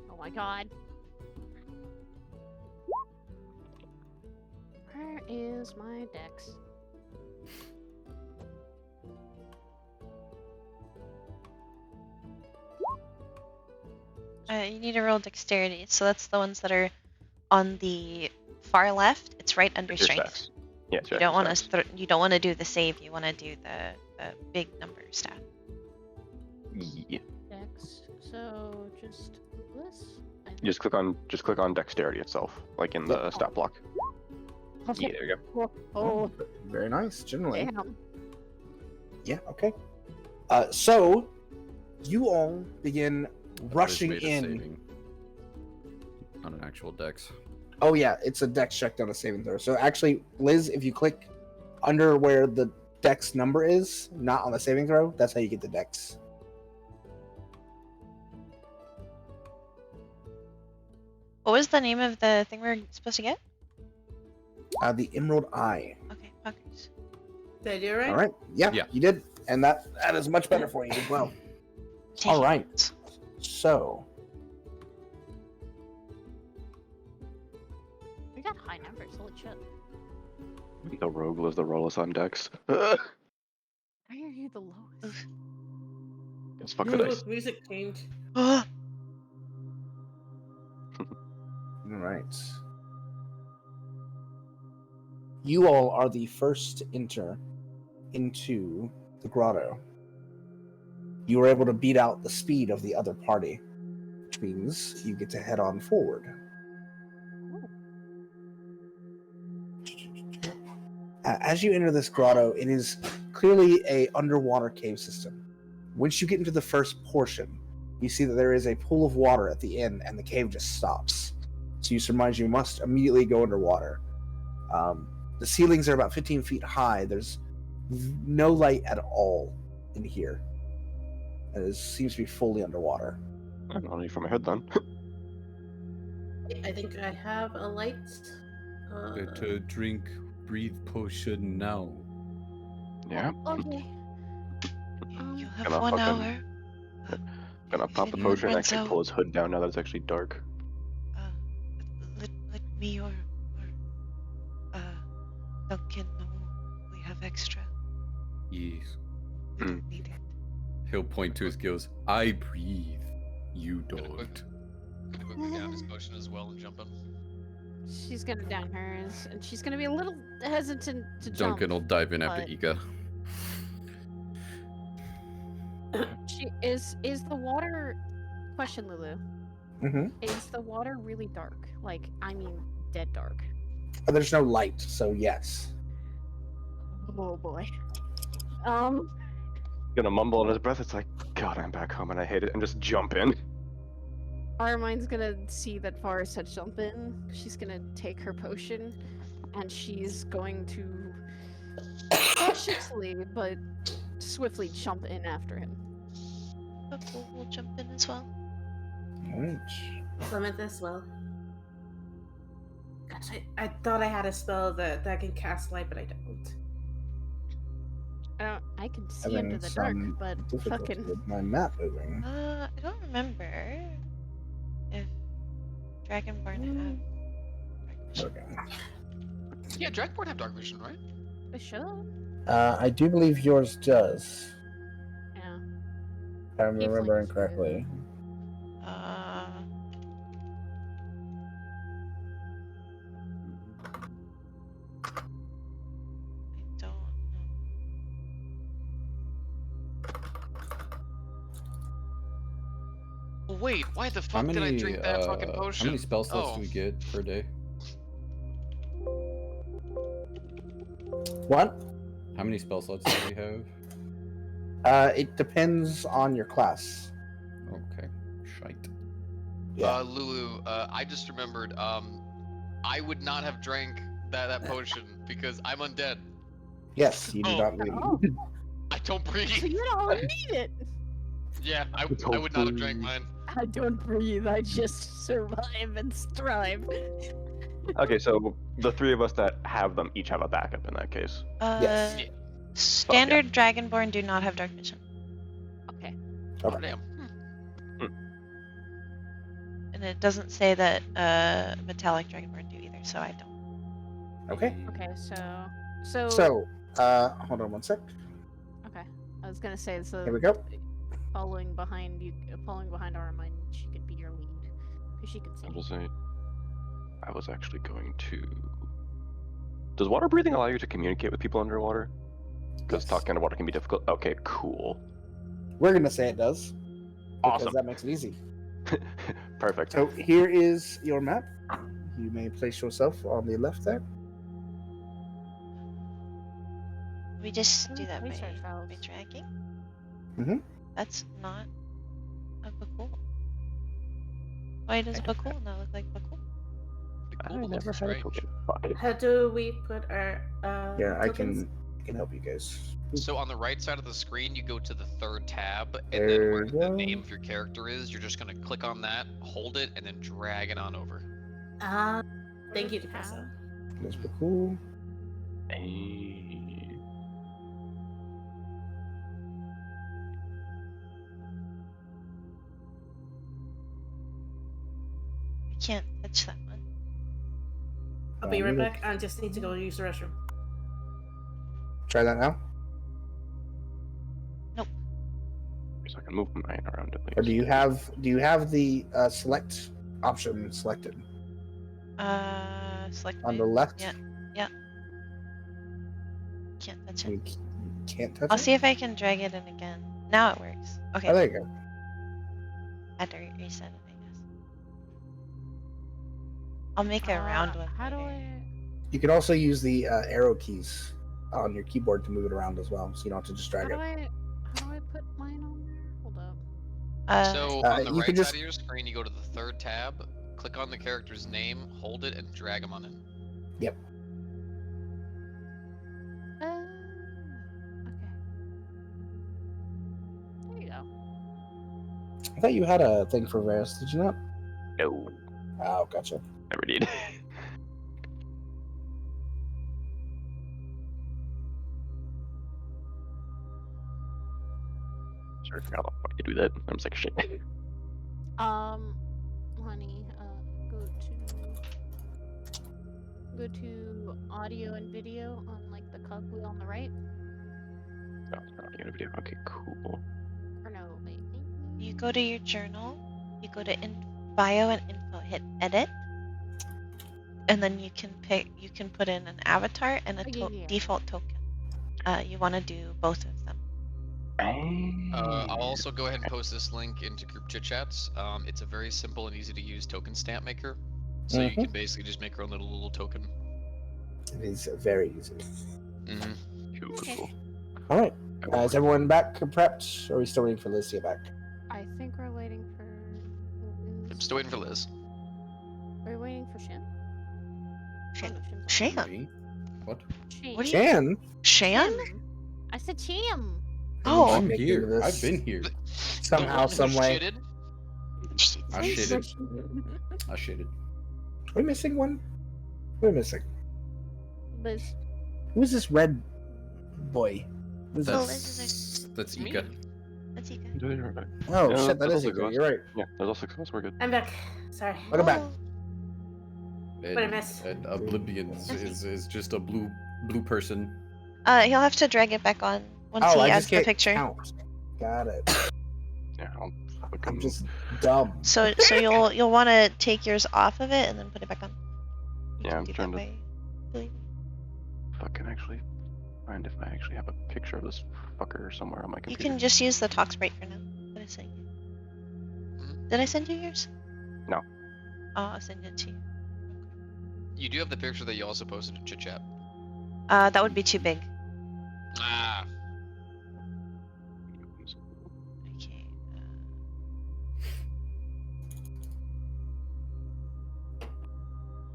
Oh my god. Where is my dex? You need to roll dexterity, so that's the ones that are on the far left. It's right under It's your strength. stats. Yeah, it's You your don't want stats. to. You don't want to do the save. You want to do the big number stat. Yeah. Dex. So just this. And You just click on dexterity itself, like in the stat block. Yeah, there you go. Oh, Very nice, generally. damn. Yeah, okay. So, you all begin rushing Made a in. saving. On an actual dex. Oh yeah, it's a dex check, not a saving throw. So actually, Liz, if you click under where the dex number is, not on the saving throw, that's how you get the dex. What was the name of the thing we're supposed to get? The Emerald Eye. Okay, fuckers. Did I do it right? All right. Yeah, Yeah. you did, and that is much better for you as well. Take All right. it. So, We got high numbers. Holy shit. The rogue lives the roll us on dex. Why are you the lowest? It's fuck the dice. Ooh, music changed. Oh, all right. You all are the first to enter into the grotto. You were able to beat out the speed of the other party, which means you get to head on forward. As you enter this grotto, it is clearly a underwater cave system. Once you get into the first portion, you see that there is a pool of water at the end, and the cave just stops. So you surmise you must immediately go underwater. The ceilings are about 15 feet high. There's no light at all in here. And it seems to be fully underwater. I don't need from my head then. I think I have a light. Better drink, breathe potion now. Yeah. Okay. you have Gonna 1 fucking- hour. Gonna pop the If it potion and runs actually out, pull his hood down now that it's actually dark. let me or Duncan know we have extra. Yes. We don't need it. He'll point to his gills. I breathe. You Gonna don't. Gonna quickly down his potion as well and jump him. She's gonna down hers, and she's gonna be a little hesitant to jump. Duncan will dive in after but- Ika. Is the water? Question, Lulu. Mm-hmm. Is the water really dark? Like, I mean, dead dark. There's no light, so yes. Oh boy. Gonna mumble under his breath. It's like, God, I'm back home and I hate it, and just jump in. Armine's gonna see that Forrest had jump in. She's gonna take her potion, and she's going to cautiously but swiftly jump in after him. Bhaqull will jump in as well. Alright. Limit this well. Gosh, I thought I had a spell that can cast light, but I don't. I can see Having into the dark, some but difficulty fucking. with my map moving. I don't remember if Dragonborn have. Okay. Yeah, Dragonborn have dark vision, right? They should. I do believe yours does, Yeah. if I'm Tieflings remembering do. correctly. I don't know. Wait, why the How fuck many, did I drink that fucking potion? how many spell slots Oh. do we get per day? What? How many spell slots do we have? It depends on your class. Okay, shite. Yeah. Lulu, I just remembered, I would not have drank that potion because I'm undead. Yes, you do Oh. not need. Oh. I don't breathe. So you don't need it. Yeah, I would not have drank mine. I don't breathe. I just survive and strive. Okay, so the three of us that have them each have a backup in that case. Yes. Yeah. Standard Dragonborn do not have dark vision, Okay. Oh, Okay. damn. and it doesn't say that metallic Dragonborn do either, so I don't. Okay. Okay. So. So, hold on one sec. Okay. I was gonna say so. Here we go. Following behind Armine, she could be your lead because she can see. I will say, I was actually going to. Does water breathing allow you to communicate with people underwater? Because Yes. talking underwater can be difficult. Okay, cool. We're gonna say it does. Because Awesome. that makes it easy. Perfect. So here is your map. You may place yourself on the left there. We just do that by Place ourselves. dragging. Mhm. That's not a Bhaqull. Why does Bhaqull not look like Bhaqull? I Cool, never that's had a strange. token. Fuck it. How do we put our Yeah, I tokens? can help you guys. So on the right side of the screen, you go to the third tab, and There then where you the go. name of your character is, you're just gonna click on that, hold it, and then drag it on over. Thank you, Picasso. That's pretty cool. Hey. I can't touch that one. I'll be right neither. back. I just need to go use the restroom. Try that now. So I can move mine around at least. Or do you have the select option selected Select on the move. left? Yeah. Can't touch it. You can't touch I'll it. see if I can drag it in again. Now it works. Okay. Oh, there you go. I had to reset it, I guess. I'll make a round one. How do later. I? You can also use the arrow keys on your keyboard to move it around as well, so you don't have to just drag it. How do I put mine on there? Hold up. So Uh, on the you right can just- side of your screen, you go to the third tab, click on the character's name, hold it, and drag him on in. Okay. There you go. I thought you had a thing for Varus, did you not? No, Oh, gotcha. never did. Sure, I forgot how to do that. I'm just like shit. Honey, go to audio and video on like the cogwheel on the right. No, it's not a video. Okay, cool. Or no, wait. You go to your journal, you go to bio and info, hit edit, and then you can put in an avatar and a Yeah. default token. You want to do both of them. I'll also go ahead and post this link into group chit chats. It's a very simple and easy to use token stamp maker. So you Mhm. can basically just make your own little token. It is very easy. Mm-hmm. Cool, Okay. cool. All right. Is everyone back prepped, or are we still waiting for Liz to get back? I think we're waiting for. I'm still waiting for Liz. Are we waiting for Shin? Shin. Oh, no, Shin's Shin? Me? What? Shin. What do you- Chan? Shan? Chim. I said Chim. Oh. I'm Make here. into this. I've been here. Somehow, The one some who way. shitted? I shitted. I shitted. Are we missing one? We're missing. Liz. Who's this red boy? Who's Oh, this? Liz is That's Me? Ika. Let's see. Yeah, you're right. Oh Yeah, shit, that that's is also Ika. good. You're right. Yeah, there's all 6 of us. We're good. I'm back. Sorry. Welcome back. And, What I miss? and Oblivion is just a blue person. He'll have to drag it back on once Oh, he I adds just the can't picture. count. Got it. Yeah, I'll I'm fucking just dumb. So you'll want to take yours off of it and then put it back on. You Yeah, can I'm do trying that to- way, believe me. fucking actually find if I actually have a picture of this fucker somewhere on my You computer. can just use the talk sprite for now. What I sent you. Did I send you yours? No. Oh, I'll send it to you. You do have the picture that you also posted in chit chat. That would be too big. Ah, Okay.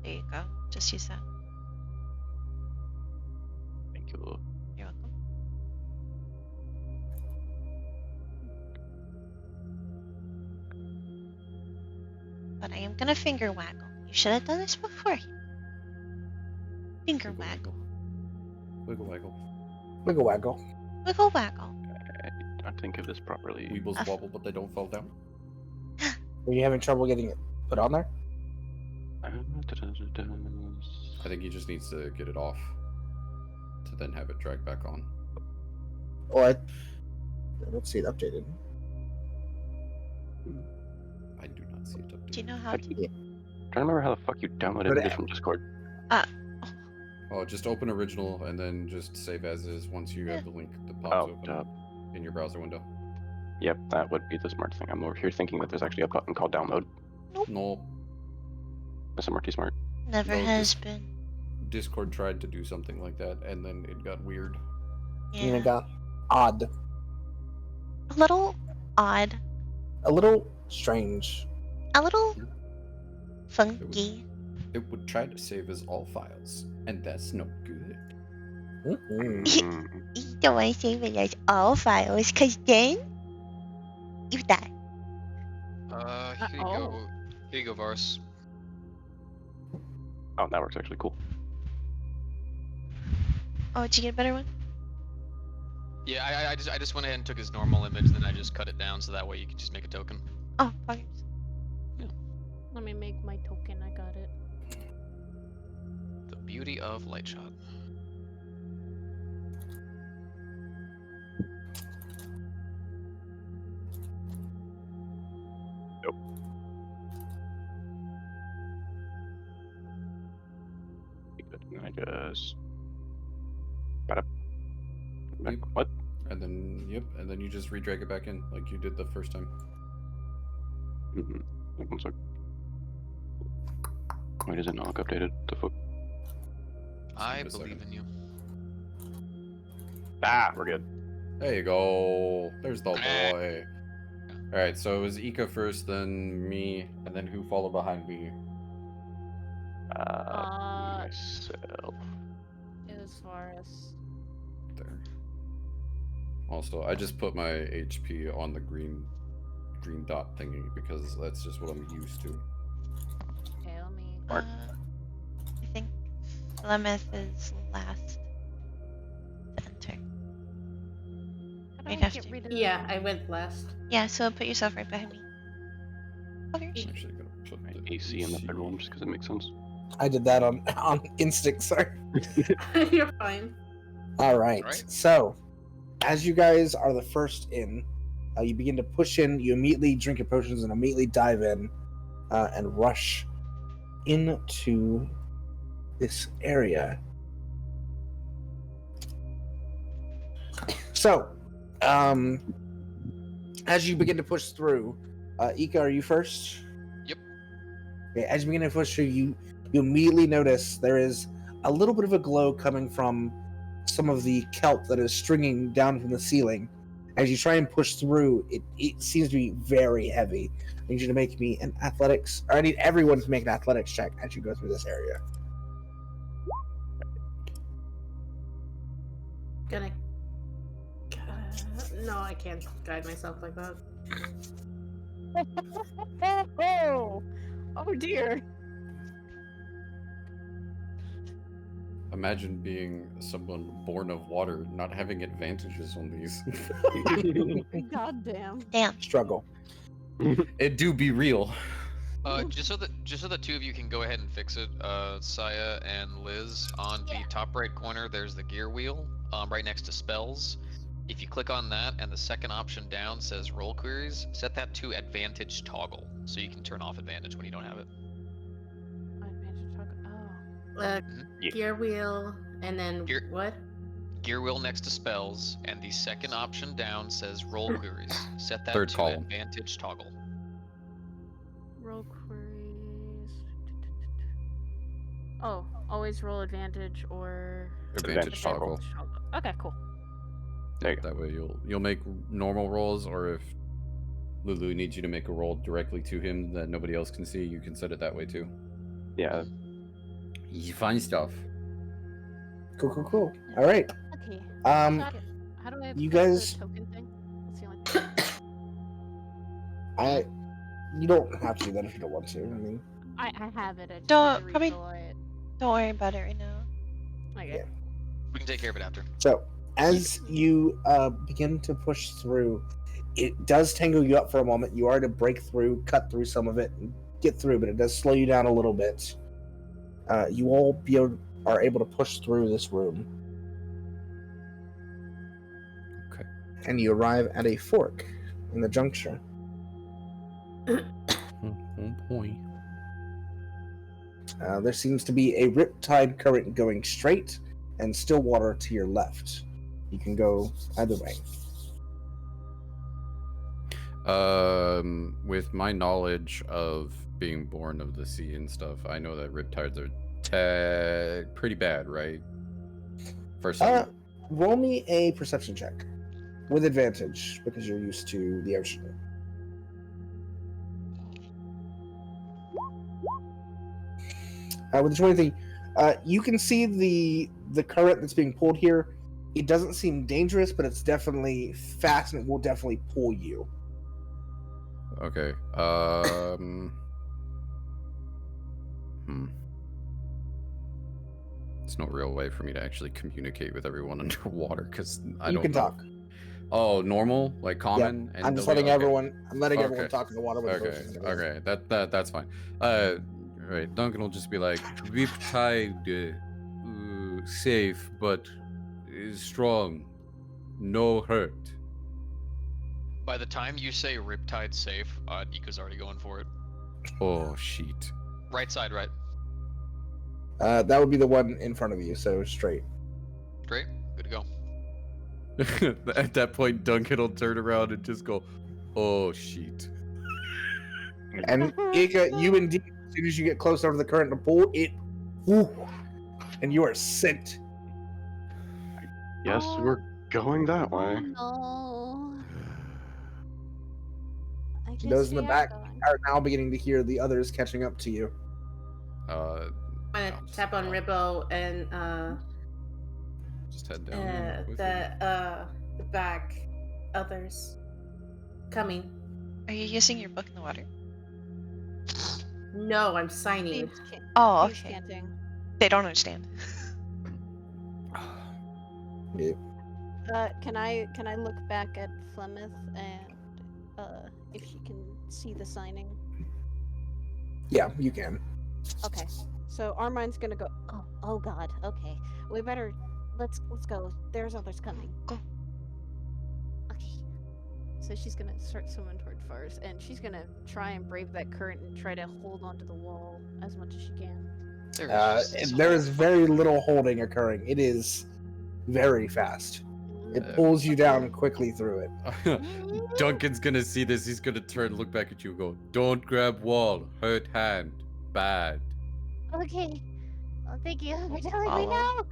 There you go. Just use that. Thank you. You're welcome. But I am gonna finger waggle. You should have done this before. Finger waggle. Wiggle waggle. Wiggle waggle. Wiggle waggle. I did not think of this properly. Weebles wobble, but they don't fall down. Were you having trouble getting it put on there? I think he just needs to get it off to then have it dragged back on. Oh, I don't see it updated. I do not see it updated. Do you know how How to? do you- trying to remember how the fuck you downloaded Go to this from Discord. Oh, just open original and then just save as is once you have the link that pops Oh, open duh. in your browser window. Yep, that would be the smart thing. I'm over here thinking that there's actually a button called download. No, Mr. Marty Smart. Never No, has this- been. Discord tried to do something like that and then it got weird. And Yeah. it got odd. A little odd. A little strange. A little funky. It would try to save as all files, and that's no good. Mm-hmm. Mm, You don't want to save it as all files, cause then you die. here you go. Here you go, Vars. oh, that works actually cool. Oh, did you get a better one? Yeah, I just went ahead and took his normal image, then I just cut it down so that way you can just make a token. Oh, buggers. Let me make my token. I got it. The beauty of Lightshot. Good. And I just. Bada. Yep. What? And then, yep, and then you just redrag it back in like you did the first time. Mm-hmm. One sec. Why does it not look updated? The fuck? I give it a believe second. in you. Ah, we're good. There you go. There's the Eh. boy. Alright, so it was Ika first, then me, and then who followed behind me? Myself. As far as There. Also, I just put my HP on the green dot thingy because that's just what I'm used to. okay, let me. Mark. I think Flemeth is last to enter. How do We'd I have get to. rid of? Yeah, I went last. Yeah, so put yourself right behind me. I'm Buggers. actually gonna put My the AC in the third one just because it makes sense. I did that on instinct. Sorry. You're fine. All right. Alright. So, as you guys are the first in, you begin to push in. You immediately drink your potions and immediately dive in and rush into this area. So, as you begin to push through, Ika, are you first? Yep. Okay, as you begin to push through, you immediately notice there is a little bit of a glow coming from some of the kelp that is stringing down from the ceiling. As you try and push through, it seems to be very heavy. I need you to make me an athletics, or I need everyone to make an athletics check as you go through this area. Gonna. No, I can't guide myself like that. Oh dear. Imagine being someone born of water, not having advantages on these. God damn. Damn. Struggle. It do be real. Just so the two of you can go ahead and fix it, Saya and Liz, on the top right corner, there's the gear wheel, right next to spells. If you click on that and the second option down says roll queries, set that to advantage toggle, so you can turn off advantage when you don't have it. Advantage toggle. Oh. Yeah. Gear wheel, and then Gear- what? Gear wheel next to spells, and the second option down says roll queries. Set that Third to column. advantage toggle. Roll queries. Oh, always roll advantage or Advantage toggle. Okay, cool. There you go. That way you'll make normal rolls, or if Lulu needs you to make a roll directly to him that nobody else can see, you can set it that way too. Yeah. You find stuff. Cool. All right. Okay. How do I you put guys- the token thing? That's the only thing. You don't have to do that if you don't want to. I mean, I have it. I just Don't- need to probably- refill it. Don't worry about it right now. Okay. Yeah. We can take care of it after. so as you begin to push through, it does tangle you up for a moment. You are to break through, cut through some of it, and get through, but it does slow you down a little bit. You all are able to push through this room. Okay. And you arrive at a fork in the juncture. On point. There seems to be a riptide current going straight and still water to your left. You can go either way. With my knowledge of being born of the sea and stuff, I know that riptides are pretty bad, right? For some. Roll me a perception check with advantage because you're used to the ocean. With the 20, you can see the current that's being pulled here. It doesn't seem dangerous, but it's definitely fast and it will definitely pull you. Okay. It's no real way for me to actually communicate with everyone underwater because I You don't can know. talk. Oh, normal, like common. And I'm just nobody- letting okay. everyone. I'm letting everyone Okay. talk in the water. With Okay, motions. okay, that's fine. Right, Duncan will just be like, riptide, safe, but is strong, no hurt. By the time you say riptide safe, Nika's already going for it. Oh, shit. Right side, right. That would be the one in front of you, so straight. Great. Good to go. At that point, Duncan will turn around and just go, oh, shit. And Ika, you indeed, as soon as you get close over to the current to pull, and you are sent. Yes, we're going that way. No. I guess Those in the we are back going. are now beginning to hear the others catching up to you. I'm gonna tap on Ribbo and just head down with him. the back others coming. Are you using your book in the water? No, I'm signing. Thieves can- Oh, thieves okay. canting. They don't understand. Yeah. Can I look back at Flemeth and if she can see the signing? Yeah, you can. Okay. So Armine's gonna go. Oh God. Okay. We better. Let's go. There's others coming. Go. Okay. So she's gonna start swimming toward Fars, and she's gonna try and brave that current and try to hold onto the wall as much as she can. There is very little holding occurring. It is very fast. It pulls you down quickly through it. Duncan's gonna see this. He's gonna turn, look back at you, and go, "Don't grab wall. Hurt hand. Bad." Okay. Oh, thank you for telling me Follow. now.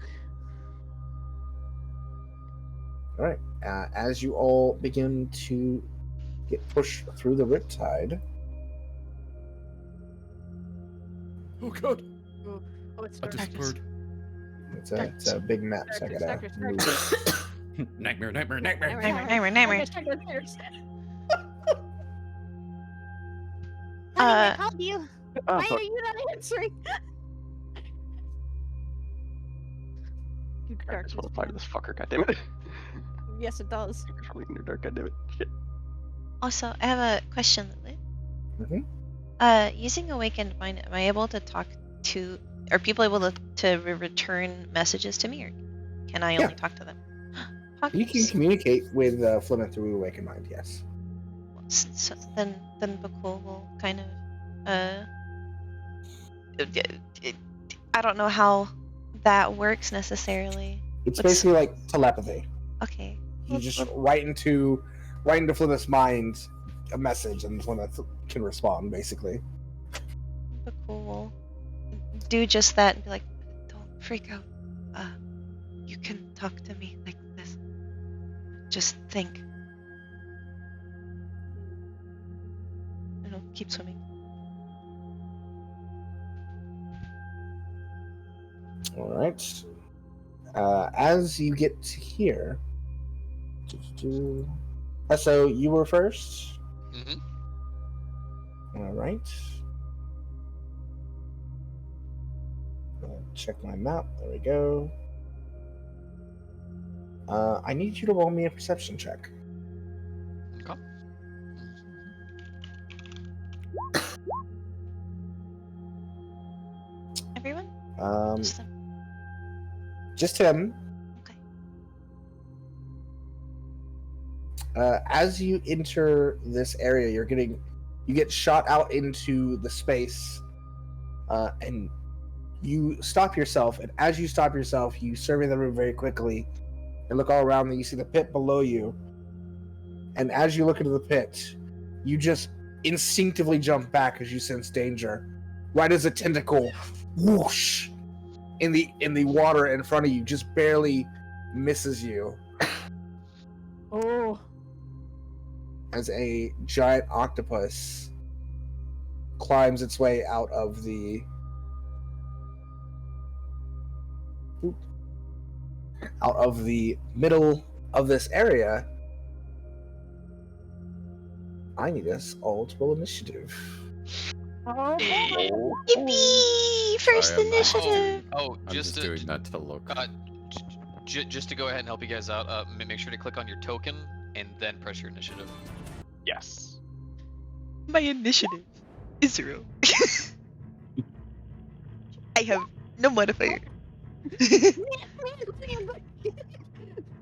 All right. As you all begin to get pushed through the riptide, Oh god, Oh, it's a dark. discord. it's a big map, so I gotta Darkness, move. darkness. Nightmare, nightmare, nightmare. Nightmare. Darkness. Honey, I Uh, called you. Oh, Why fuck. are you not answering? You I just darkness. want to fight man. this fucker, goddammit. Yes, it does. It's really in the dark, goddammit. Shit. Also, I have a question, Lily. Using Awakened Mind, am I able to talk to? Are people able to return messages to me, or can I only talk to them? You can communicate with Flemeth through Awakened Mind, yes. So then Bhaqull will kind of I don't know how that works necessarily. It's What's- basically like telepathy. Okay. You just write into Flemeth's mind a message, and Flemeth can respond, basically. Bhaqull will do just that and be like, "Don't freak out. You can talk to me like this. Just think." And he'll keep swimming. All right. As you get to here, so you were first. Mm-hmm. All right. Check my map. There we go. I need you to roll me a perception check. Okay. Everyone? Just Just them? him. Okay. As you enter this area, you get shot out into the space, and you stop yourself. And as you stop yourself, you survey the room very quickly and look all around. And you see the pit below you. And as you look into the pit, you just instinctively jump back as you sense danger. Right as a tentacle, whoosh, in the water in front of you, just barely misses you. Oh. As a giant octopus climbs its way out of the middle of this area. I need us all to roll initiative. Oh boy. Yippee! First Sorry, I'm just initiative! Oh, I'm just doing that to look. Just to go ahead and help you guys out, make sure to click on your token and then press your initiative. Yes. My initiative is 0. I have no modifier.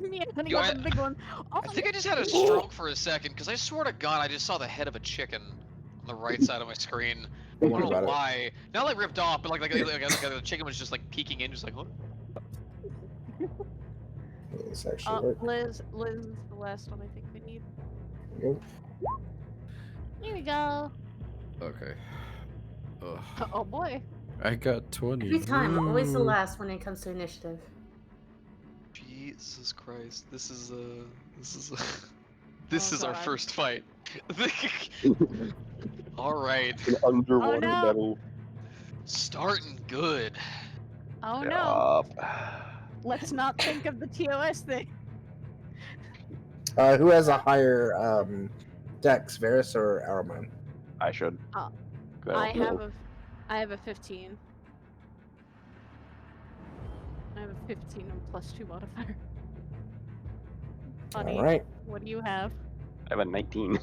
Me and Honey You- got I- the big one. Oh, I think I just had a stroke for a second because I swear to God I just saw the head of a chicken on the right side of my screen. I Don't don't worry know about it. why. Not like ripped off, but like the chicken was just like peeking in, just like, huh? This actually work. Liz is the last one I think we need. Nope. Here we go. Okay. Ugh. Oh boy. I got 20. Every time, always the Ooh. last when it comes to initiative. Jesus Christ, this is Oh, our God. first fight. All right, An underwater no. battle. starting good. Oh no. Yup. Let's not think of the TOS thing. Who has a higher dex, Varus or Araman? I should. Oh, 'Cause I don't know. have a 15. I have a 15 and +2 modifier. Honey, All right. what do you have? I have a 19.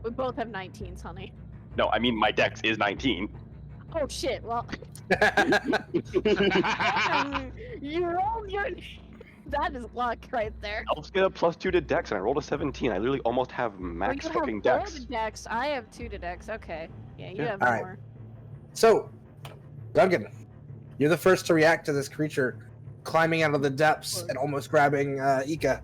We both have 19s, honey. No, I mean my dex is 19. Oh shit, well, you rolled your... That is luck right there. Elves get a +2 to dex, and I rolled a 17. I literally almost have Well, max you fucking have dex. 4 to dex. I have 2 to dex. Okay. Yeah, you Yeah. have All right. more. So, Duncan, you're the first to react to this creature climbing out of the depths and almost grabbing Ika.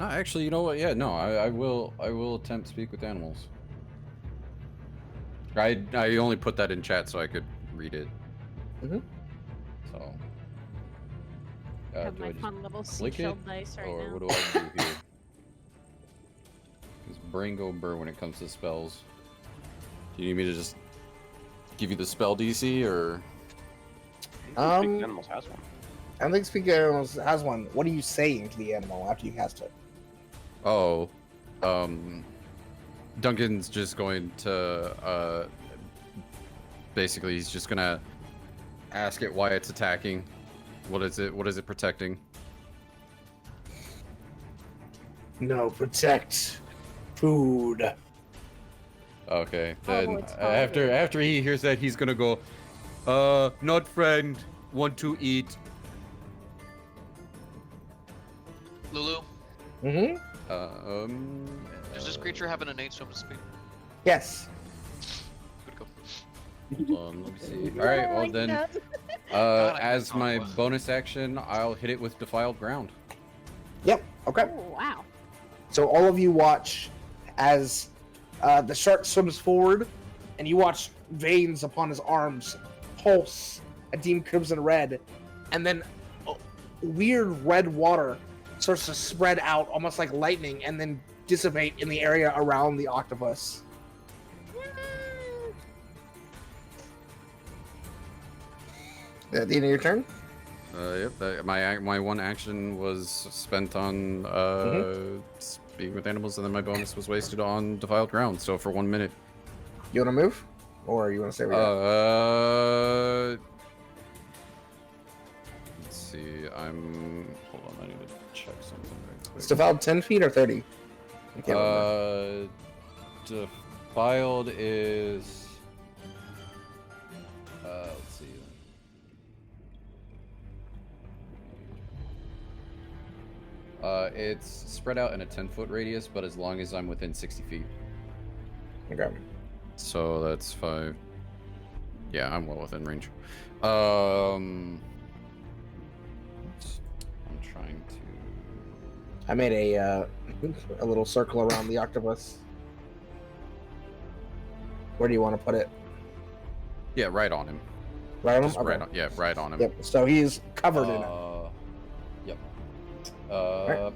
No, actually, you know what? Yeah, no, I will attempt to speak with animals. I only put that in chat so I could read it. Mhm. So. Have Do my I just fun little click seashell it, dice right or now. what do I do here? Because brain go burr when it comes to spells. Do you need me to just give you the spell DC, or? Speaking Animals has one. I don't think Speaking Animals has one. What are you saying to the animal after you cast it? Oh, Duncan's just going to, basically he's just gonna ask it why it's attacking. What is it protecting? No, protect. Food. Okay, then it's after he hears that, he's gonna go, not friend, want to eat. Lulu, Mm-hmm. does this creature have an innate swim speed? Yes. Good go. Hold on, let me see. All right, well then, God, I as know my it was. bonus action, I'll hit it with Defiled Ground. Yep. Okay. Oh, wow. So all of you watch as the shark swims forward, and you watch veins upon his arms pulse a deep crimson red, and then weird red water starts to spread out almost like lightning, and then dissipate in the area around the octopus. At the end of your turn? Yep. My one action was spent on speaking with animals, and then my bonus was wasted on Defiled Ground. So for 1 minute. You want to move, or you want to stay where you're at? Let's see. Hold on. I need to check something right quick. It's defiled 10 feet or 30? I can't remember. Defiled is. Let's see. It's spread out in a 10-foot radius, but as long as I'm within 60 feet. Okay. So that's 5. Yeah, I'm well within range. I'm trying to. I made a little circle around the octopus. Where do you want to put it? Yeah, right on him. Right on him? Just Okay. right on. Yeah, right on him. Yep. So he's covered in it. Yep. Right.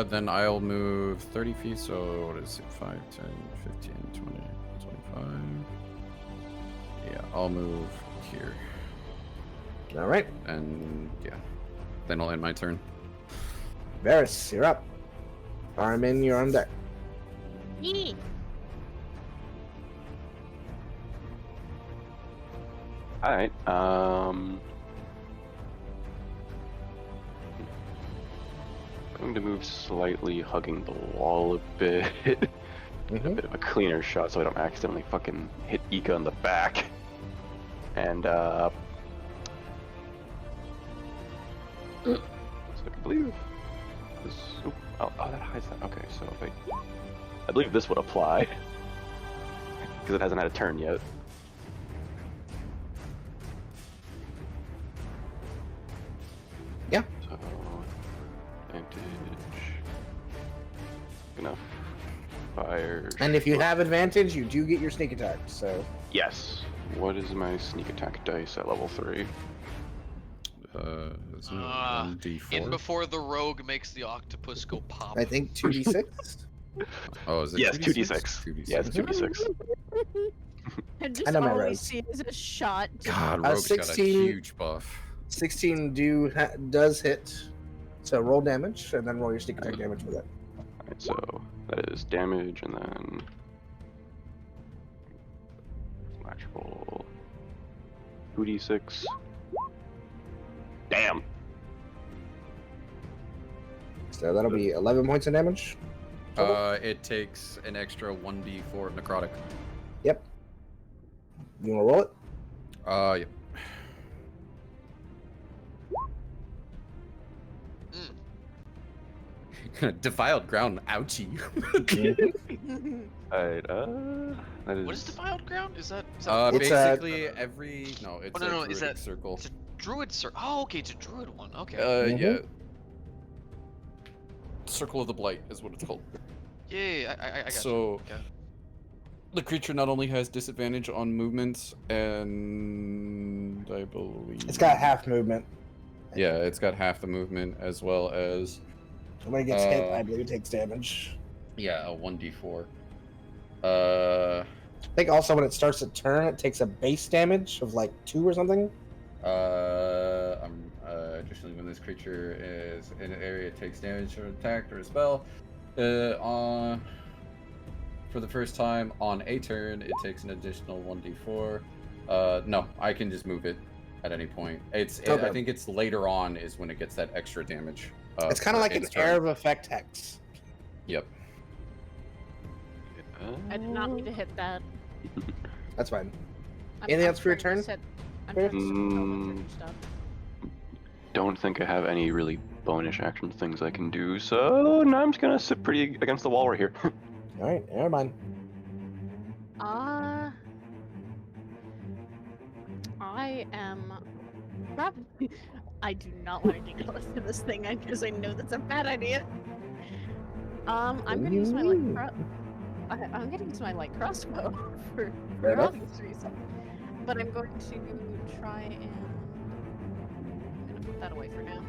Then I'll move 30 feet, so what is it? 5, 10, 15, 20, 25. Yeah, I'll move here. All right. And yeah, then I'll end my turn. Varys, you're up. Armin, you're on deck. Yeet. Alright, going to move slightly, hugging the wall a bit. A bit of a cleaner shot so I don't accidentally fucking hit Ika in the back. And, so I believe this, oh, that hides that. Okay, so if I believe this would apply. Because it hasn't had a turn yet. Yeah. So, advantage. Enough. Fire. And if you have advantage, you do get your sneak attack. So Yes. What is my sneak attack dice at level 3? Isn't it 1d4? In before the rogue makes the octopus go pop. I think 2d6. Oh, is it Yes, 2d6? 2d6. Yes, 2d6. And I just know my all we rogues. see is a shot. God, Rogue's got a 16 huge buff. 16 does hit. So roll damage, and then roll your sneak attack damage with it. Alright, so that is damage, and then slash roll 2d6. Damn. So that'll be 11 points of damage. It takes an extra 1d4 necrotic. Yep. You want to roll it? Yep. Defiled ground, ouchie. Alright, that is. What is defiled ground? Is that? It's Basically every it's no, a is druidic that- circle. It's a druid circle. Oh, okay, it's a druid one. Okay. Yeah. Circle of the Blight is what it's called. Yay, I got So- you. Okay. The creature not only has disadvantage on movement, and I believe It's got half movement. Yeah, it's got half the movement as well as When it gets hit, Uh, I believe it takes damage. a 1d4. I think also when it starts a turn, it takes a base damage of like 2 or something. Additionally, when this creature is in an area, it takes damage or attack or a spell. For the first time on a turn, it takes an additional 1d4. No, I can just move it at any point. Okay. I think it's later on is when it gets that extra damage. It's kind of for like an its turn. Air of Effect Hex. Yep. I did not need to hit that. That's fine. I'm- Anything I'm else for your trying to turn? set- I'm trying to set Mm. stuff. Don't think I have any really bonus action things I can do, so no, I'm just gonna sit pretty against the wall right here. All right, never mind. I am probably. I do not want to get close to this thing because I know that's a bad idea. I'm gonna use my I'm gonna use my light crossbow for Fair enough. obvious reasons. But I'm going to try and I'm gonna put that away for now.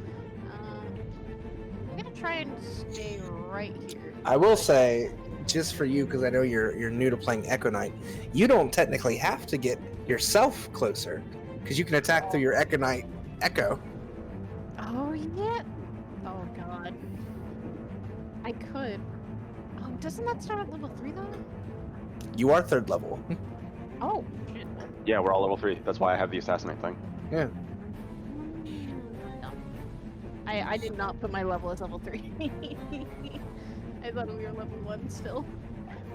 I'm gonna try and stay right here. I will say, just for you, because I know you're new to playing Echo Knight, you don't technically have to get yourself closer, because you can attack through your Echo Knight Echo. Oh yeah. Oh god. I could. Oh, doesn't that start at level 3 though? You are 3rd level. Oh shit. Yeah, we're all level 3. That's why I have the assassinate thing. Yeah. No. I did not put my level as level 3. I thought we were level 1 still.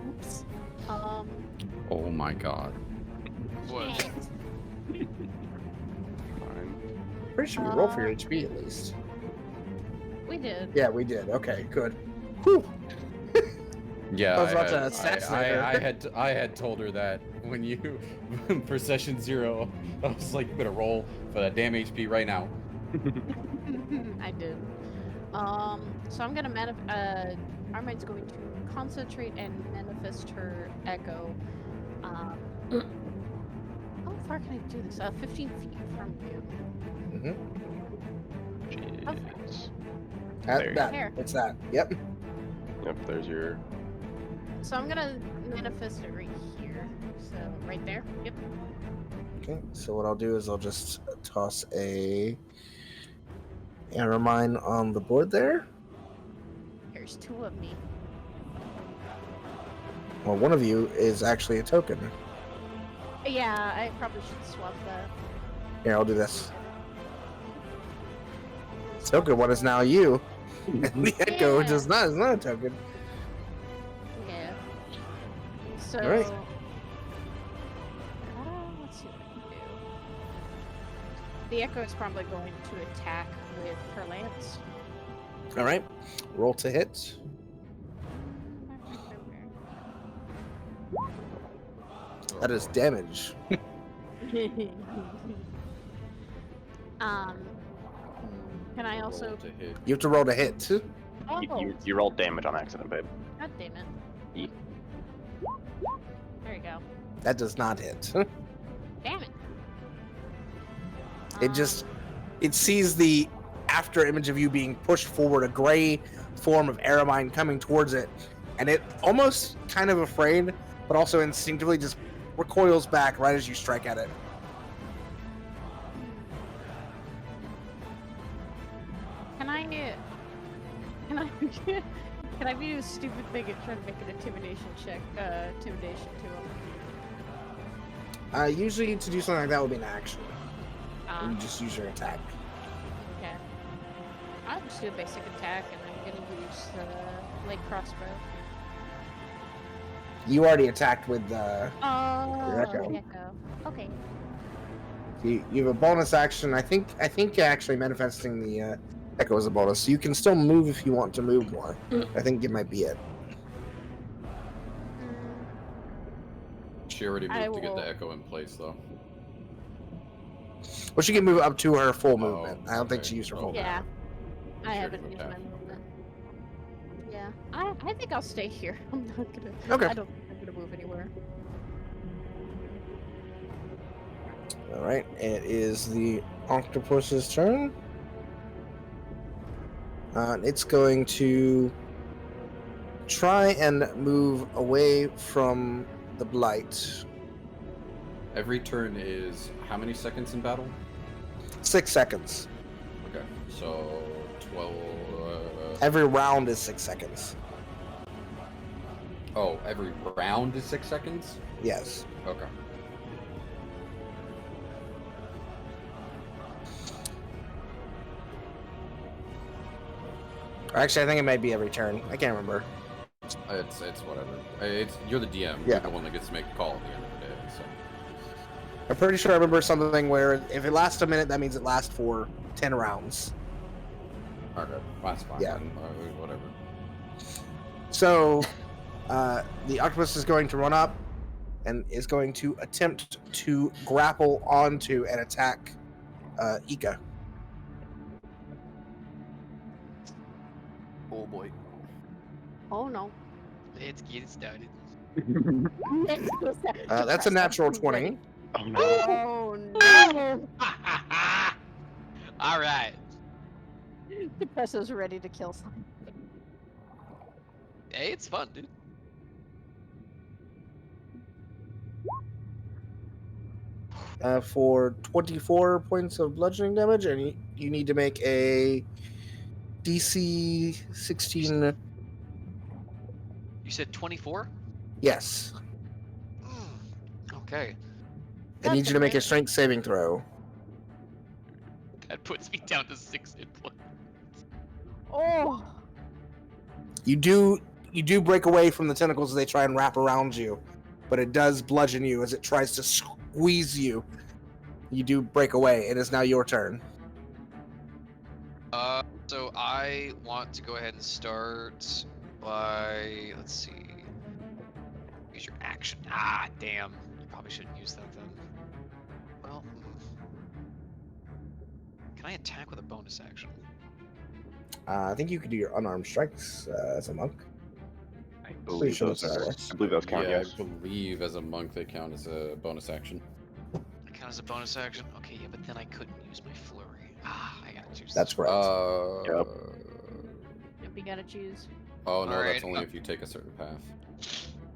Oops. Oh my god. What? Fine. Pretty sure we roll for your HP at least. We did. Yeah, we did. Okay, good. Whew. Yeah, I was about to assassinate her. I had told her that when you for session 0, I was like, you better roll for that damn HP right now. I did. So I'm gonna Armine's going to concentrate and manifest her echo. How far can I do this? 15 feet from you. Jeez. That, that, Here. what's that? Yep. Yep, there's your. So I'm gonna manifest it right here. So right there. Yep. Okay, so what I'll do is I'll just toss a arrow mine on the board there. There's 2 of me. Well, one of you is actually a token. Yeah, I probably should swap that. Here, I'll do this. Token one is now you. And the echo Yeah. is not a token. Yeah. So. Alright. Let's see what I can do. The echo is probably going to attack with her lance. Alright. Roll to hit. That is damage. um. Can I also? Roll to hit. You have to roll to hit. Oh, You rolled damage on accident, babe. God damn it! E. There you go. That does not hit. Damn it! It just it sees the after image of you being pushed forward, a gray form of Aramine coming towards it, and it almost kind of afraid, but also instinctively just recoils back right as you strike at it. Can I be a stupid thing and try to make an intimidation check? Intimidation to him. Usually to do something like that would be an action. You Um, just use your attack. okay. I'll just do a basic attack, and I'm gonna use the light crossbow. You already attacked with Oh, echo. the echo. Okay. you have a bonus action. I think actually manifesting the echo is a bonus, so you can still move if you want to move more. I think it might be it. She already I moved to get will- the echo in place, though. Well, she can move up to her full movement. I don't think okay. she used her full. Okay. Yeah. I Sure, haven't used okay. my movement. Yeah, I think I'll stay here. I'm not gonna. Okay. I don't think I'm gonna move anywhere. All right. It is the octopus's turn. It's going to try and move away from the blight. Every turn is how many seconds in battle? 6 seconds. Okay, so 12. Every round is 6 seconds. Oh, every round is 6 seconds? Yes. Okay. Actually, I think it might be every turn. I can't remember. It's whatever. You're the DM. Yeah. You're the one that gets to make the call at the end of the day. So. I'm pretty sure I remember something where if it lasts a minute, that means it lasts for 10 rounds. Okay, that's fine. Yeah. Then, whatever. So, the octopus is going to run up and is going to attempt to grapple onto and attack Ika. Oh boy. Oh no. Let's get it started. That's a natural 20. Oh no. Oh no. All right. Depresso's ready to kill someone. Hey, it's fun, dude. For 24 points of bludgeoning damage, and you need to make a DC 16. You said 24? Yes. Okay. I need you to make a That's strength saving throw. That puts me down to 6 hit points. Oh. You do break away from the tentacles as they try and wrap around you, but it does bludgeon you as it tries to squeeze you. You do break away. It is now your turn. So I want to go ahead and start by, let's see, use your action. Ah, damn. You probably shouldn't use that then. Well, can I attack with a bonus action? I think you could do your unarmed strikes as a monk. I believe sure those, that's how it works. I believe those count, Yeah, yes. I believe as a monk they count as a bonus action. I count as a bonus action? Okay, yeah, but then I couldn't use my flurry. Ah, I gotta choose. That's correct. Yep. Yep, you gotta choose. Oh no, Alright, that's only if you take a certain path.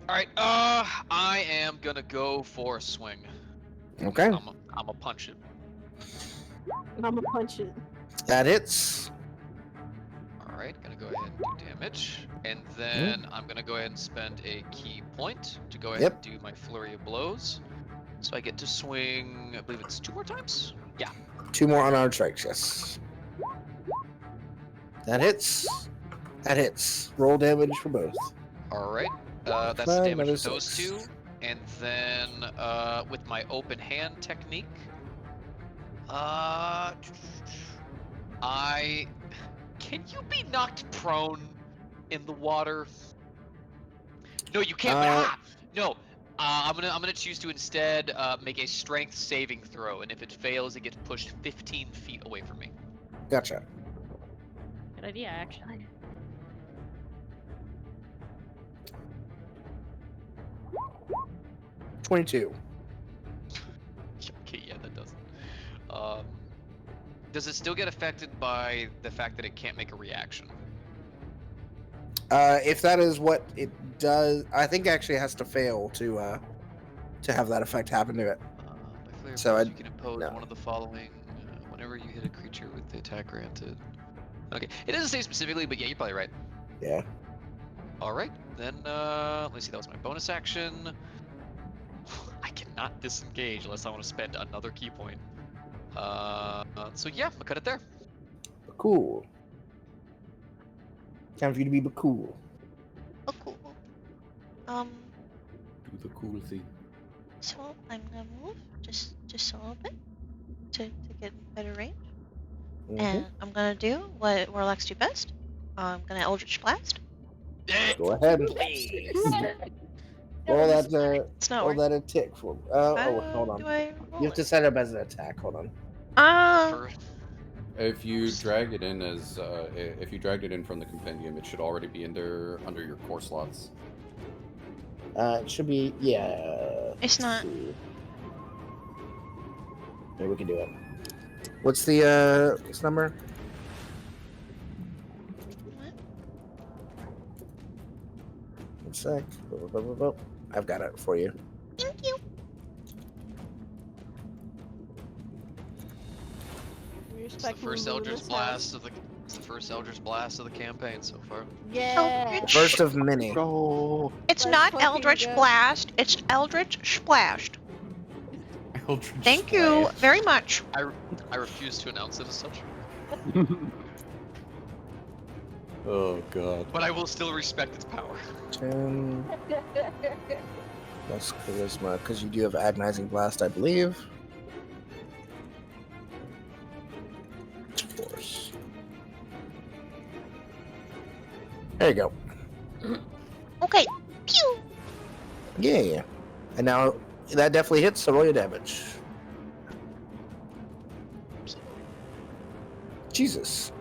Alright, I am gonna go for a swing. Okay. I'm gonna punch it. I'm gonna punch it. That hits. Alright, gonna go ahead and do damage. And then I'm gonna go ahead and spend a key point to go ahead Yep. and do my flurry of blows. So I get to swing, I believe it's 2 more times? Yeah. 2 more unarmed strikes, yes. That hits. That hits. Roll damage for both. Alright, that's Five, damage another for those 2. six. And then with my open hand technique, can you be knocked prone in the water? No, you can't. No. I'm gonna choose to instead make a strength saving throw, and if it fails, it gets pushed 15 feet away from me. Gotcha. Good idea, actually. $22. Okay, yeah, that doesn't. Does it still get affected by the fact that it can't make a reaction? If that is what it does, I think actually it has to fail to have that effect happen to it. By flare So blows, I- you can impose no. one of the following whenever you hit a creature with the attack granted. Okay, it doesn't say specifically, but yeah, you're probably right. Yeah. All right, then let me see. That was my bonus action. I cannot disengage unless I want to spend another key point. So yeah, I'll cut it there. Cool. Time for you to be cool. Oh, cool. Do the cool thing. So I'm gonna move just a little bit to get better range, and I'm gonna do what warlocks do best. I'm gonna Eldritch Blast. Go ahead. Roll that. It's not Roll working. that a tick for. Hold on. Do I roll You have to it? set it up as an attack. Hold on. For If you drag it in as if you dragged it in from the compendium, it should already be in there under your core slots. It should be, yeah. It's not. Yeah, we can do it. What's the this number? What? One sec. I've got it for you. Thank you. It's the first Eldritch Blast of the. It's the first Eldritch Blast of the campaign so far. Yeah. The first of many. Go. It's Let's not fucking Eldritch go. Blast. It's Eldritch Splashed. Eldritch Thank you Splash. very much. I refuse to announce it as such, Oh god. but I will still respect its power. 10 plus charisma, because you do have agonizing blast, I believe. Force. There you go. Okay. Pew. Yeah. And now that definitely hits, so roll your damage. Jesus.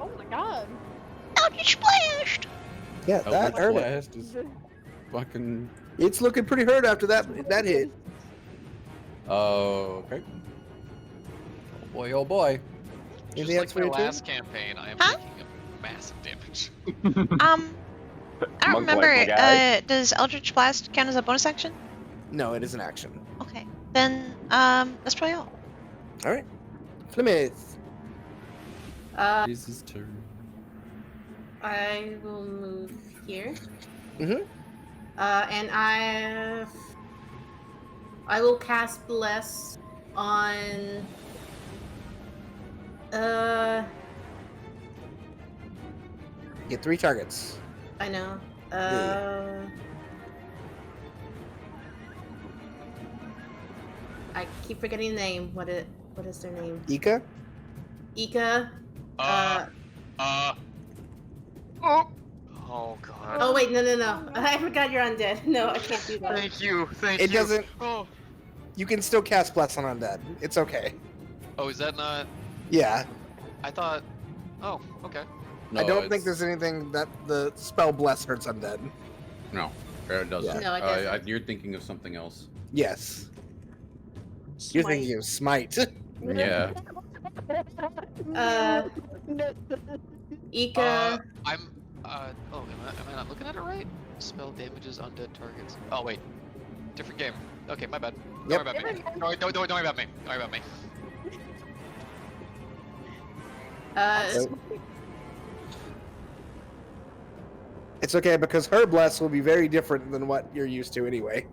Oh my god. Eldritch Splashed. Yeah, that Eldritch hurt it. Blast is fucking. It's looking pretty hurt after that hit. Okay. Oh boy, oh boy. Just Anything like else for my your turn? last campaign, I am Huh? taking a massive damage. I don't Monk like remember. my guy. Does Eldritch Blast count as a bonus action? No, it is an action. Okay. Then that's probably all. All right. Plymouth. It's his turn. I will move here. Mhm. And I will cast Bless on. Get 3 targets. I know. I keep forgetting the name. What is their name? Ika? Ika. Oh god. Oh wait, no. I forgot you're undead. No, I can't do that. Thank you, thank you. It doesn't. Oh. You can still cast Bless on undead. It's okay. Oh, is that not? Yeah. I thought. Oh, okay. I No, don't think it's- there's anything that the spell Bless hurts undead. No, it doesn't. Yeah. No, it doesn't. You're thinking of something else. Yes. You're thinking of Smite. Yeah. Ika. I'm. Oh, am I not looking at it right? Spell damages undead targets. Oh wait, different game. Okay, my bad. Yep. Don't worry about me. Don't worry about me. Don't worry about me. It's okay because her Bless will be very different than what you're used to anyway.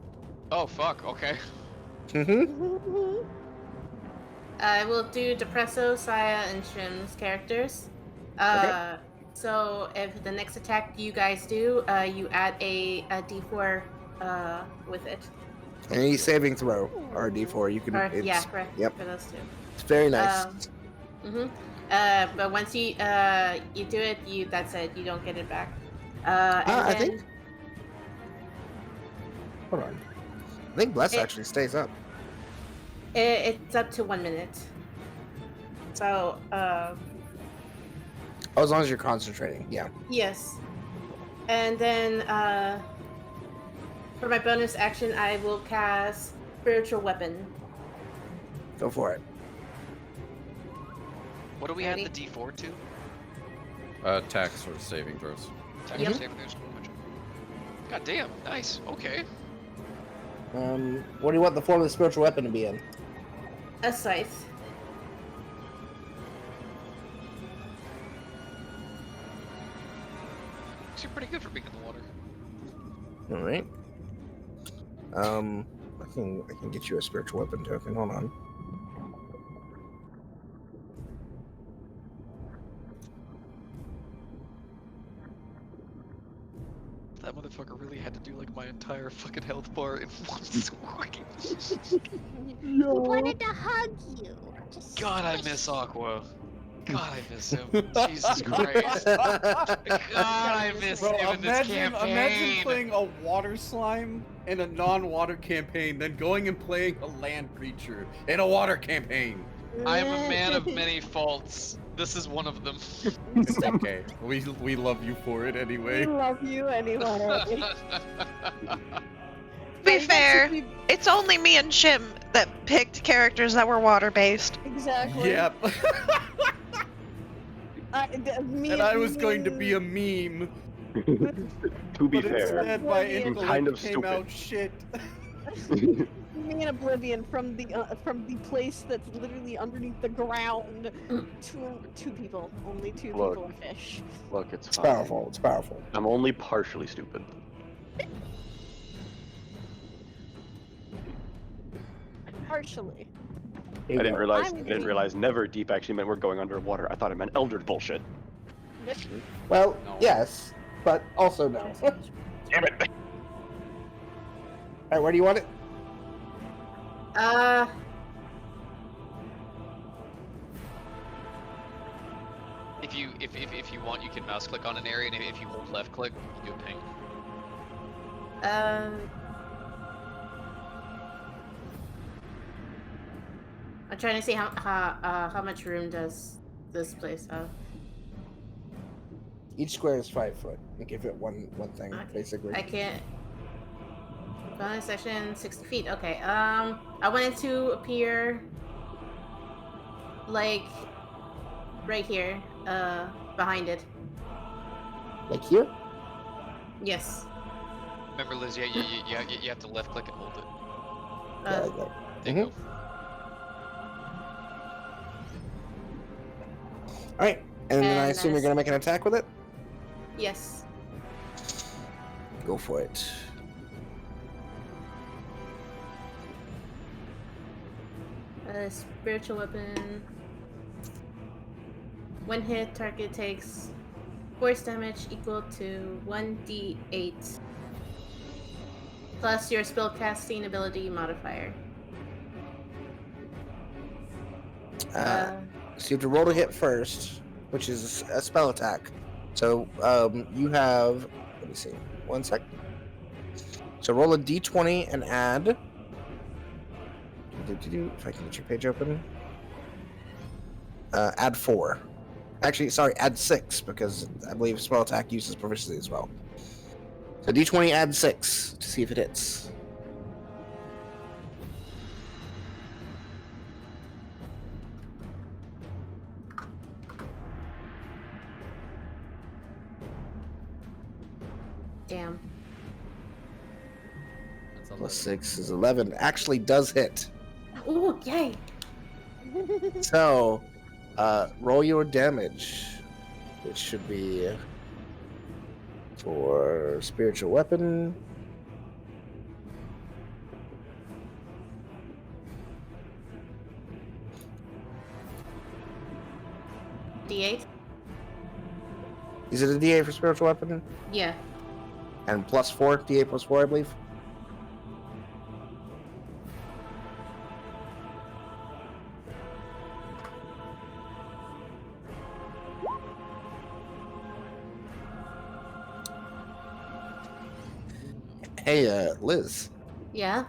Oh fuck. Okay. Mm-hmm. I will do Depresso, Saya, and Shrim's characters. Okay. So if the next attack you guys do, you add a D4 with it. Any saving throw or D4, you can. Or, It's, yeah, correct. Yep. For those two. It's very nice. But once you do it, that's it. You don't get it back. I And then think- Hold on. I think Bless It- actually stays up. it's up to 1 minute. So Oh, as long as you're concentrating. Yeah. yes. And then for my bonus action, I will cast Spiritual Weapon. Go for it. What do we add Ready? the D4 to? Attacks or saving throws. Attack Yep. or saving throws? God damn. Nice. Okay. What do you want the form of the spiritual weapon to be in? A scythe. Actually, pretty good for being in the water. All right. I can get you a spiritual weapon token. Hold on. That motherfucker really had to do like my entire fucking health bar in one swing. He wanted to hug you. Just God, I squish miss you. Aqua. God, I miss him. Jesus Christ. God, I miss Bro, him in this campaign. imagine playing a water slime in a non-water campaign, then going and playing a land creature in a water campaign. I am a man of many faults. This is one of them. It's okay. We love you for it We anyway. love you anyway. To be fair, it's only me and Shim that picked characters that were water-based. Exactly. Yep. Me And I was me going to and- be a meme, To be but fair, instead my Oblivion. intellect Kind of came stupid. out shit. Me and Oblivion from the place that's literally underneath the ground. Two people, only two Look. people are fish. look, it's It's fine. powerful. It's powerful. I'm only partially stupid. Partially. Here I you didn't go. realize. I'm I didn't the- realize Netherdeep actually meant we're going underwater. I thought it meant Eldritch bullshit. Well, No. yes, but also no. Damn it! Alright, where do you want it? If you want, you can mouse click on an area, and if you hold left click, you do a ping. I'm trying to see how much room does this place have. Each square is 5 foot. You give it one thing, Okay. basically. I can't. Bonus section 60 feet. Okay. I want it to appear like right here. Behind it. Like here? Yes. Remember, Liz, you have to left click and hold it. Yeah, like that. There you go. Alright, and then I And assume you're gonna make an attack with it? Yes. Go for it. Spiritual weapon. One hit, target takes force damage equal to 1d8 plus your spellcasting ability modifier. So you have to roll to hit first, which is a spell attack. So you have, let me see, 1 sec. So roll a d20 and add. If I can get your page open. Add 4. Actually, sorry, add 6 because I believe spell attack uses proficiency as well. So d20 add 6 to see if it hits. Damn. That's Plus 11. 6 is 11. Actually does hit. Ooh, yay! So, roll your damage, which should be for spiritual weapon. D8? Is it a D8 for spiritual weapon? Yeah. And plus 4, D8 plus 4, I believe. Hey, Liz, Yeah?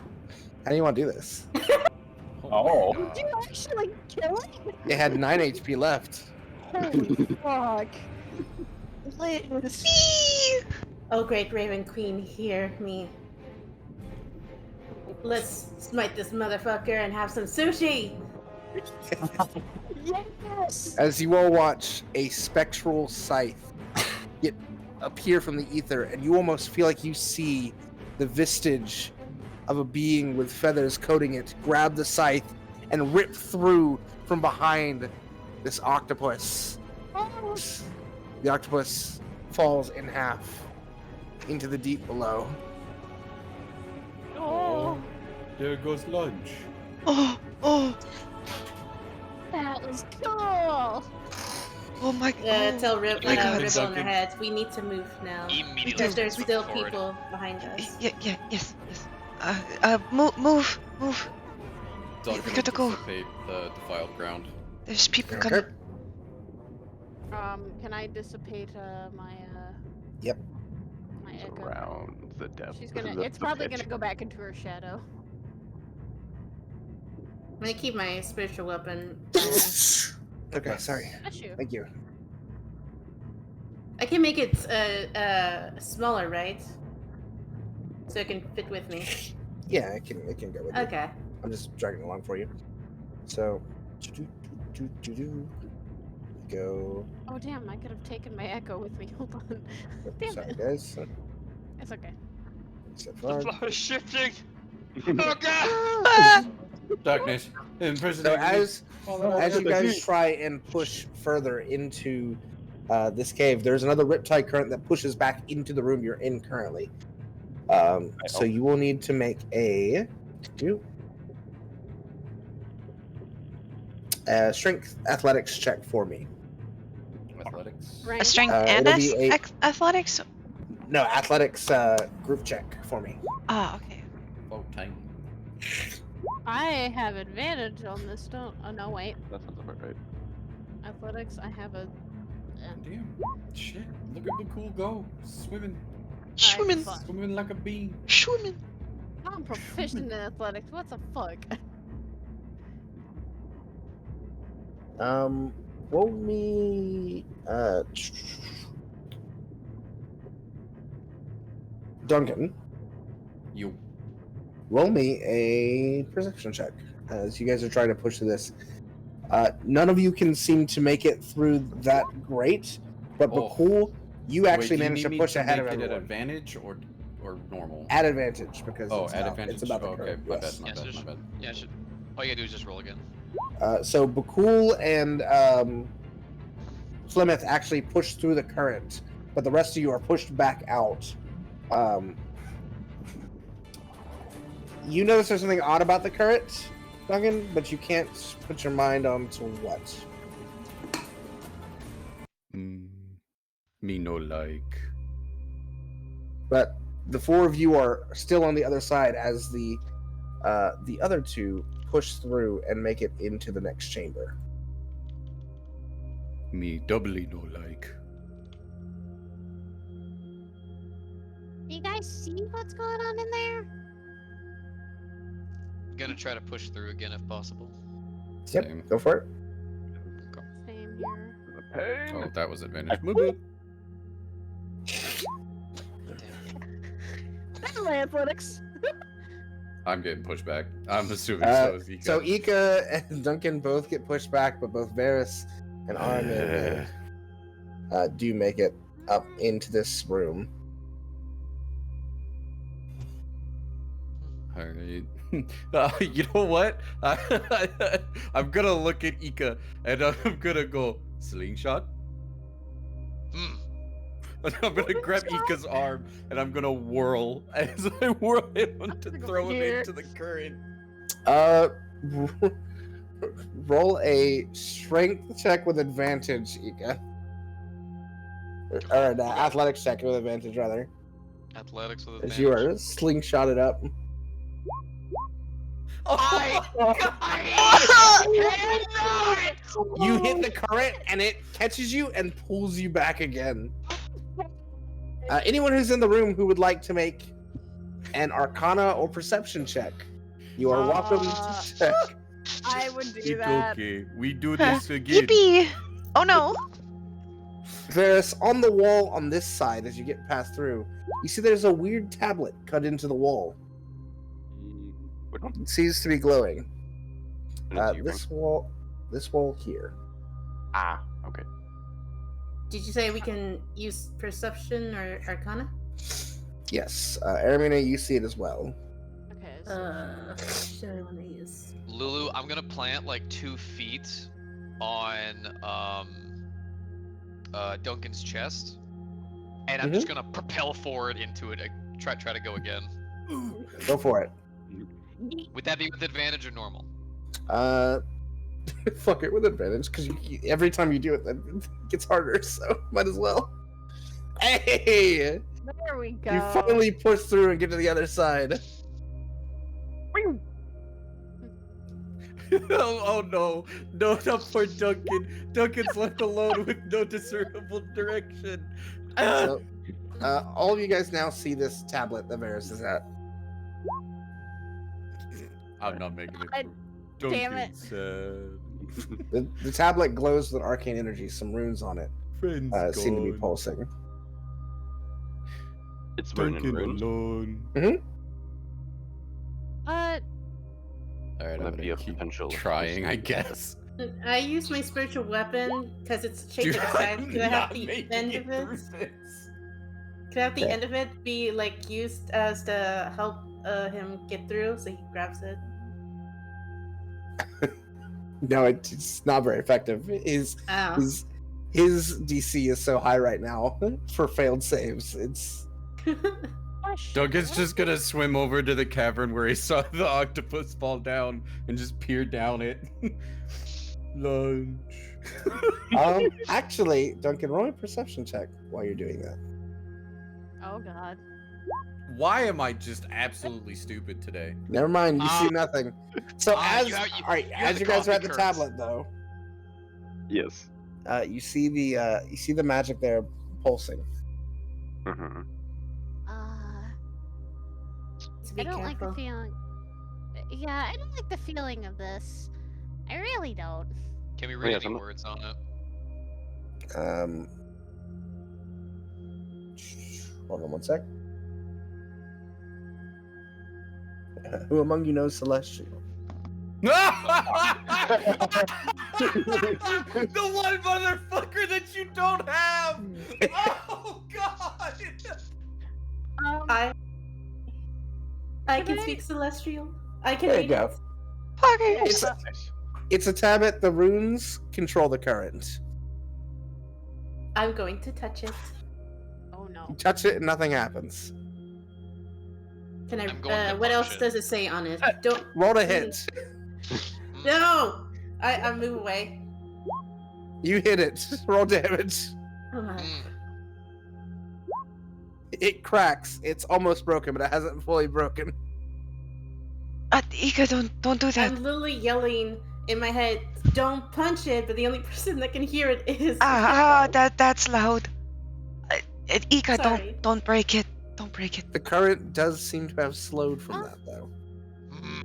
how do you want to do this? Oh. my Did you God. actually kill it? It had 9 HP left. Holy fuck. Liz. Oh, great Raven Queen, hear me. Let's smite this motherfucker and have some sushi! Yes! As you all watch a spectral scythe appear from the ether, and you almost feel like you see the vestige of a being with feathers coating it grab the scythe and rip through from behind this octopus. Oh, The octopus falls in half into the deep below. oh, There goes lunch. Oh, oh, that was cool! oh my god. Tell my God. Ribble in Duncan. the head, we need to move now. Immediately. Because there's move still forward. people behind us. Yes. Move. Duncan we gotta go. anticipate the defiled ground. There's people Okay. coming. Can I dissipate, my, Yep. my echo? Around the depth. She's gonna, the it's probably pitch. gonna go back into her shadow. gonna keep my spiritual weapon. Okay, sorry. Bless you. Thank you. I can make it smaller, right? So it can fit with me. Yeah, it can go with you. Okay. I'm just dragging it along for you. So, go. Oh damn! I could have taken my echo with me. Hold on. Damn Sorry, it. guys. It's okay. Step The forward. floor is shifting. Oh god! Ah! Darkness. So Impersonate me. as you guys Heat. try and push further into this cave, there's another riptide current that pushes back into the room you're in currently. So you will need to make a strength athletics check for me. Athletics. A Right. strength and it'll be a- athletics? No, athletics group check for me. Ah, okay. Oh, time. I have advantage on this. Don't. Oh no, wait. That sounds about right. Athletics. I have a. Damn. Shit. Look at the cool go. Swimming. Swimming. fuck. Swimming like a bean. Swimming. I'm proficient in athletics. What the fuck? Roll me Duncan, You. roll me a perception check as you guys are trying to push through this. None of you can seem to make it through that great, but Oh. Bhaqull, you actually Wait, do you managed to need me push ahead of make it at everyone. advantage or normal? At advantage because Oh, it's at about, advantage. It's about the Oh, okay, current, my yes. bad, my Yeah, so bad, my just- bad. Yeah, all you gotta do is just roll again. So Bhaqull and Flemeth actually pushed through the current, but the rest of you are pushed back out. You notice there's something odd about the current, Duncan, but you can't put your mind onto what. Me no like. But the four of you are still on the other side as the other two push through and make it into the next chamber. Me doubly no like. You guys see what's going on in there? Gonna try to push through again if possible. Yep, Same. go for it. Same here. The pain. Oh, that was advantage. Boop, boop. That's my athletics. I'm getting pushed back. I'm assuming Uh, so is Ika. So Ika and Duncan both get pushed back, but both Varys and Armin do make it up into this room. Alright. You know what? I'm gonna look at Ika and I'm gonna go slingshot. Hmm. And I'm gonna grab Ika's arm and I'm gonna whirl as I whirl him to gonna go throw him here. into the current. Roll a strength check with advantage, Ika. Or an athletics check with advantage, rather. Athletics with As you advantage. are slingshotted up. You hit the current and it catches you and pulls you back again. Anyone who's in the room who would like to make an Arcana or Perception check, you are welcome to check. I would do It's that. okay. We do this again. Yippee! Oh no! Varys, on the wall on this side, as you get past through, you see there's a weird tablet cut into the wall. Which one? It seems to be glowing. Didn't see This wall here. Ah, okay. Did you say we can use perception or arcana? Yes, Aramina, you see it as well. Okay. So What do I want to use? Lulu, I'm gonna plant like 2 feet on Duncan's chest, and I'm just gonna propel forward into it. Try to go again. Go for it. Would that be with advantage or normal? Fuck it with advantage, because every time you do it, then it gets harder, so might as well. Hey! there we go. You finally push through and get to the other side. Oh no. No, not poor Duncan. Duncan's left alone with no discernible direction. So, all of you guys now see this tablet that Varys is at. I'm not making it I- through. Damn it. Duncan's sad. The tablet glows with arcane energy. Some runes on it Friends seem to be gone. pulsing. It's written in Duncan runes. alone. Uh, All right, Will I'm that be gonna a keep potential trying, I guess. I use my spiritual weapon because it's shaped Dude, like a side. I'm Could I have not the making end it of it? through this. Could I have the Okay. end of it be like used as to help him get through, so he grabs it? No, it's not very effective. Oh. His DC is so high right now for failed saves. It's gosh. Duncan's what just gonna swim over to the cavern where he saw the octopus fall down and just peer down it. Lunch. actually, Duncan, roll a perception check while you're doing that. Oh god. Why am I just absolutely stupid today? Never mind, you see nothing. So you as have- all right, you have as the you guys are at the coffee curds. tablet though, Yes. you see the magic there pulsing. Mm-hmm. To be I don't like the careful. feeling. Yeah, I don't like the feeling of this. I really don't. Can we read Yeah, any some- words on it? Hold on one sec. Who among you knows Celestial? The one motherfucker that you don't have! Oh god! I Can can I- speak Celestial. I can There read you go. it. It's Nice. it's a tablet. The runes control the current. I'm going to touch it. Oh no. You touch it and nothing happens. Can I'm going I? to What punch else it. does it say on it? Don't. Roll to hit. No. I move away. You hit it. Roll damage. Oh my. Mm. It cracks. It's almost broken, but it hasn't fully broken. Ika, don't do that. I'm literally yelling in my head, "Don't punch it!" But the only person that can hear it is. That's loud. Ika, Sorry. don't break it. Don't break it. The current does seem to have slowed from that, though. Mm.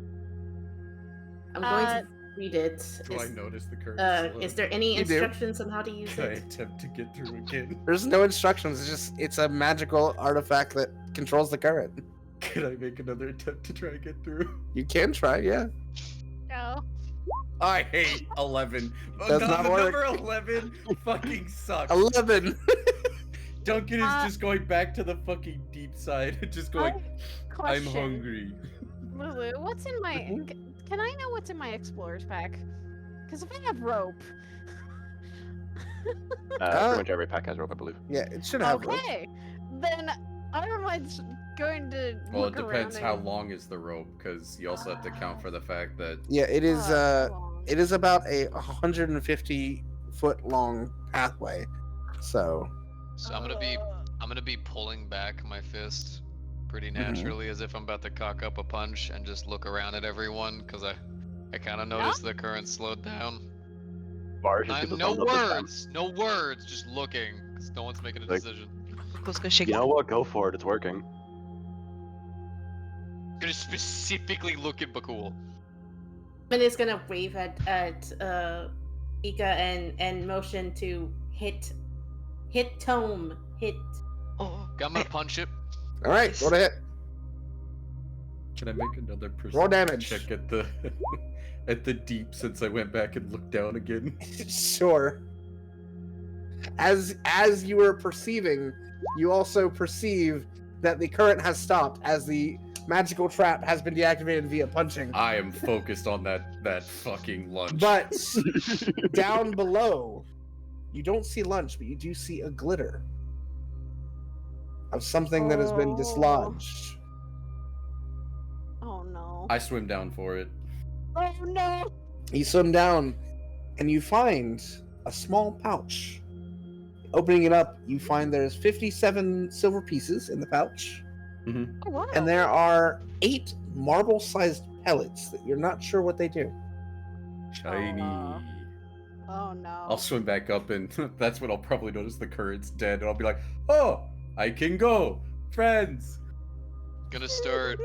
I'm going to read it. Do I notice the current? Is there any You do. instructions on how to use Can I it? attempt to get through again? There's no instructions. It's a magical artifact that controls the current. Can I make another attempt to try and get through? You can try, yeah. No. I hate 11. Does not work. Number 11 fucking sucks. 11. Duncan is Uh, just going back to the fucking deep side, just going, I'm Question. hungry. Lulu, what's in my? Can I know what's in my explorer's pack? Because if I have rope. Pretty much every pack has rope, I believe. Yeah, it should have. rope. Okay, then I don't mind going to. Well, it look depends around how and- long is the rope, because you also have to account for the fact that Yeah, it is. long. It is about a 150-foot long pathway. So So I'm gonna be pulling back my fist pretty Mm-hmm. naturally, as if I'm about to cock up a punch, and just look around at everyone, because I kind of noticed the current slowed down. Bars just get No the thumbs up this time. words, no words, just looking, because no one's making a Like- decision. Bhaqull's gonna shake You know what? Go for it. It's working. Gonna specifically look at Bhaqull. And is gonna wave at Ika and motion to hit tome hit. Oh, I'm gonna punch it. all right, roll to hit. Can I make another Roll perception damage. check at the at the deep, since I went back and looked down again? Sure. As you were perceiving, you also perceive that the current has stopped as the magical trap has been deactivated via punching. I am focused on that fucking lunch. But down below, you don't see lunch, but you do see a glitter of something that has been Oh. dislodged. Oh no. I swim down for it. Oh no. You swim down, and you find a small pouch. Opening it up, you find there's 57 silver pieces in the pouch, Oh, wow. and there are 8 marble-sized pellets that you're not sure what they do. Shiny. Oh no. I'll swim back up, and that's when I'll probably notice the current's dead, and I'll be like, "Oh, I can go, friends." Gonna start.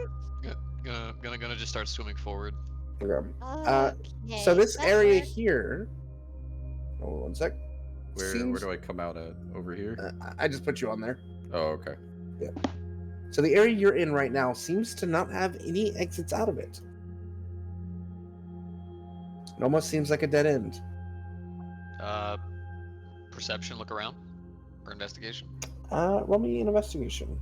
Gonna just start swimming forward. Okay. Okay, So this that area works. here. Hold on one sec. Where Seems- do I come out at? Over here? I just put you on there. Oh, okay. So the area you're in right now seems to not have any exits out of it. It almost seems like a dead end. Perception, look around. Or investigation. Roll me an investigation.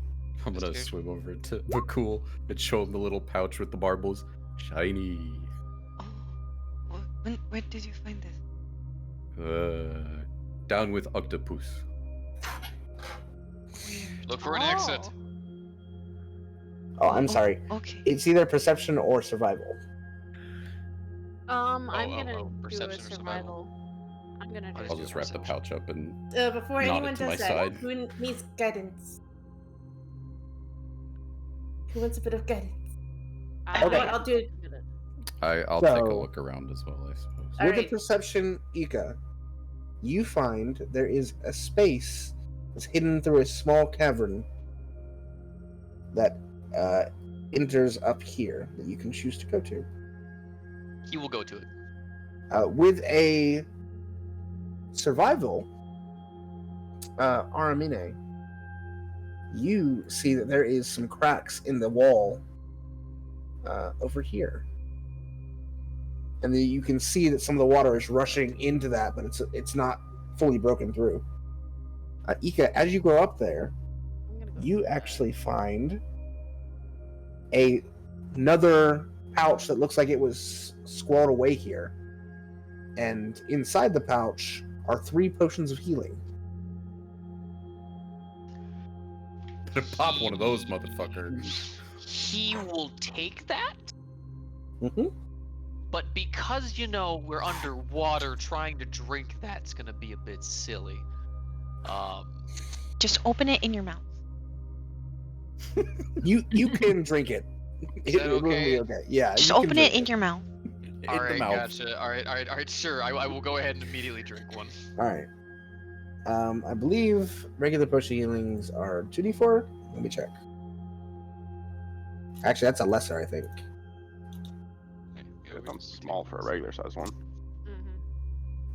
I'm gonna Investigation. swim over to Bhaqull and show him the little pouch with the marbles. Shiny. Oh, where did you find this? Down with octopus. Weird. Look for an exit. Oh, I'm sorry. Okay. It's either perception or survival. I'm oh, gonna do a perception or survival? survival. I'm gonna do. I'll just wrap the pouch up and Before Nod anyone it to my does that, side. who needs guidance? Who wants a bit of guidance? Okay. I'll do it. I'll take a So- look around as well, I suppose. All With right. the perception, Ika, you find there is a space that's hidden through a small cavern that enters up here that you can choose to go to. He will go to it. With a survival, Aramine, you see that there is some cracks in the wall over here. And then you can see that some of the water is rushing into that, but it's not fully broken through. Ika, as you go up there, I'm gonna go you do that. actually find another pouch that looks like it was squirreled away here. And inside the pouch are 3 potions of healing. Better pop one of those, motherfucker. He will take that, Mm-hmm. but because we're underwater, trying to drink that's gonna be a bit silly. Just open it in your mouth. You can drink it. Is that It will be okay? okay. Yeah. Just you can open it drink in your mouth. In all the right, mouth. gotcha. All right. Sure, I will go ahead and immediately drink one. All right. I believe regular potion healings are 2d4. Let me check. Actually, that's a lesser, I think. Okay, yeah, If I'm small for a regular size one.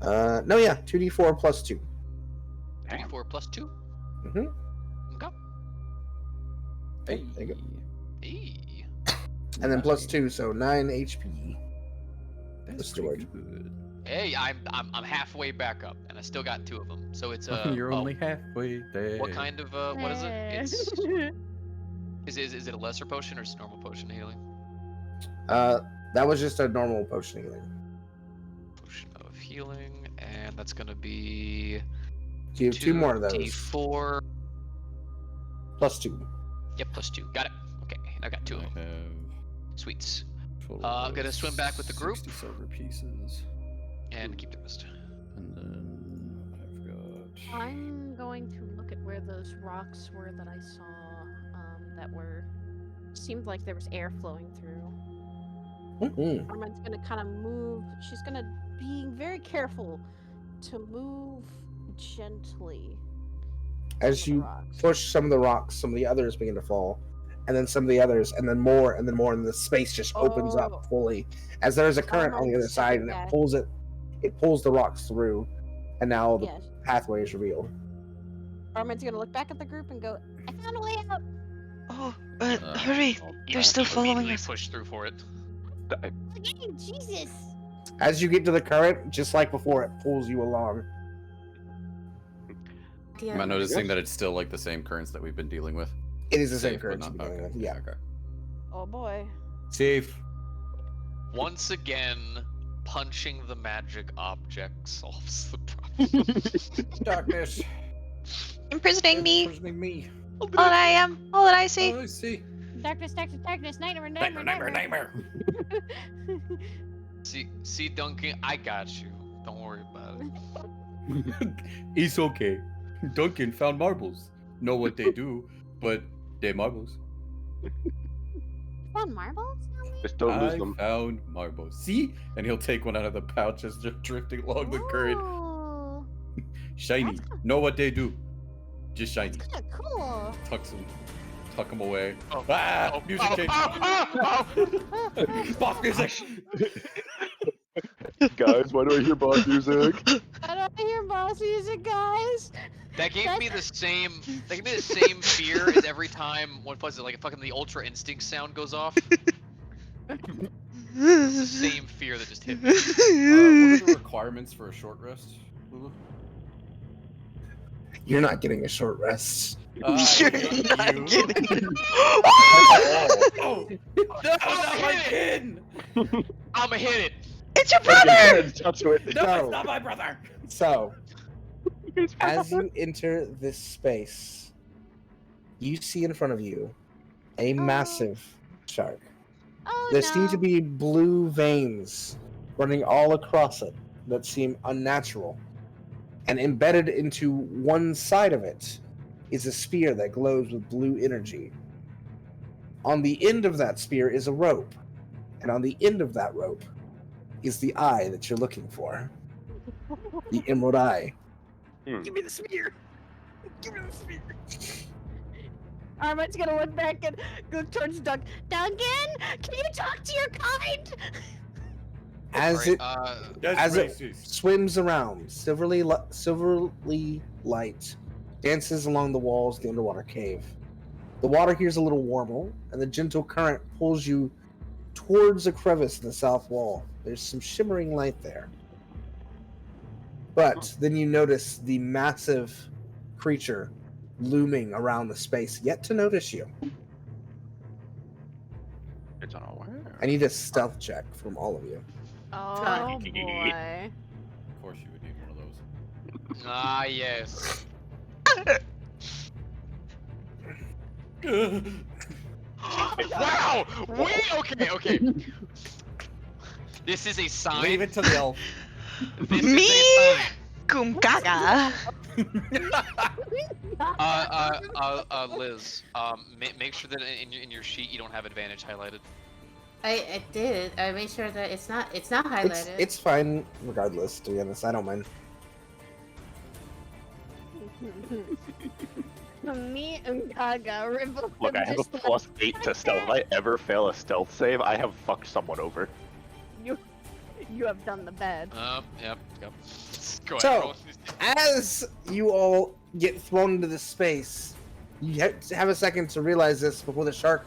Mhm. No, yeah, 2d4 plus 2. 34 plus 2. Mm-hmm. Okay. Hey, there you go. Hey. And then plus 2, so 9 HP. That's restored. pretty good. Hey, I'm halfway back up, and I still got 2 of them. So it's You're only halfway there. what kind of what is it? It's is it a lesser potion or just normal potion healing? That was just a normal potion healing. Potion of healing, and that's gonna be So you have 2 more of those. D4. Plus 2. Yep, plus 2. Got it. Okay, I got 2 of I them. have Sweets. total I'm of gonna swim back with the group. 60 silver pieces. And keep the rest. And then I've got... I'm going to look at where those rocks were that I saw that were seemed like there was air flowing through. Mm-hmm. Armin's gonna kind of move. She's gonna be very careful to move gently. As some of you the rocks. push some of the rocks, some of the others begin to fall. And then some of the others, and then more, and then more, and the space just opens Oh. up fully. As there's a current on the other Armand's side, stepping and back. it pulls the rocks through, and now the Yes. pathway is revealed. Armin's gonna look back at the group and go, "I found a way out." Oh, Uh, hurry! I'll They're still following immediately us. push through for it. Again, Jesus. As you get to the current, just like before, it pulls you along. Am I noticing that it's still like the same currents that we've been dealing with? It is the same Safe, but current not- you've been dealing okay, with. Yeah. Okay. Oh boy. Safe. Once again, punching the magic object solves the problem. Darkness. Imprisoning me! Imprisoning me. All that I am, all that I see. Oh, I see. Darkness, darkness, darkness, nightmare, Nightmare, nightmare, nightmare, nightmare. nightmare. See, Duncan, I got you. Don't worry about it. It's okay. Duncan found marbles. Know what they do, but they're marbles. Found marbles? Just don't lose I them. found marbles. See? And he'll take one out of the pouch as they're drifting along the current. Oh, Shiny. That's Know what they do. Just shiny. kind of cool. Tucks tuck him away. Oh, Music change. Boss music. Guys, why do I hear boss music? I don't hear boss music, guys. That gave me the same. That gave me the same fear as every time one plays it, like fucking the Ultra Instinct sound goes off. It's the same fear that just hit me. What are the requirements for a short rest, Lulu? You're not getting a short rest. You're not you. kidding. Oh, no, not my kid! I'ma hit it. It's your brother! Touch it. No, No. it's not my brother! So, as you enter this space, you see in front of you a massive shark. Oh There no. seem to be blue veins running all across it that seem unnatural. And embedded into one side of it is a spear that glows with blue energy. On the end of that spear is a rope. And on the end of that rope is the eye that you're looking for. The emerald eye. Give me the spear. Give me the spear. Armand's gonna look back and go towards Doug. Duncan, can you talk to your kind? As Sorry, it That's As it- racist. swims around, silverly light dances along the walls of the underwater cave. The water here is a little warmer, and the gentle current pulls you towards a crevice in the south wall. There's some shimmering light there. But then you notice the massive creature looming around the space, yet to notice you. It's unaware. I need a stealth check from all of you. Oh boy. Of course you would need one of those. Ah, yes. Wow! Okay. This is a sign. Leave it to the elf. This Me? is a sign. Kumkaga. Liz, make sure that in your sheet you don't have advantage highlighted. I did. I made sure that it's not highlighted. It's fine, regardless, to be honest. I don't mind. Me and Kaga rival. Look, I have a +8 to stealth. If I ever fail a stealth save, I have fucked someone over. You have done the bad. Yep. Go ahead. So- roll. As you all get thrown into this space, you have a second to realize this before the shark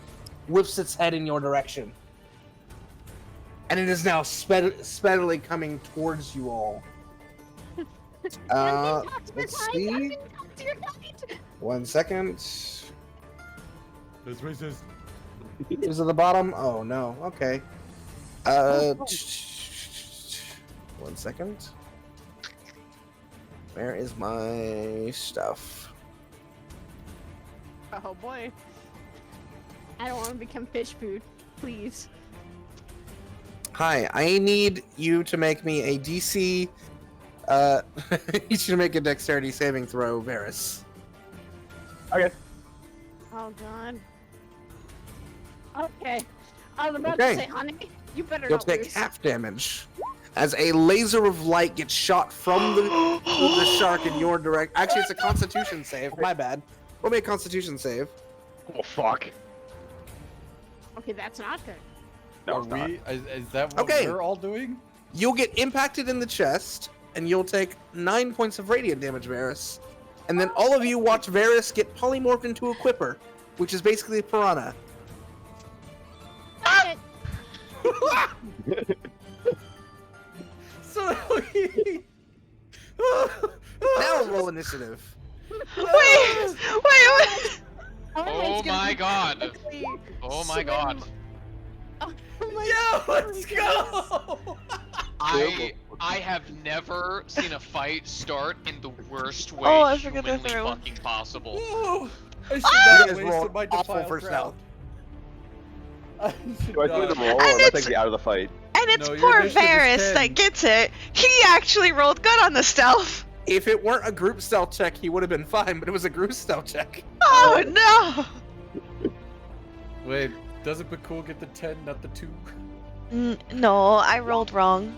whips its head in your direction. And it is now speedily coming towards you all. Let's see. 1 second. That's racist. Is it the bottom? Oh no. Okay. 1 second. Where is my stuff? Oh boy. I don't want to become fish food. Please. Hi, I need you to make me a DC. I need you to make a dexterity saving throw, Varys. Okay. Oh god. Okay. I was about Okay. to say, honey, you better You'll not take lose. half damage as a laser of light gets shot from the shark in your direct. Actually, it's a Constitution save. My bad. We'll make a Constitution save. Oh fuck. Okay, that's not good. No, Are it's not. we? Is that what Okay. we're all doing? You'll get impacted in the chest, and you'll take 9 points of radiant damage, Varys. And then all of you watch Varys get polymorphed into a Quipper, which is basically a piranha. Got it. So Now roll initiative. Wait. Oh my god. Oh my god. Oh my Yo, let's go! I have never seen a fight start in the worst way Oh, I forgot to humanly throw. fucking possible. Whoa! I should You not guys have rolled wasted my awful defiled first crown. round. Do I do the roll, or And am I it's- taking it out of the fight? And it's No, your poor initiative is Varys 10. that gets it. He actually rolled good on the stealth. If it weren't a group stealth check, he would have been fine, but it was a group stealth check. Oh no! Wait, doesn't Bhaqull get the 10, not the 2? No, I rolled wrong.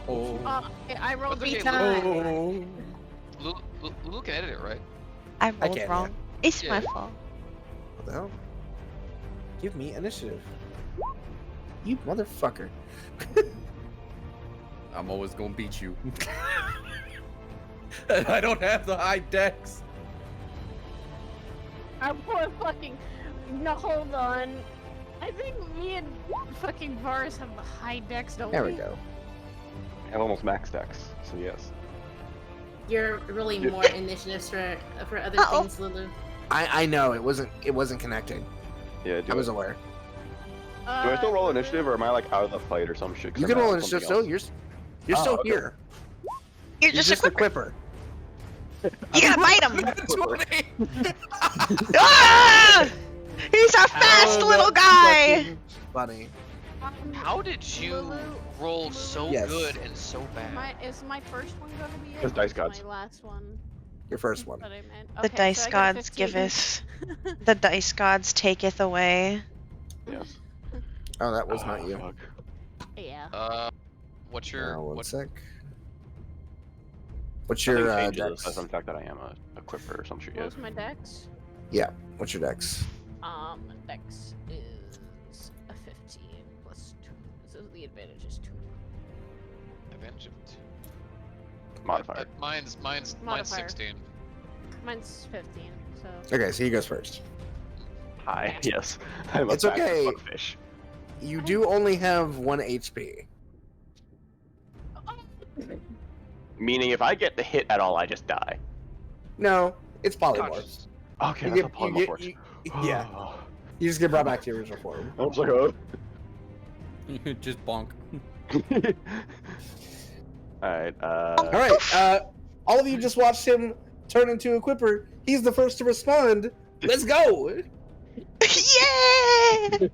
Oh. I rolled That's okay, 3 times. Oh. Lulu can edit it, right? I rolled can't, yeah. wrong. It's my Yeah. fault. What the hell? Give me initiative. You motherfucker. I'm always gonna beat you. I don't have the high dex. Our poor fucking. No, hold on. I think me and fucking Varus have the high decks, don't There we? we go. I have almost max dex, so yes. You're really Yeah. more initiatives for other Uh-oh. things, Lulu. I know it wasn't connected. Yeah, I was aware. do I still roll initiative, or am I like out of the fight or some shit? 'cause You I'm can not roll on initiative something still. else? You're Oh, still okay. here. You're just a a quipper. quipper. You gotta bite him. Ah! He's a fast Oh, little that's guy. fucking Funny. How did you Lulu, roll so Yes. good and so bad? is my first one gonna be it? It's or dice is gods. My last one. Your first one. That I meant. The Okay, dice so I get gods 15. giveth. The dice gods taketh away. Yes. Oh, that was Ah, not you. fuck. Yeah. What's your One what's sec. What's Nothing your changes dex? aside from the fact that I am a quipper or some shit. What Yeah. was my dex? What's your dex? Dex is a 15 plus 2. So the advantage is 2. advantage of two? Modifier. Mine's Modifier. 16. Mine's 15, so. Okay, so he goes first. Hi. Yes. I'm a It's fat okay. fuck fish. You do only have 1 HP. Meaning, if I get the hit at all, I just die. No, it's polymorphs. Okay, You that's get- a polymorph. you- yeah, you just get brought back to your original form. I was like, oh. Just bonk. Alright, All right, all of you just watched him turn into a quipper. He's the first to respond. Let's go. Yeah!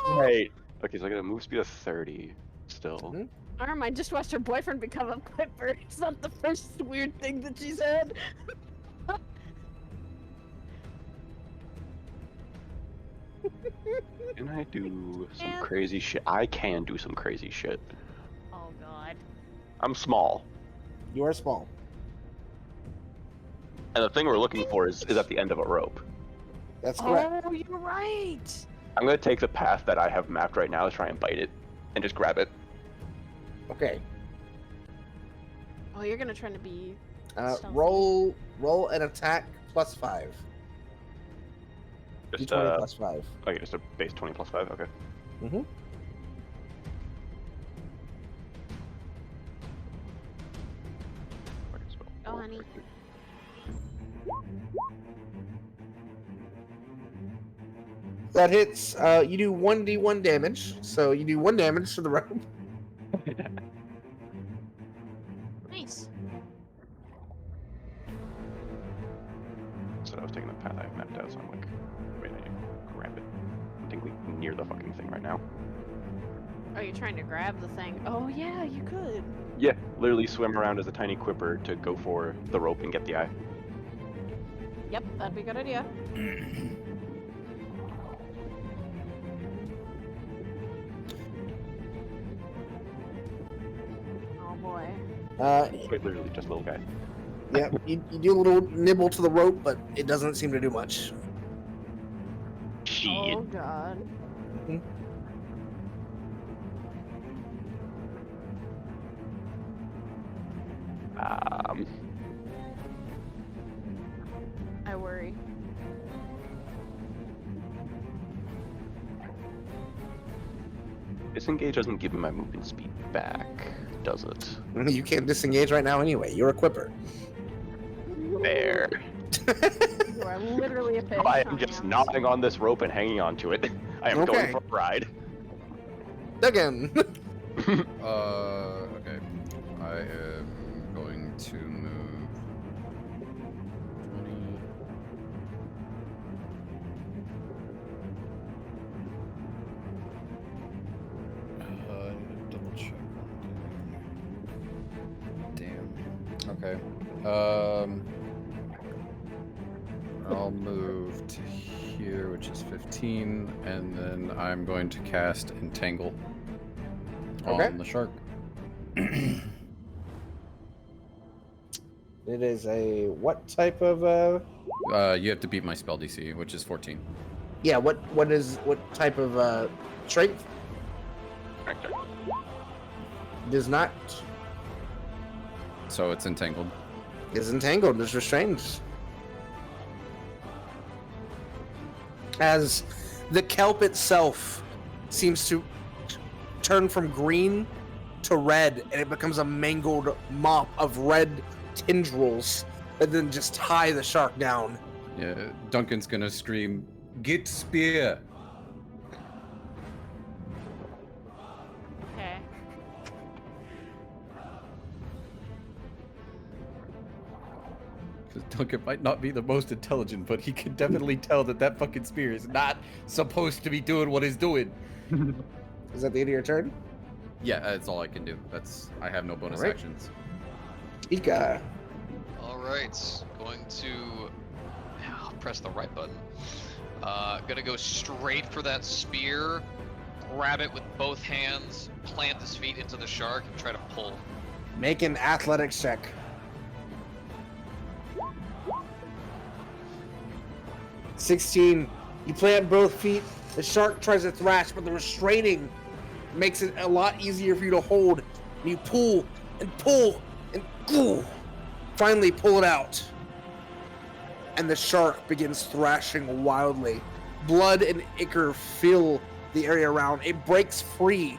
Right. Okay, so I got a move speed of 30 still. Mhm. Arm, I just watched her boyfriend become a quipper. It's not the first weird thing that she said. Can I do some Man. crazy shit? I can do some crazy shit. Oh god. I'm small. You are small. And the thing we're looking for is at the end of a rope. That's correct. Oh, you're right. I'm gonna take the path that I have mapped right now to try and bite it. And just grab it. Okay. Oh, you're gonna try to be. Stealthy. Roll an attack plus 5. Just D20 plus 5. okay, just a base 20 plus 5, okay. Mm-hmm. Fucking spell. Oh, honey. That hits. You do 1d1 damage. So you do 1 damage to the rope. Nice. So I was taking the path I have mapped out, so I'm like, wait, I need to grab it. I think we're near the fucking thing right now. Oh, you're trying to grab the thing. Oh yeah, you could. Yeah, literally swim around as a tiny quipper to go for the rope and get the eye. Yep, that'd be a good idea. Oh boy. Quite literally, just a little guy. Yeah, you do a little nibble to the rope, but it doesn't seem to do much. Shit. Oh god. I worry. Disengage doesn't give me my movement speed back, does it? You can't disengage right now anyway. You're a quipper. There. You are literally a fish. I am on just the knotting on this rope and hanging onto it. I am going Okay. for a ride. Again. Okay. I am going to move 20. Double check. Damn. Okay. I'll move to here, which is 15, and then I'm going to cast Entangle Okay. on the shark. It is a what type of You have to beat my spell DC, which is 14. yeah, what type of strength? Does not So it's entangled. is entangled, is restrained. As the kelp itself seems to turn from green to red, and it becomes a mangled mop of red tendrils that then just tie the shark down. Yeah, Duncan's gonna scream, "Get spear!" Okay. Because Duncan might not be the most intelligent, but he can definitely tell that that fucking spear is not supposed to be doing what it's doing. Is that the end of your turn? Yeah, that's all I can do. I have no bonus Alright. actions. Ika. All right, going to I'll press the right button. Gonna go straight for that spear, grab it with both hands, plant his feet into the shark, and try to pull. Make an athletics check. 16. You plant both feet. The shark tries to thrash, but the restraining makes it a lot easier for you to hold. And you pull and ooh, finally pull it out. And the shark begins thrashing wildly. Blood and ichor fill the area around. It breaks free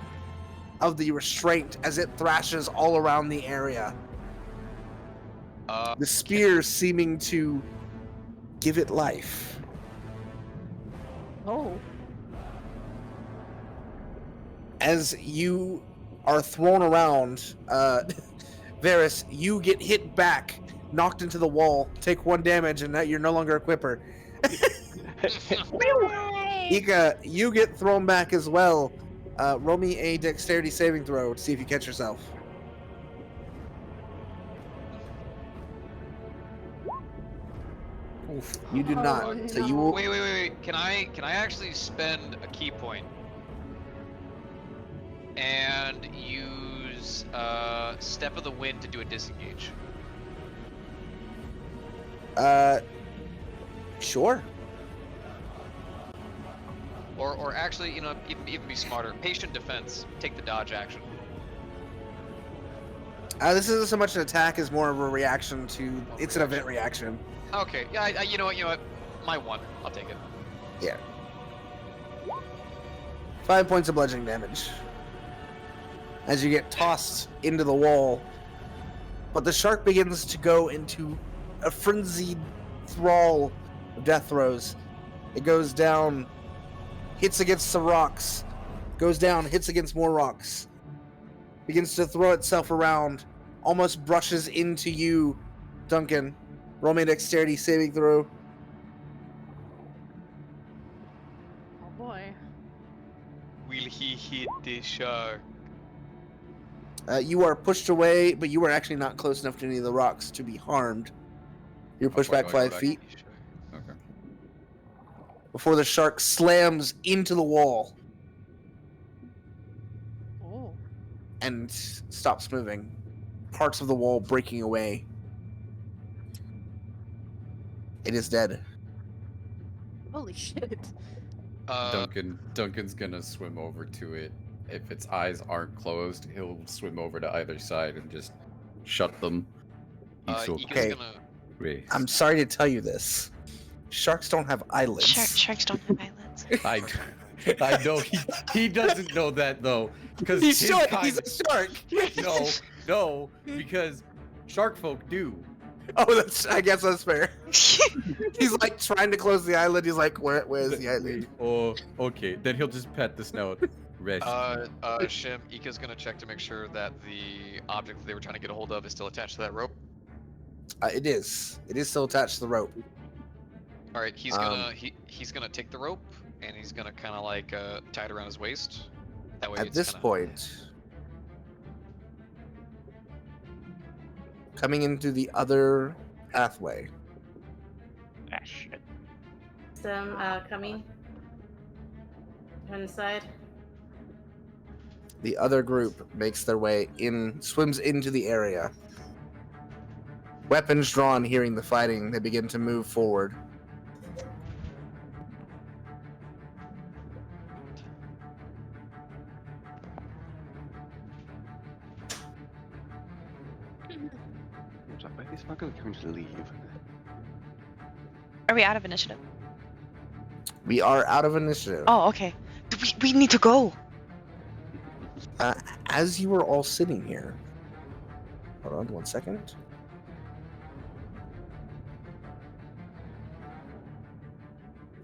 of the restraint as it thrashes all around the area. The spear seeming to give it life. Oh. As you are thrown around, Varys, you get hit back, knocked into the wall, take 1 damage, and now you're no longer a quipper. Ika, you get thrown back as well. Roll me a dexterity saving throw to see if you catch yourself. Oof. You do Oh, not. So no. you will. Wait. Can I actually spend a key point and use Step of the Wind to do a disengage? Sure. Or actually, you know, even be smarter. Patient defense. Take the dodge action. This isn't so much an attack as more of a reaction to. It's an event reaction. Okay. Yeah. You know what? My 1. I'll take it. Yeah. 5 points of bludgeoning damage. As you get tossed into the wall. But the shark begins to go into a frenzied thrall of death throws. It goes down, hits against the rocks, goes down, hits against more rocks. Begins to throw itself around, almost brushes into you, Duncan. Roll me a dexterity saving throw. Oh boy. Will he hit the shark? You are pushed away, but you are actually not close enough to any of the rocks to be harmed. You're pushed far back do I go 5 back? feet Okay. before the shark slams into the wall Oh. and stops moving. Parts of the wall breaking away. It is dead. Holy shit. Duncan's gonna swim over to it. If its eyes aren't closed, he'll swim over to either side and just shut them. He's so Ika's Okay. gonna. crazy. I'm sorry to tell you this. Sharks don't have eyelids. Sharks don't have eyelids. I know he doesn't know that though, because He's a shark. no, because shark folk do. Oh, I guess that's fair. He's like trying to close the eyelid. He's like, where's the eyelid? Oh, okay. Then he'll just pet the snout. Rest. Shim, Ika's gonna check to make sure that the object that they were trying to get a hold of is still attached to that rope. It is. It is still attached to the rope. All right, he's gonna take the rope and he's gonna kind of like tie it around his waist. That way. At it's this kinda... point, coming into the other pathway. Ah, shit. Some coming on the side. The other group makes their way in, swims into the area. Weapons drawn, hearing the fighting, they begin to move forward. He's not going to leave. Are we out of initiative? We are out of initiative. Oh, okay. We need to go. As you are all sitting here, hold on 1 second.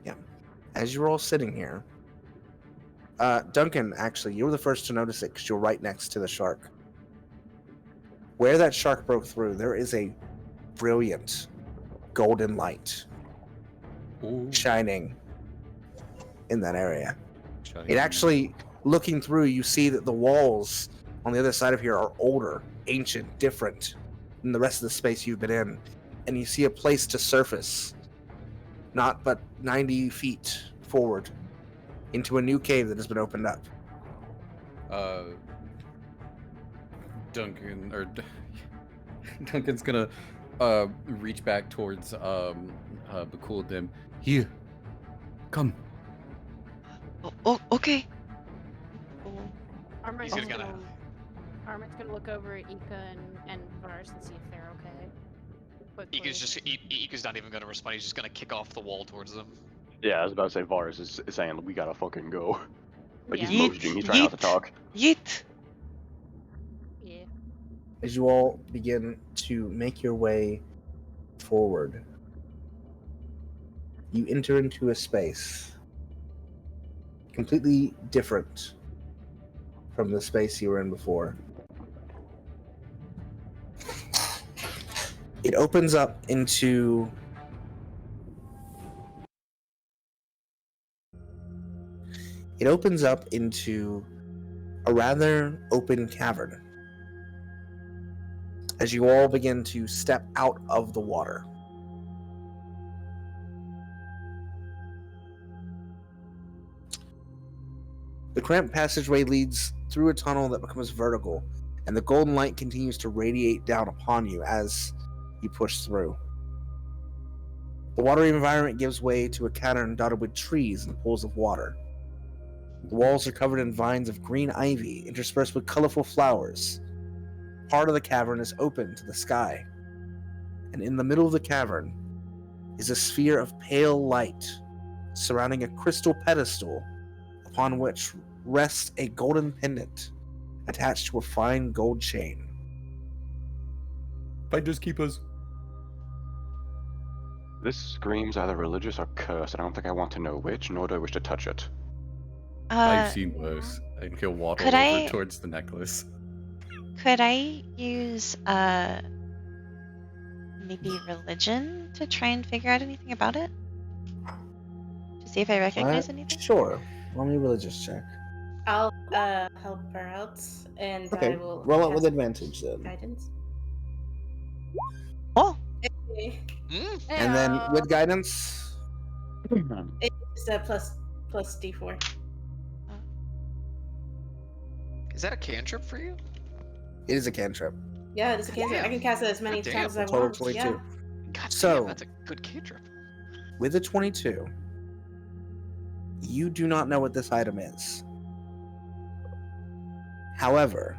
Yeah, as you're all sitting here, Duncan, actually, you were the first to notice it because you're right next to the shark. Where that shark broke through, there is a brilliant golden light Ooh, shining in that area. shining. It actually, looking through, you see that the walls on the other side of here are older, ancient, different than the rest of the space you've been in. And you see a place to surface, not but 90 feet forward, into a new cave that has been opened up. Duncan's gonna reach back towards Bhaqull Dim. Here, come. Oh, okay. Armin's He's gonna, gonna- Armin's gonna look over at Ika and Vars and see if they're okay. Quickly. Ika's not even gonna respond. He's just gonna kick off the wall towards them. Yeah, I was about to say Vars is saying we gotta fucking go. Like Yeah. he's motioning, he's trying not to talk. Yeet. Yeah. As you all begin to make your way forward, you enter into a space completely different from the space you were in before. It opens up into a rather open cavern as you all begin to step out of the water. The cramped passageway leads through a tunnel that becomes vertical, and the golden light continues to radiate down upon you as you push through. The watery environment gives way to a cavern dotted with trees and pools of water. The walls are covered in vines of green ivy interspersed with colorful flowers. Part of the cavern is open to the sky, and in the middle of the cavern is a sphere of pale light surrounding a crystal pedestal upon which rests a golden pendant attached to a fine gold chain. Finders keepers. This screams either religious or cursed. I don't think I want to know which, nor do I wish to touch it. I've seen worse. And he'll waddle could over I- towards the necklace. Could I use maybe religion to try and figure out anything about it? To see if I recognize anything? Sure. Roll me a religious check. I'll help her out, and Okay. I will Roll it with cast advantage then. guidance. Oh, Okay. Mm? And then with guidance, It's a plus D4. Is that a cantrip for you? it is a cantrip. Yeah, it's a cantrip. I can cast it as many Damn. times as I Total want. 22. Yeah. God So- damn, that's a good cantrip. With a 22, you do not know what this item is. However,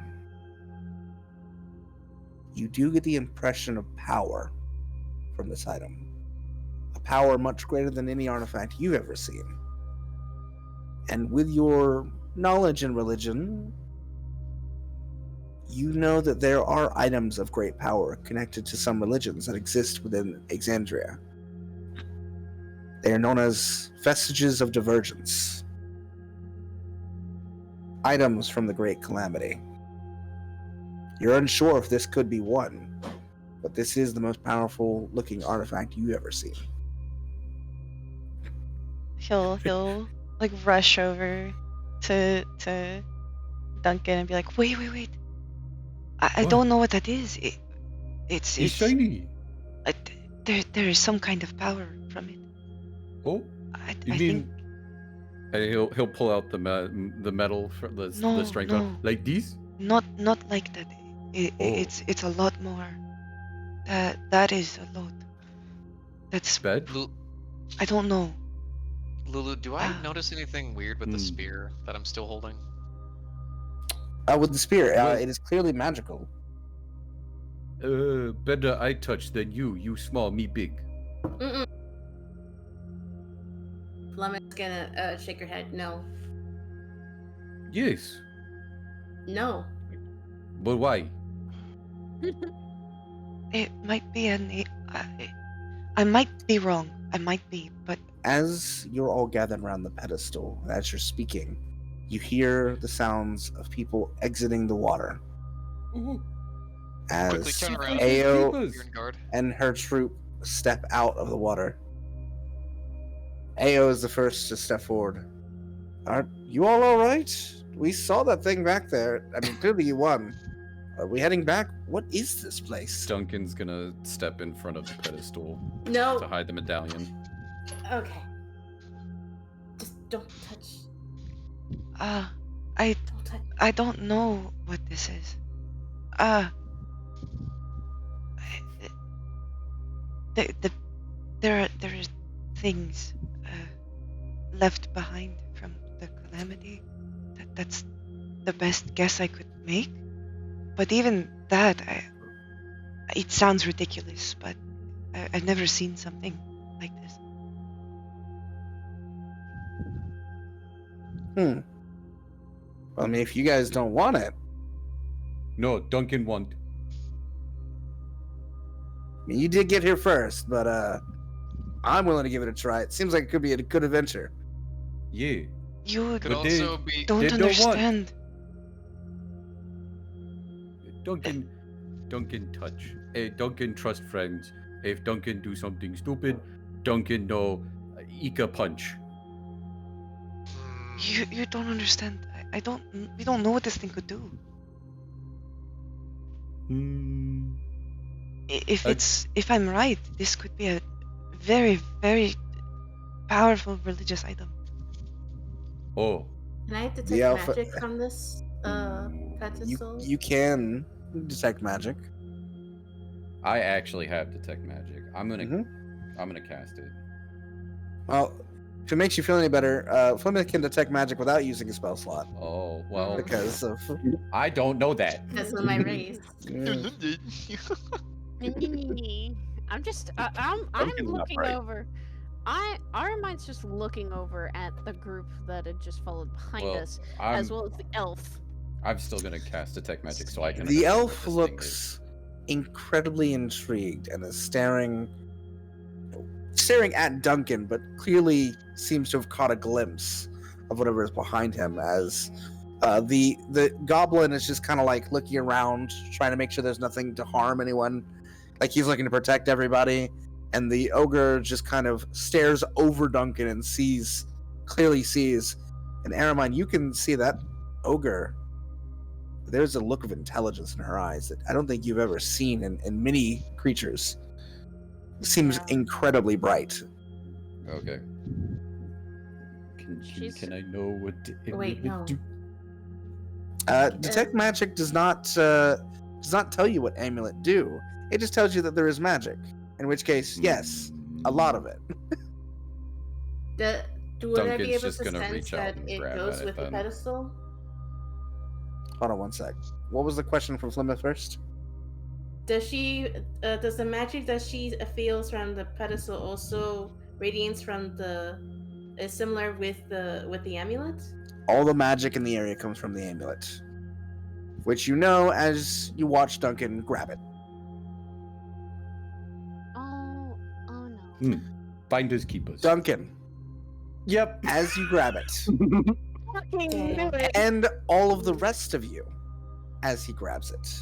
you do get the impression of power from this item. A power much greater than any artifact you've ever seen. And with your knowledge in religion, you know that there are items of great power connected to some religions that exist within Exandria. They are known as vestiges of divergence. Items from the Great Calamity. You're unsure if this could be one, but this is the most powerful looking artifact you've ever seen. he'll like rush over to Duncan and be like, wait. I What? don't know what that is. It's It's shiny. there is some kind of power from it. Oh, I you think mean? And he'll pull out the metal for the No, strength no. one, like these. not like that. Oh. It's a lot more. That is a lot. That's Bed? I don't know. Lulu, do I Ah. notice anything weird with the Hmm. spear that I'm still holding? With the spear, Well- it is clearly magical. Better I touch than you. You small, me big. Mm-mm. Fleming's gonna shake her head. No. Yes. No. But why? It might be I might be wrong. I might be, but As you're all gathered around the pedestal, as you're speaking, you hear the sounds of people exiting the water. Quickly As turn around. Ao You're in guard. and her troop step out of the water. Ao is the first to step forward. Are you all right? We saw that thing back there. I mean, clearly you won. Are we heading back? What is this place? Duncan's gonna step in front of the pedestal No. to hide the medallion. Okay. Just don't touch. I Don't touch. I don't know what this is. There are things left behind from the calamity. That's the best guess I could make. But even that, it sounds ridiculous. But I've never seen something like this. Well, I mean, if you guys don't want it, No, Duncan won't. I mean, you did get here first, but I'm willing to give it a try. It seems like it could be a good adventure. Yeah. You Could But they- also be. don't they don't want- understand. Duncan touch. Hey, Duncan trust friends. If Duncan do something stupid, Duncan no Ika punch. You don't understand. We don't know what this thing could do. Hmm. If I'm right, this could be a very, very powerful religious item. Oh. Can I detect The alpha- magic from this pedestal? You can detect magic. I actually have detect magic. I'm gonna Mhm. cast it. Well, if it makes you feel any better, Fleming can detect magic without using a spell slot Oh well, Mhm. because of. I don't know that. That's on my race. Yeah. I'm just I'm Duncan's not looking bright. over. Armind's just looking over at the group that had just followed behind Well, us, I'm as well as the elf. I'm still gonna cast detect magic so I can. The understand what elf this thing looks incredibly intrigued and is staring at Duncan, but clearly seems to have caught a glimpse of whatever is behind him. As the goblin is just kind of like looking around, trying to make sure there's nothing to harm anyone, like he's looking to protect everybody. And the ogre just kind of stares over Duncan and clearly sees. And Aramine, you can see that ogre. There's a look of intelligence in her eyes that I don't think you've ever seen in many creatures. It seems Yeah. incredibly bright. is. Okay. She's- Can I know what it Wait, would no. do? Detect magic does not tell you what amulet do. It just tells you that there is magic. In which case, yes, a lot of it. Would I be Duncan's able just to gonna sense reach out that and it grab goes at it with the then. pedestal? Hold on one sec. What was the question from Flemeth first? Does does the magic that she feels from the pedestal also radiates from is similar with the amulet? All the magic in the area comes from the amulet, which you know as you watch Duncan grab it. Oh no. Finders keepers. Duncan, Yep. as you grab it, Fucking knew it. and all of the rest of you, as he grabs it,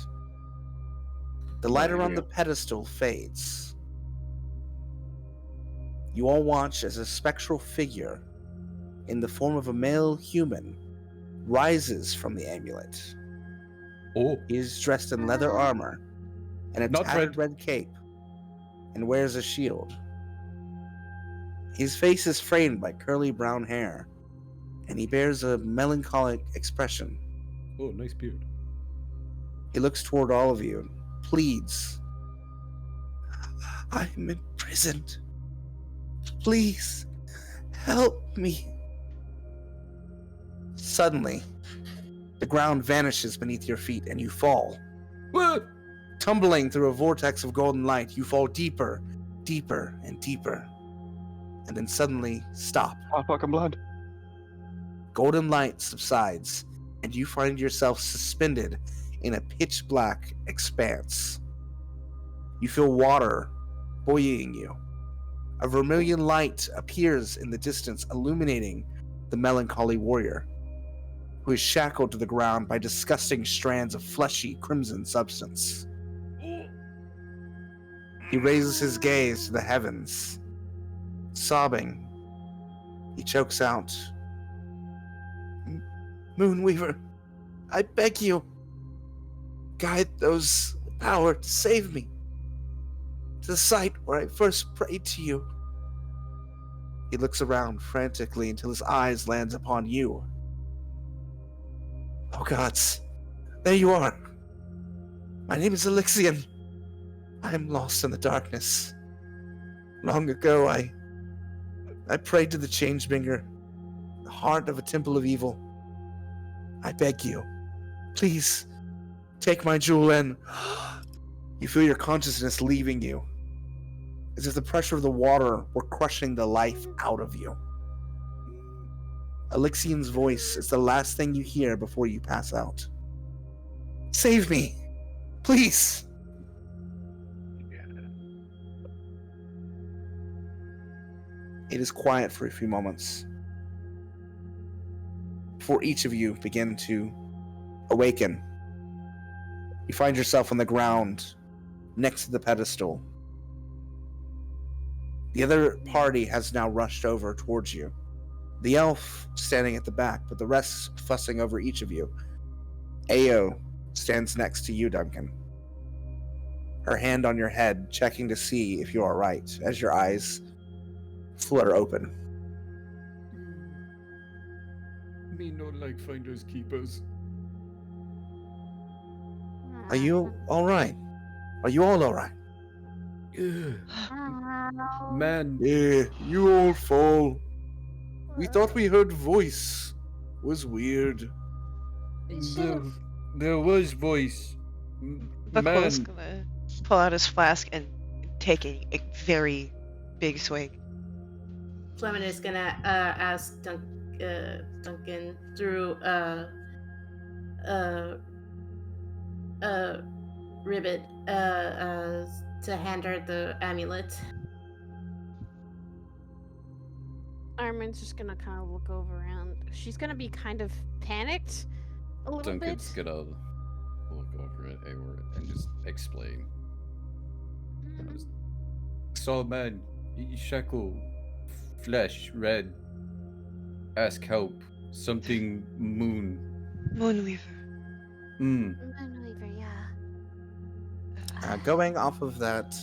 the light around the pedestal fades. You all watch as a spectral figure in the form of a male human rises from the amulet. Oh. He is dressed in leather armor and a Not tattered red cape and wears a shield. His face is framed by curly brown hair, and he bears a melancholic expression. Oh, nice beard. He looks toward all of you and pleads. I'm imprisoned. Please, help me. Suddenly, the ground vanishes beneath your feet and you fall. What? Tumbling through a vortex of golden light, you fall deeper, deeper, and deeper. And then suddenly stop. Oh, fucking blood. Golden light subsides, and you find yourself suspended in a pitch black expanse. You feel water buoying you. A vermilion light appears in the distance, illuminating the melancholy warrior, who is shackled to the ground by disgusting strands of fleshy crimson substance. He raises his gaze to the heavens. Sobbing, he chokes out, Moonweaver, I beg you, guide those with power to save me to the site where I first prayed to you. He looks around frantically until his eyes lands upon you. Oh gods, there you are. My name is Elixion. I am lost in the darkness. Long ago, I prayed to the Changebringer, the heart of a temple of evil. I beg you, please, take my jewel and... You feel your consciousness leaving you, as if the pressure of the water were crushing the life out of you. Elixion's voice is the last thing you hear before you pass out. Save me! Please! It is quiet for a few moments before each of you begin to awaken. You find yourself on the ground next to the pedestal. The other party has now rushed over towards you. The elf standing at the back, but the rest fussing over each of you. Ao stands next to you, Duncan. Her hand on your head, checking to see if you are right, as your eyes flutter open. Me not like finders keepers. Are you alright? Are you all alright? Man, Yeah, you all fall. We thought we heard voice. Was weird. there was voice. Bhaqull is Man, gonna pull out his flask and take a very big swig. Fleming is gonna ask Duncan through Ribbit to hand her the amulet. Armin's just gonna kind of look over around. She's gonna be kind of panicked a little Duncan's bit. gonna look over at Hayward and just explain. Saw a man, shackle, flesh, red. Ask help. Something moon. Moonweaver. Moonweaver, yeah. Going off of that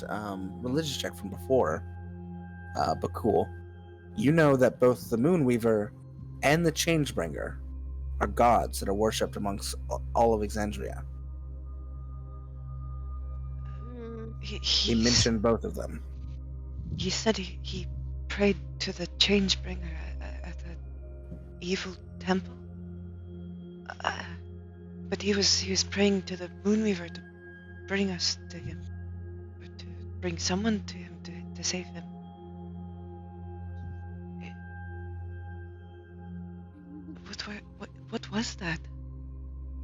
religious check from before, but cool. You know that both the Moonweaver and the Changebringer are gods that are worshipped amongst all of Exandria. He mentioned both of them. He said he prayed to the Changebringer at the evil temple. But he was praying to the Moonweaver to bring us to him, or to bring someone to him to save him. What was that?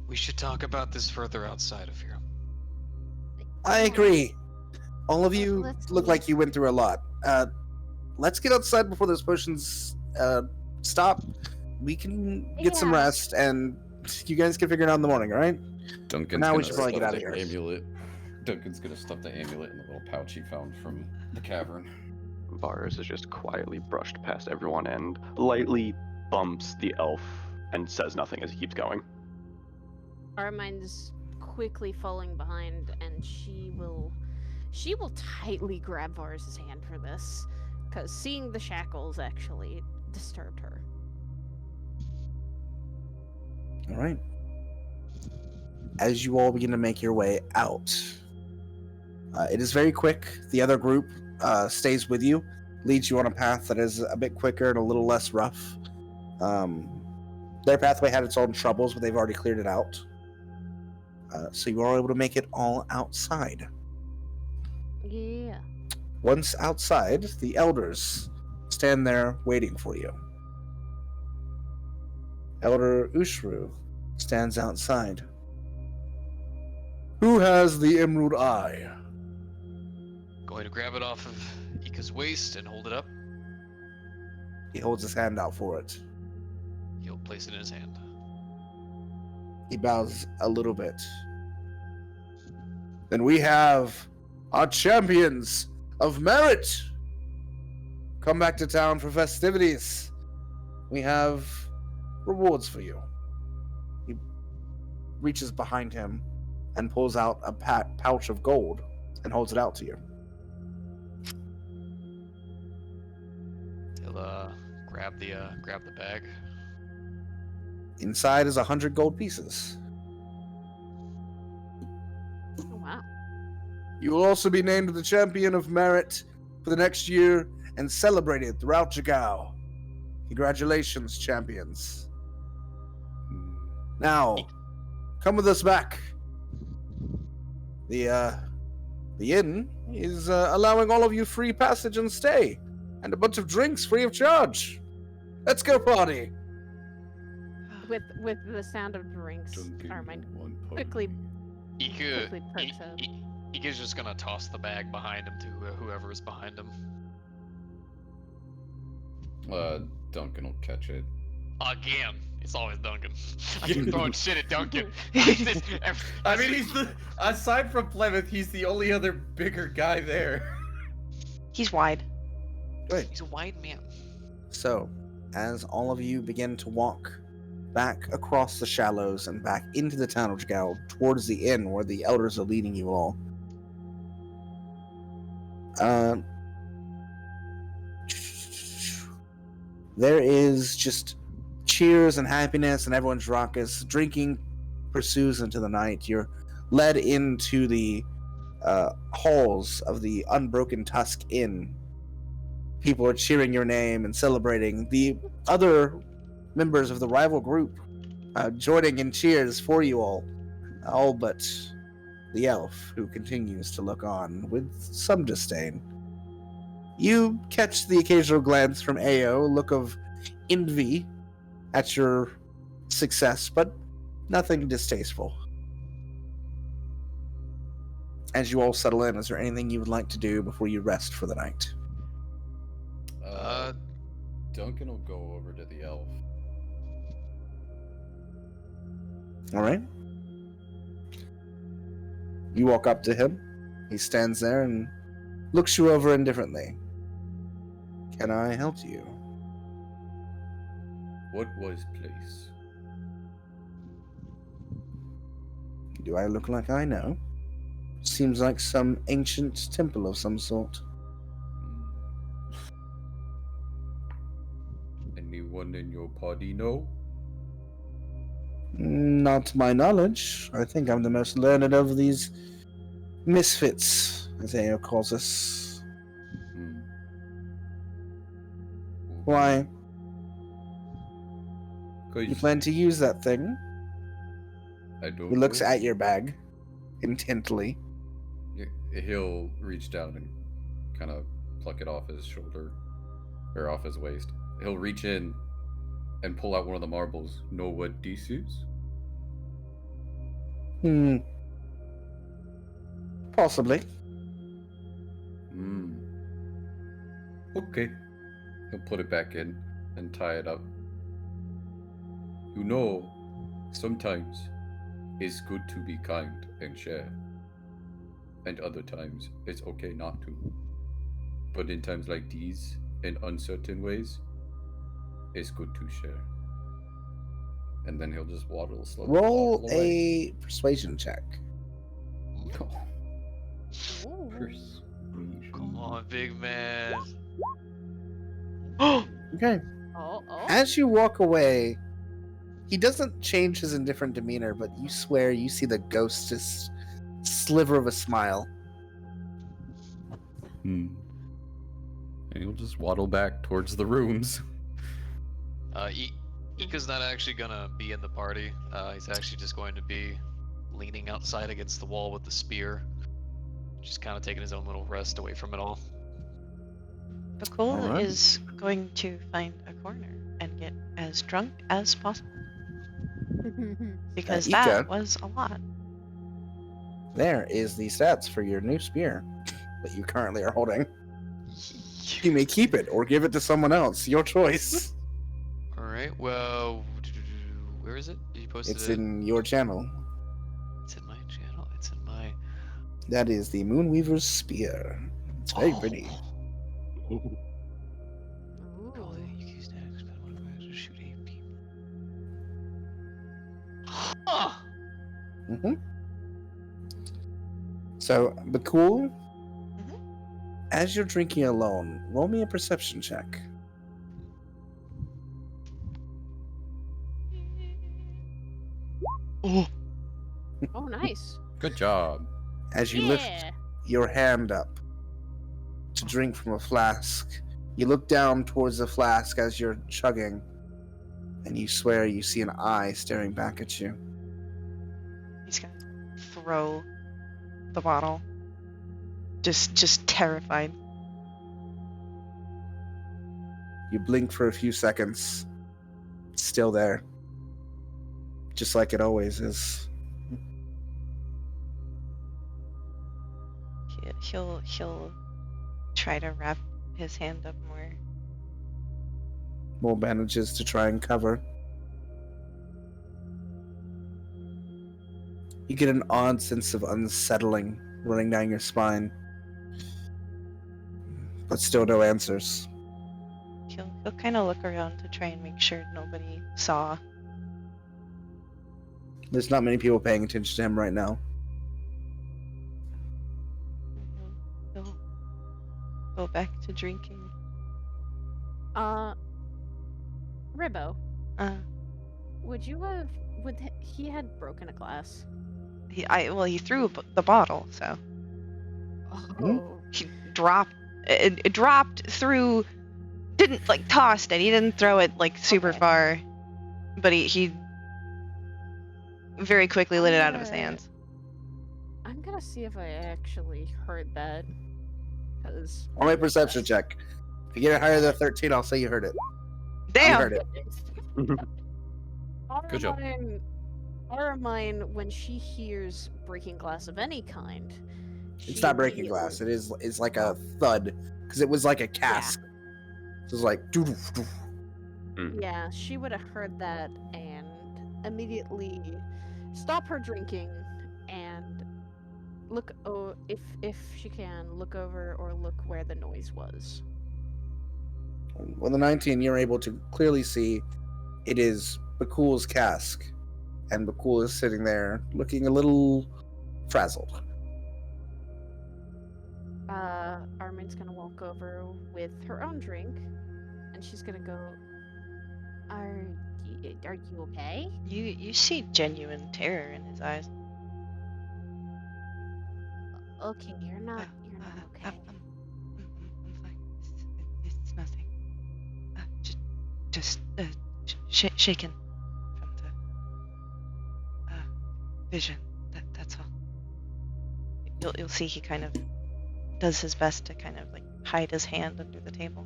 We should talk about this further outside of here. I agree. All of you Let's look leave. like you went through a lot. Let's get outside before those potions stop. We can get some Yeah. rest, and you guys can figure it out in the morning, all right? Duncan's Now we gonna should probably get stuff out of the here. amulet. Duncan's gonna stuff the amulet in the little pouch he found from the cavern. Varus is just quietly brushed past everyone and lightly bumps the elf and says nothing as he keeps going. Armin's quickly falling behind, and she will tightly grab Varus's hand for this, because seeing the shackles actually disturbed her. All right. As you all begin to make your way out It is very quick. The other group stays with you, leads you on a path that is a bit quicker and a little less rough. Their pathway had its own troubles, but they've already cleared it out. So you are able to make it all outside. Yeah. Once outside, the elders stand there waiting for you. Elder Ushru stands outside. Who has the Emerald Eye? Going to grab it off of Ika's waist and hold it up. He holds his hand out for it. He'll place it in his hand. He bows a little bit. Then we have our champions of merit. Come back to town for festivities. We have rewards for you. He reaches behind him and pulls out a pouch of gold and holds it out to you. He'll grab the bag. Inside is 100 gold pieces. Oh, wow. You will also be named the champion of merit for the next year and celebrated throughout Jagao. Congratulations, champions. Now, come with us back. The inn is allowing all of you free passage and stay, and a bunch of drinks free of charge. Let's go party. With the sound of drinks, our mind quickly Ika, perks up. Ika's just gonna toss the bag behind him to whoever is behind him. Duncan will catch it. Again, it's always Duncan. I keep throwing shit at Duncan. I mean, he's the aside from Plymouth, he's the only other bigger guy there. He's wide. Great. He's a wide man. So, as all of you begin to walk back across the shallows and back into the town of Jagao towards the inn where the elders are leading you all, there is just cheers and happiness, and everyone's raucous. Drinking pursues into the night. You're led into the halls of the Unbroken Tusk Inn. People are cheering your name and celebrating. The other members of the rival group joining in cheers for you all but the elf, who continues to look on with some disdain. You catch the occasional glance from Ao, look of envy at your success, but nothing distasteful. As you all settle in, is there anything you would like to do before you rest for the night? Duncan will go over to the elf. All right. You walk up to him. He stands there and looks you over indifferently. Can I help you? What was place? Do I look like I know? Seems like some ancient temple of some sort. Anyone in your party know? Not to my knowledge. I think I'm the most learned of these misfits, as Ao calls us. Why? You plan to use that thing? I don't He looks know. at your bag intently. He'll reach down and kind of pluck it off his shoulder, or off his waist. He'll reach in and pull out one of the marbles. Know what this is? Possibly. Okay. He'll put it back in and tie it up. You know, sometimes it's good to be kind and share. And other times, it's okay not to. But in times like these, in uncertain ways, it's good to share. And then he'll just waddle slowly. Roll waddle away. a persuasion check. Ooh. Persuasion. Come on, big man. Okay. Oh. As you walk away, he doesn't change his indifferent demeanor, but you swear you see the ghostest sliver of a smile And he'll just waddle back towards the rooms. Ika's not actually gonna be in the party. He's actually just going to be leaning outside against the wall with the spear. Just kind of taking his own little rest away from it all. Bhaqull Alright. is going to find a corner and get as drunk as possible. Because Ika. that was a lot. There is the stats for your new spear that you currently are holding. You may keep it or give it to someone else. Your choice. Alright, well, where is it? Did you post It's it? in your channel. It's in my channel. It's in my. That is the Moonweaver's spear. It's very Oh. pretty. Ooh. Call it Yuki's next, spend one of to shoot 8 people. Huh! Mm-hmm. So, Bhaqull, as you're drinking alone, roll me a perception check. Oh, Oh, nice. Good job. As you lift Yeah. your hand up to drink from a flask, you look down towards the flask as you're chugging, and you swear you see an eye staring back at you. He's gonna throw the bottle. Just terrified. You blink for a few seconds. It's still there. Just like it always is. He'll try to wrap his hand up more. More bandages to try and cover. You get an odd sense of unsettling running down your spine. But still no answers. He'll kind of look around to try and make sure nobody saw. There's not many people paying attention to him right now. He'll go back to drinking. Ribbo, Uh, would you have? He had broken a glass? he threw the bottle, so Oh. he dropped. It dropped through. Didn't like tossed it. He didn't throw it like super Okay. far, but he very quickly lit it out of his Yeah. hands. I'm gonna see if I actually heard that. Because. Roll me a perception check. If you get it higher than 13, I'll say you heard it. You Damn. heard it. Good job. Aramine, when she hears breaking glass of any kind, It's not breaking glass. It's like a thud. Because it was like a cask. It was like doo-doo, doo. Yeah, she would have heard that and immediately stop her drinking and look. Oh, if she can look over or look where the noise was. With the 19, you're able to clearly see it is Bhaqull's cask. And Bhaqull is sitting there looking a little frazzled. Armin's gonna walk over with her own drink, and she's gonna go. Are you okay? You see genuine terror in his eyes. Okay, you're not okay. I'm fine. It's nothing. Just shaken from the vision. That's all. You'll see he kind of does his best to kind of like hide his hand under the table.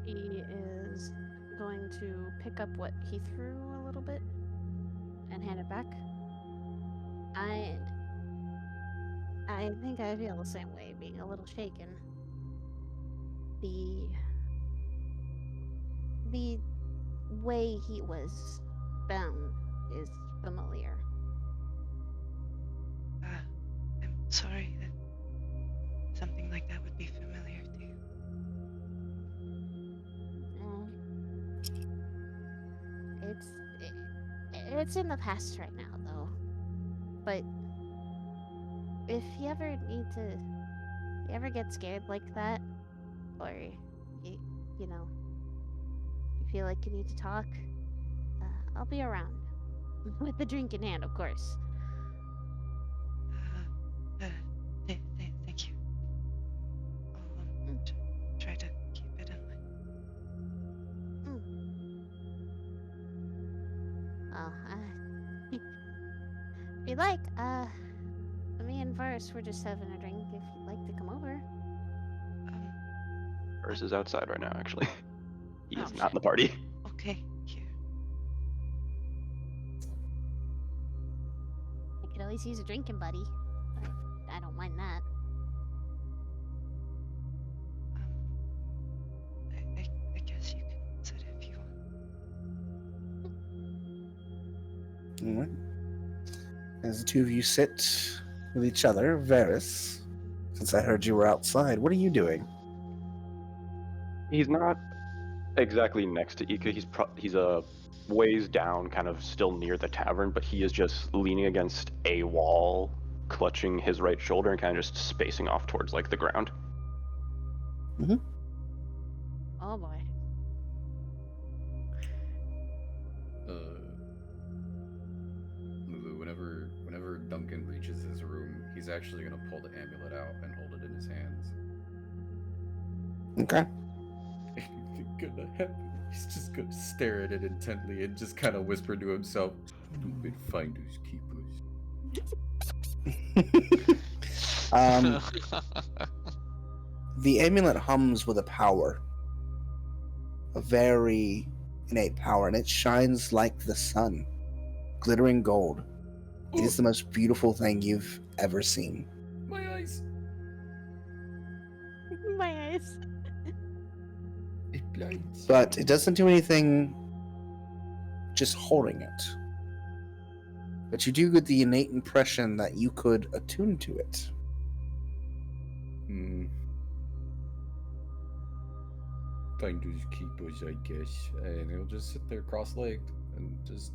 He is going to pick up what he threw a little bit and hand it back. I think I feel the same way, being a little shaken. The way he was bound is familiar. I'm sorry that something like that would be familiar to you. It's in the past right now, though. But if you ever get scared like that, or you feel like you need to talk, I'll be around with the drink in hand, of course. well, if you like, me and Varus were just having a drink. If you'd like to come over. Um, Urs is outside right now, actually. He Oh, is not shit. in the party. okay, here. I could always use a drinking buddy. I don't mind that. I guess you can sit if you want. All right. As the two of you sit with each other, Varys, since I heard you were outside, what are you doing? He's not exactly next to Ika. He's a ways down, kind of still near the tavern, but he is just leaning against a wall, clutching his right shoulder and kind of just spacing off towards like the ground. Oh boy. Lulu, whenever Duncan reaches his room, he's actually gonna pull the amulet out and hold it in his hands. Okay. Anything gonna happen? He's just gonna stare at it intently and just kind of whisper to himself, "Stupid finders keepers." The amulet hums with a power, a very innate power, and it shines like the sun, glittering gold. It is the most beautiful thing you've ever seen. My eyes! My eyes. It blinds. But it doesn't do anything just holding it. But you do get the innate impression that you could attune to it. Finders keepers, I guess. And he'll just sit there cross-legged and just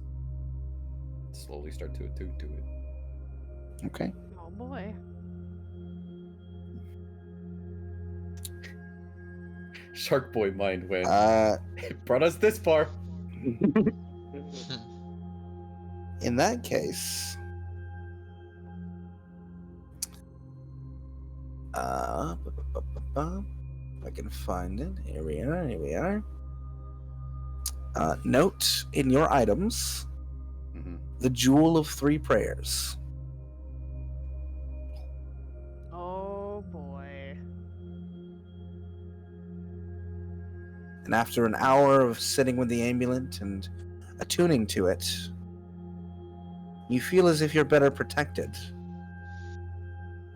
slowly start to attune to it. Okay. Oh boy. Shark Boy mind went. Uh, It brought us this far. in that case, if I can find it. Here we are. Note in your items the Jewel of Three Prayers. Oh boy. And after an hour of sitting with the amulet and attuning to it, you feel as if you're better protected.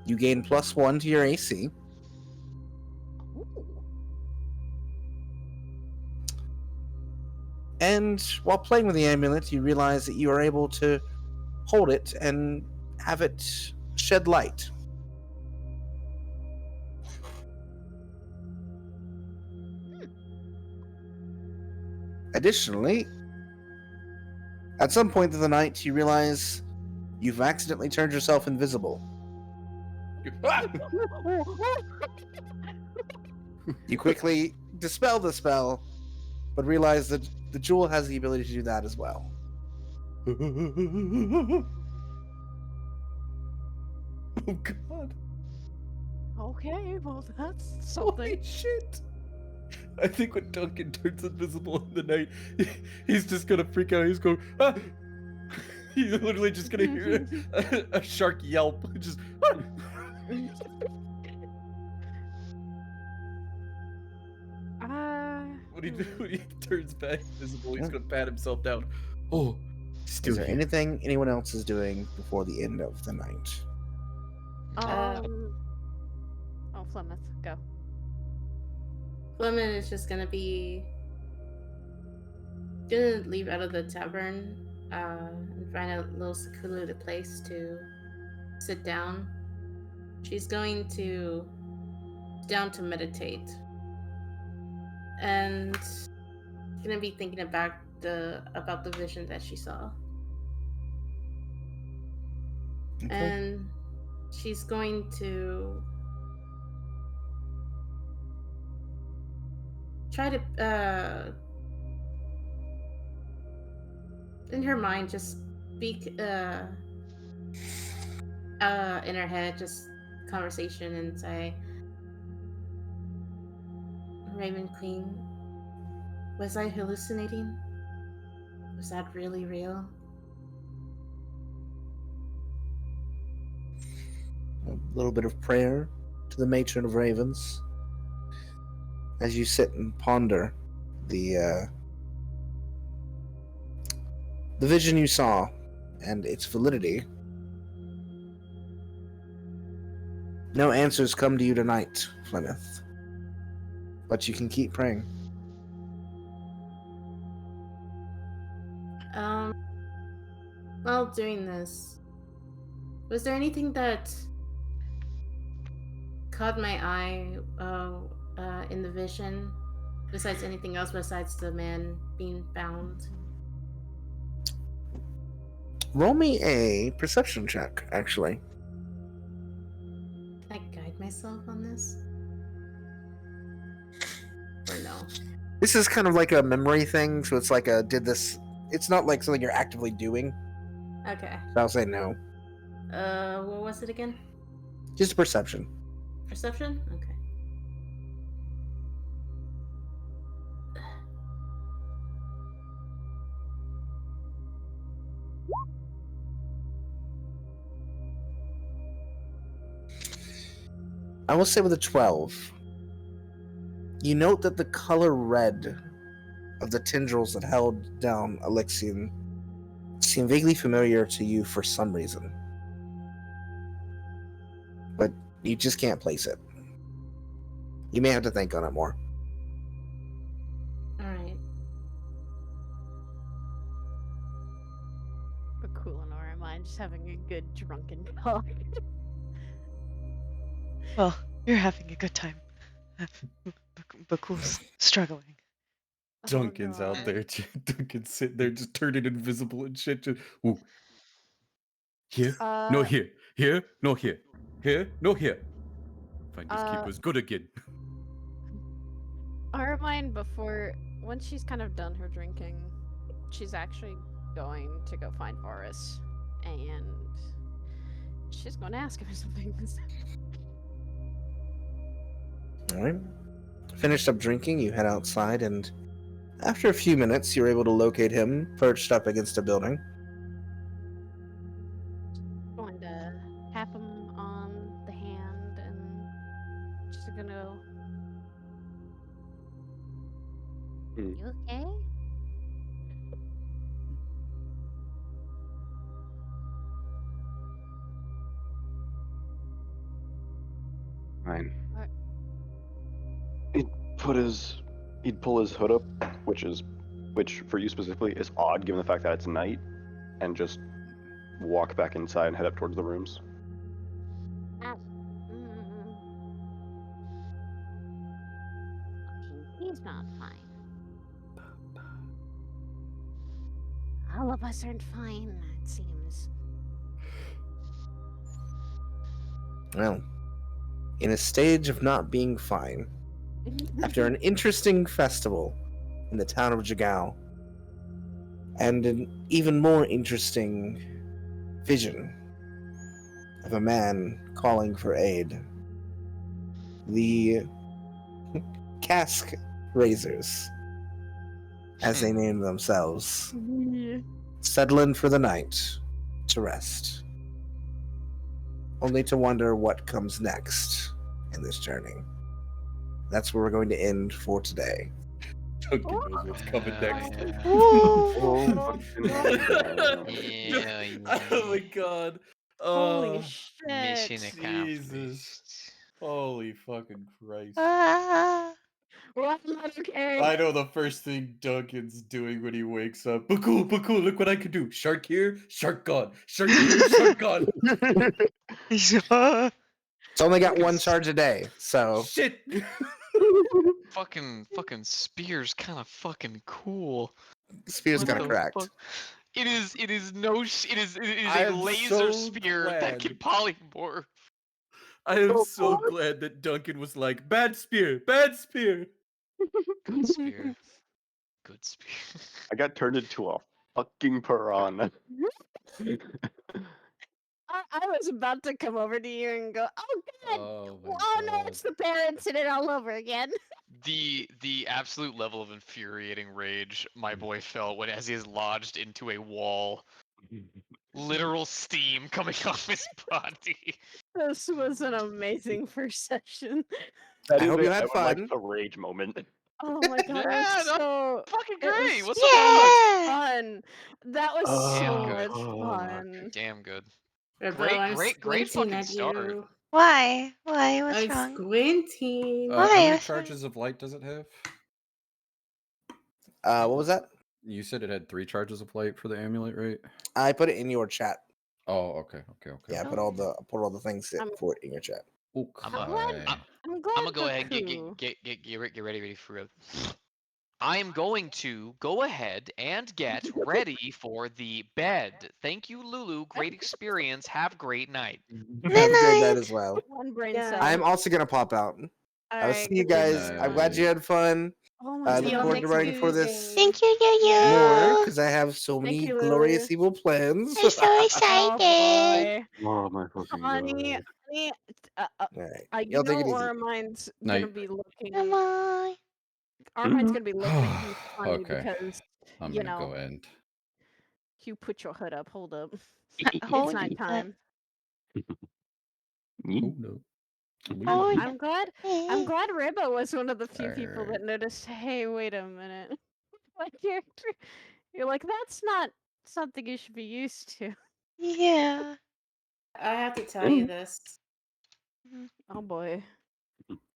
You gain +1 to your AC. And while playing with the amulet, you realize that you are able to hold it and have it shed light. Additionally, at some point of the night, you realize you've accidentally turned yourself invisible. You quickly dispel the spell, but realize that the jewel has the ability to do that as well. Oh god. Okay, well that's Holy something. shit. I think when Duncan turns invisible in the night, he's just gonna freak out. He's going, ah! He's literally just gonna hear a shark yelp. Just, ah! When he turns back invisible, he's gonna pat himself down. Oh, still Is there here. anything anyone else is doing before the end of the night? Oh, Flemeth, go. Flemeth is just gonna leave out of the tavern and find a little secluded place to sit down. She's going to down to meditate, and gonna be thinking about the vision that she saw. Okay. And she's going to try to in her mind just speak in her head, just conversation, and say, Raven Queen, was I hallucinating? Was that really real? a little bit of prayer to the Matron of Ravens. As you sit and ponder the vision you saw and its validity, no answers come to you tonight, Plymouth. But you can keep praying. While doing this, was there anything that caught my eye in the vision? Besides anything else besides the man being bound? Roll me a perception check, actually. Can I guide myself on this? Or no? This is kind of like a memory thing, so it's like a did this. It's not like something you're actively doing. Okay. So I'll say no. What was it again? Just perception. Perception? Okay. I will say with a 12, you note that the color red of the tendrils that held down Alexian seem vaguely familiar to you for some reason. But you just can't place it. You may have to think on it more. Alright. Bhaqull and Aura mind just having a good drunken talk. Well, you're having a good time. Bhaqull's struggling. Duncan's out God. there. Duncan's sitting there just turning invisible and shit. Just, ooh. Here? No, here. Here? No, here. Here? No, here. Finders keepers, good again. Armine, once she's kind of done her drinking, she's actually going to go find Varus, and she's going to ask him something. Alright. Finished up drinking, you head outside, and after a few minutes, you're able to locate him perched up against a building. Going to tap him on the hand, and just gonna go. You okay? Fine. What? He'd pull his hood up, which for you specifically is odd given the fact that it's night, and just walk back inside and head up towards the rooms. He's not fine. All of us aren't fine, it seems. Well, in a stage of not being fine, after an interesting festival in the town of Jagao, and an even more interesting vision of a man calling for aid, the Cask Raisers, as they name themselves, settle in for the night to rest, only to wonder what comes next in this journey. That's where we're going to end for today. Duncan knows what's coming next. Oh, Oh my god. Holy Oh, shit! Mission Jesus. accomplished. Holy fucking Christ. Ah! Well, I'm not okay. I know the first thing Duncan's doing when he wakes up. Bhaqull, look what I can do. Shark here, shark gone. Shark here, shark gone. It's only got one charge a day, so Shit. Fucking spear's kind of fucking cool. Spear's What kind of the cracked. fuck? It is I a am laser so spear that can polymorph. I am so glad that Duncan was like, bad spear, bad spear. Good spear. Good spear. I got turned into a fucking piranha. I was about to come over to you and go, "Oh god! Oh my Oh no, god. it's the bear incident all over again." The absolute level of infuriating rage my boy felt when as he is lodged into a wall, literal steam coming off his body. This was an amazing first session. That I is hope a you had I would like fun. to rage moment. Oh my god, it Yeah, was no, so fucking it was great. What the so fuck? much Yeah. fun. That was Damn so good. much fun. Damn good. Rebel, I'm Great squinting fucking at start. you. Why? Why? What's I'm wrong? squinting. Why? How many What's wrong? charges of light does it have? What was that? You said it had 3 charges of light for the amulet, right? I put it in your chat. Oh, okay. Yeah, I Oh. put all the things I'm- for it in your chat. I'm glad- Okay. I'm glad I'm gonna go ahead and Bhaqull- get ready for it. I am going to go ahead and get ready for the bed. Thank you, Lulu. Great experience. Have a great night. Have a great night night. as well. one brain Yeah. cell. I'm also gonna pop out. I'll Alright, see you good night. guys. I'm glad you had fun. Oh I my See look y'all forward god. to next running for this Tuesday. Thank you, Yo-Yo. more because I have so Thank many you, glorious Lulu. evil plans. I'm so Oh excited. boy. Oh my fucking Honey, god. honey, Alright. you Y'all take know it easy. Armine's gonna Night. be looking. Bye. Armine's gonna be looking at you funny Okay. because I'm you gonna know. go end. you put your hood up. Hold up. Hold It's up. nighttime. Oh no. Oh, I'm glad. I'm yeah. glad Ribbo was one of the few people Alright. that noticed. Hey, wait a minute. My character. You're like, that's not something you should be used to. Yeah. I have to tell you this. Oh boy.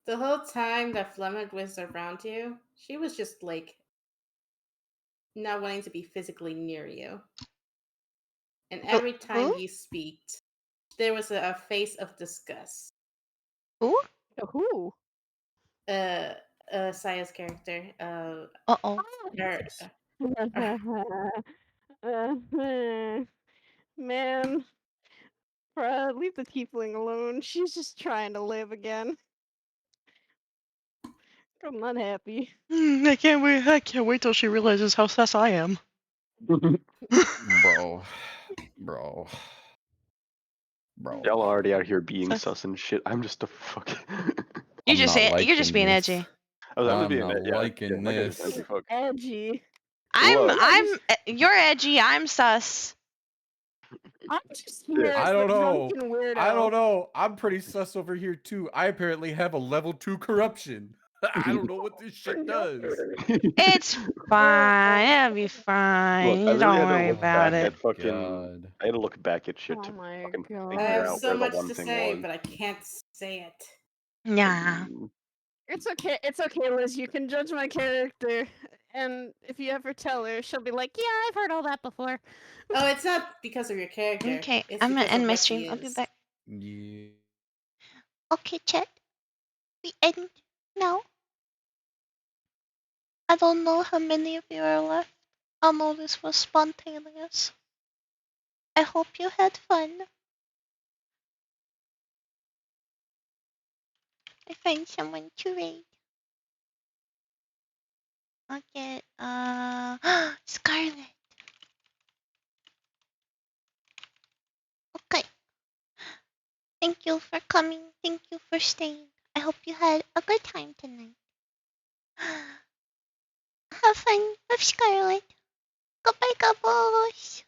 The whole time that Fleming was around you, she was just like not wanting to be physically near you. And every time who? you speak, there was a face of disgust. Who? Who? Saya's character. Uh-oh. Her, Man, bruh, leave the tiefling alone. She's just trying to live again. I'm not happy. I can't wait. I can't wait till she realizes how sus I am. Bro. Y'all are already out here being Sus. sus and shit. I'm just a fucking. You I'm just not you're just liking being this. edgy. I'm I'm being not yeah, liking I guess this. edgy fuck. Edgy. Look. You're edgy. I'm sus. I'm just here I as don't the know. drunken weirdo. I don't know. I'm pretty sus over here too. I apparently have a level 2 corruption. I don't know what this shit does. It's fine. It'll be fine. Look, I Don't really had to worry look about back it. at fucking. God. I had to look back at shit Oh to my fucking god. I figure have out so where the much one to thing say, was. but I can't say it. Nah. It's okay. It's okay, Liz. You can judge my character, and if you ever tell her, she'll be like, "Yeah, I've heard all that before." Oh, it's not because of your character. Okay, It's I'm gonna because end of my what she stream. I'll be is. back. Yeah. Okay, chat. We end now. I don't know how many of you are left. I know this was spontaneous. I hope you had fun. I find someone to raid. I'll get Scarlet. Okay. Thank you for coming. Thank you for staying. I hope you had a good time tonight. Have fun with Scarlet. Goodbye, Gobbles.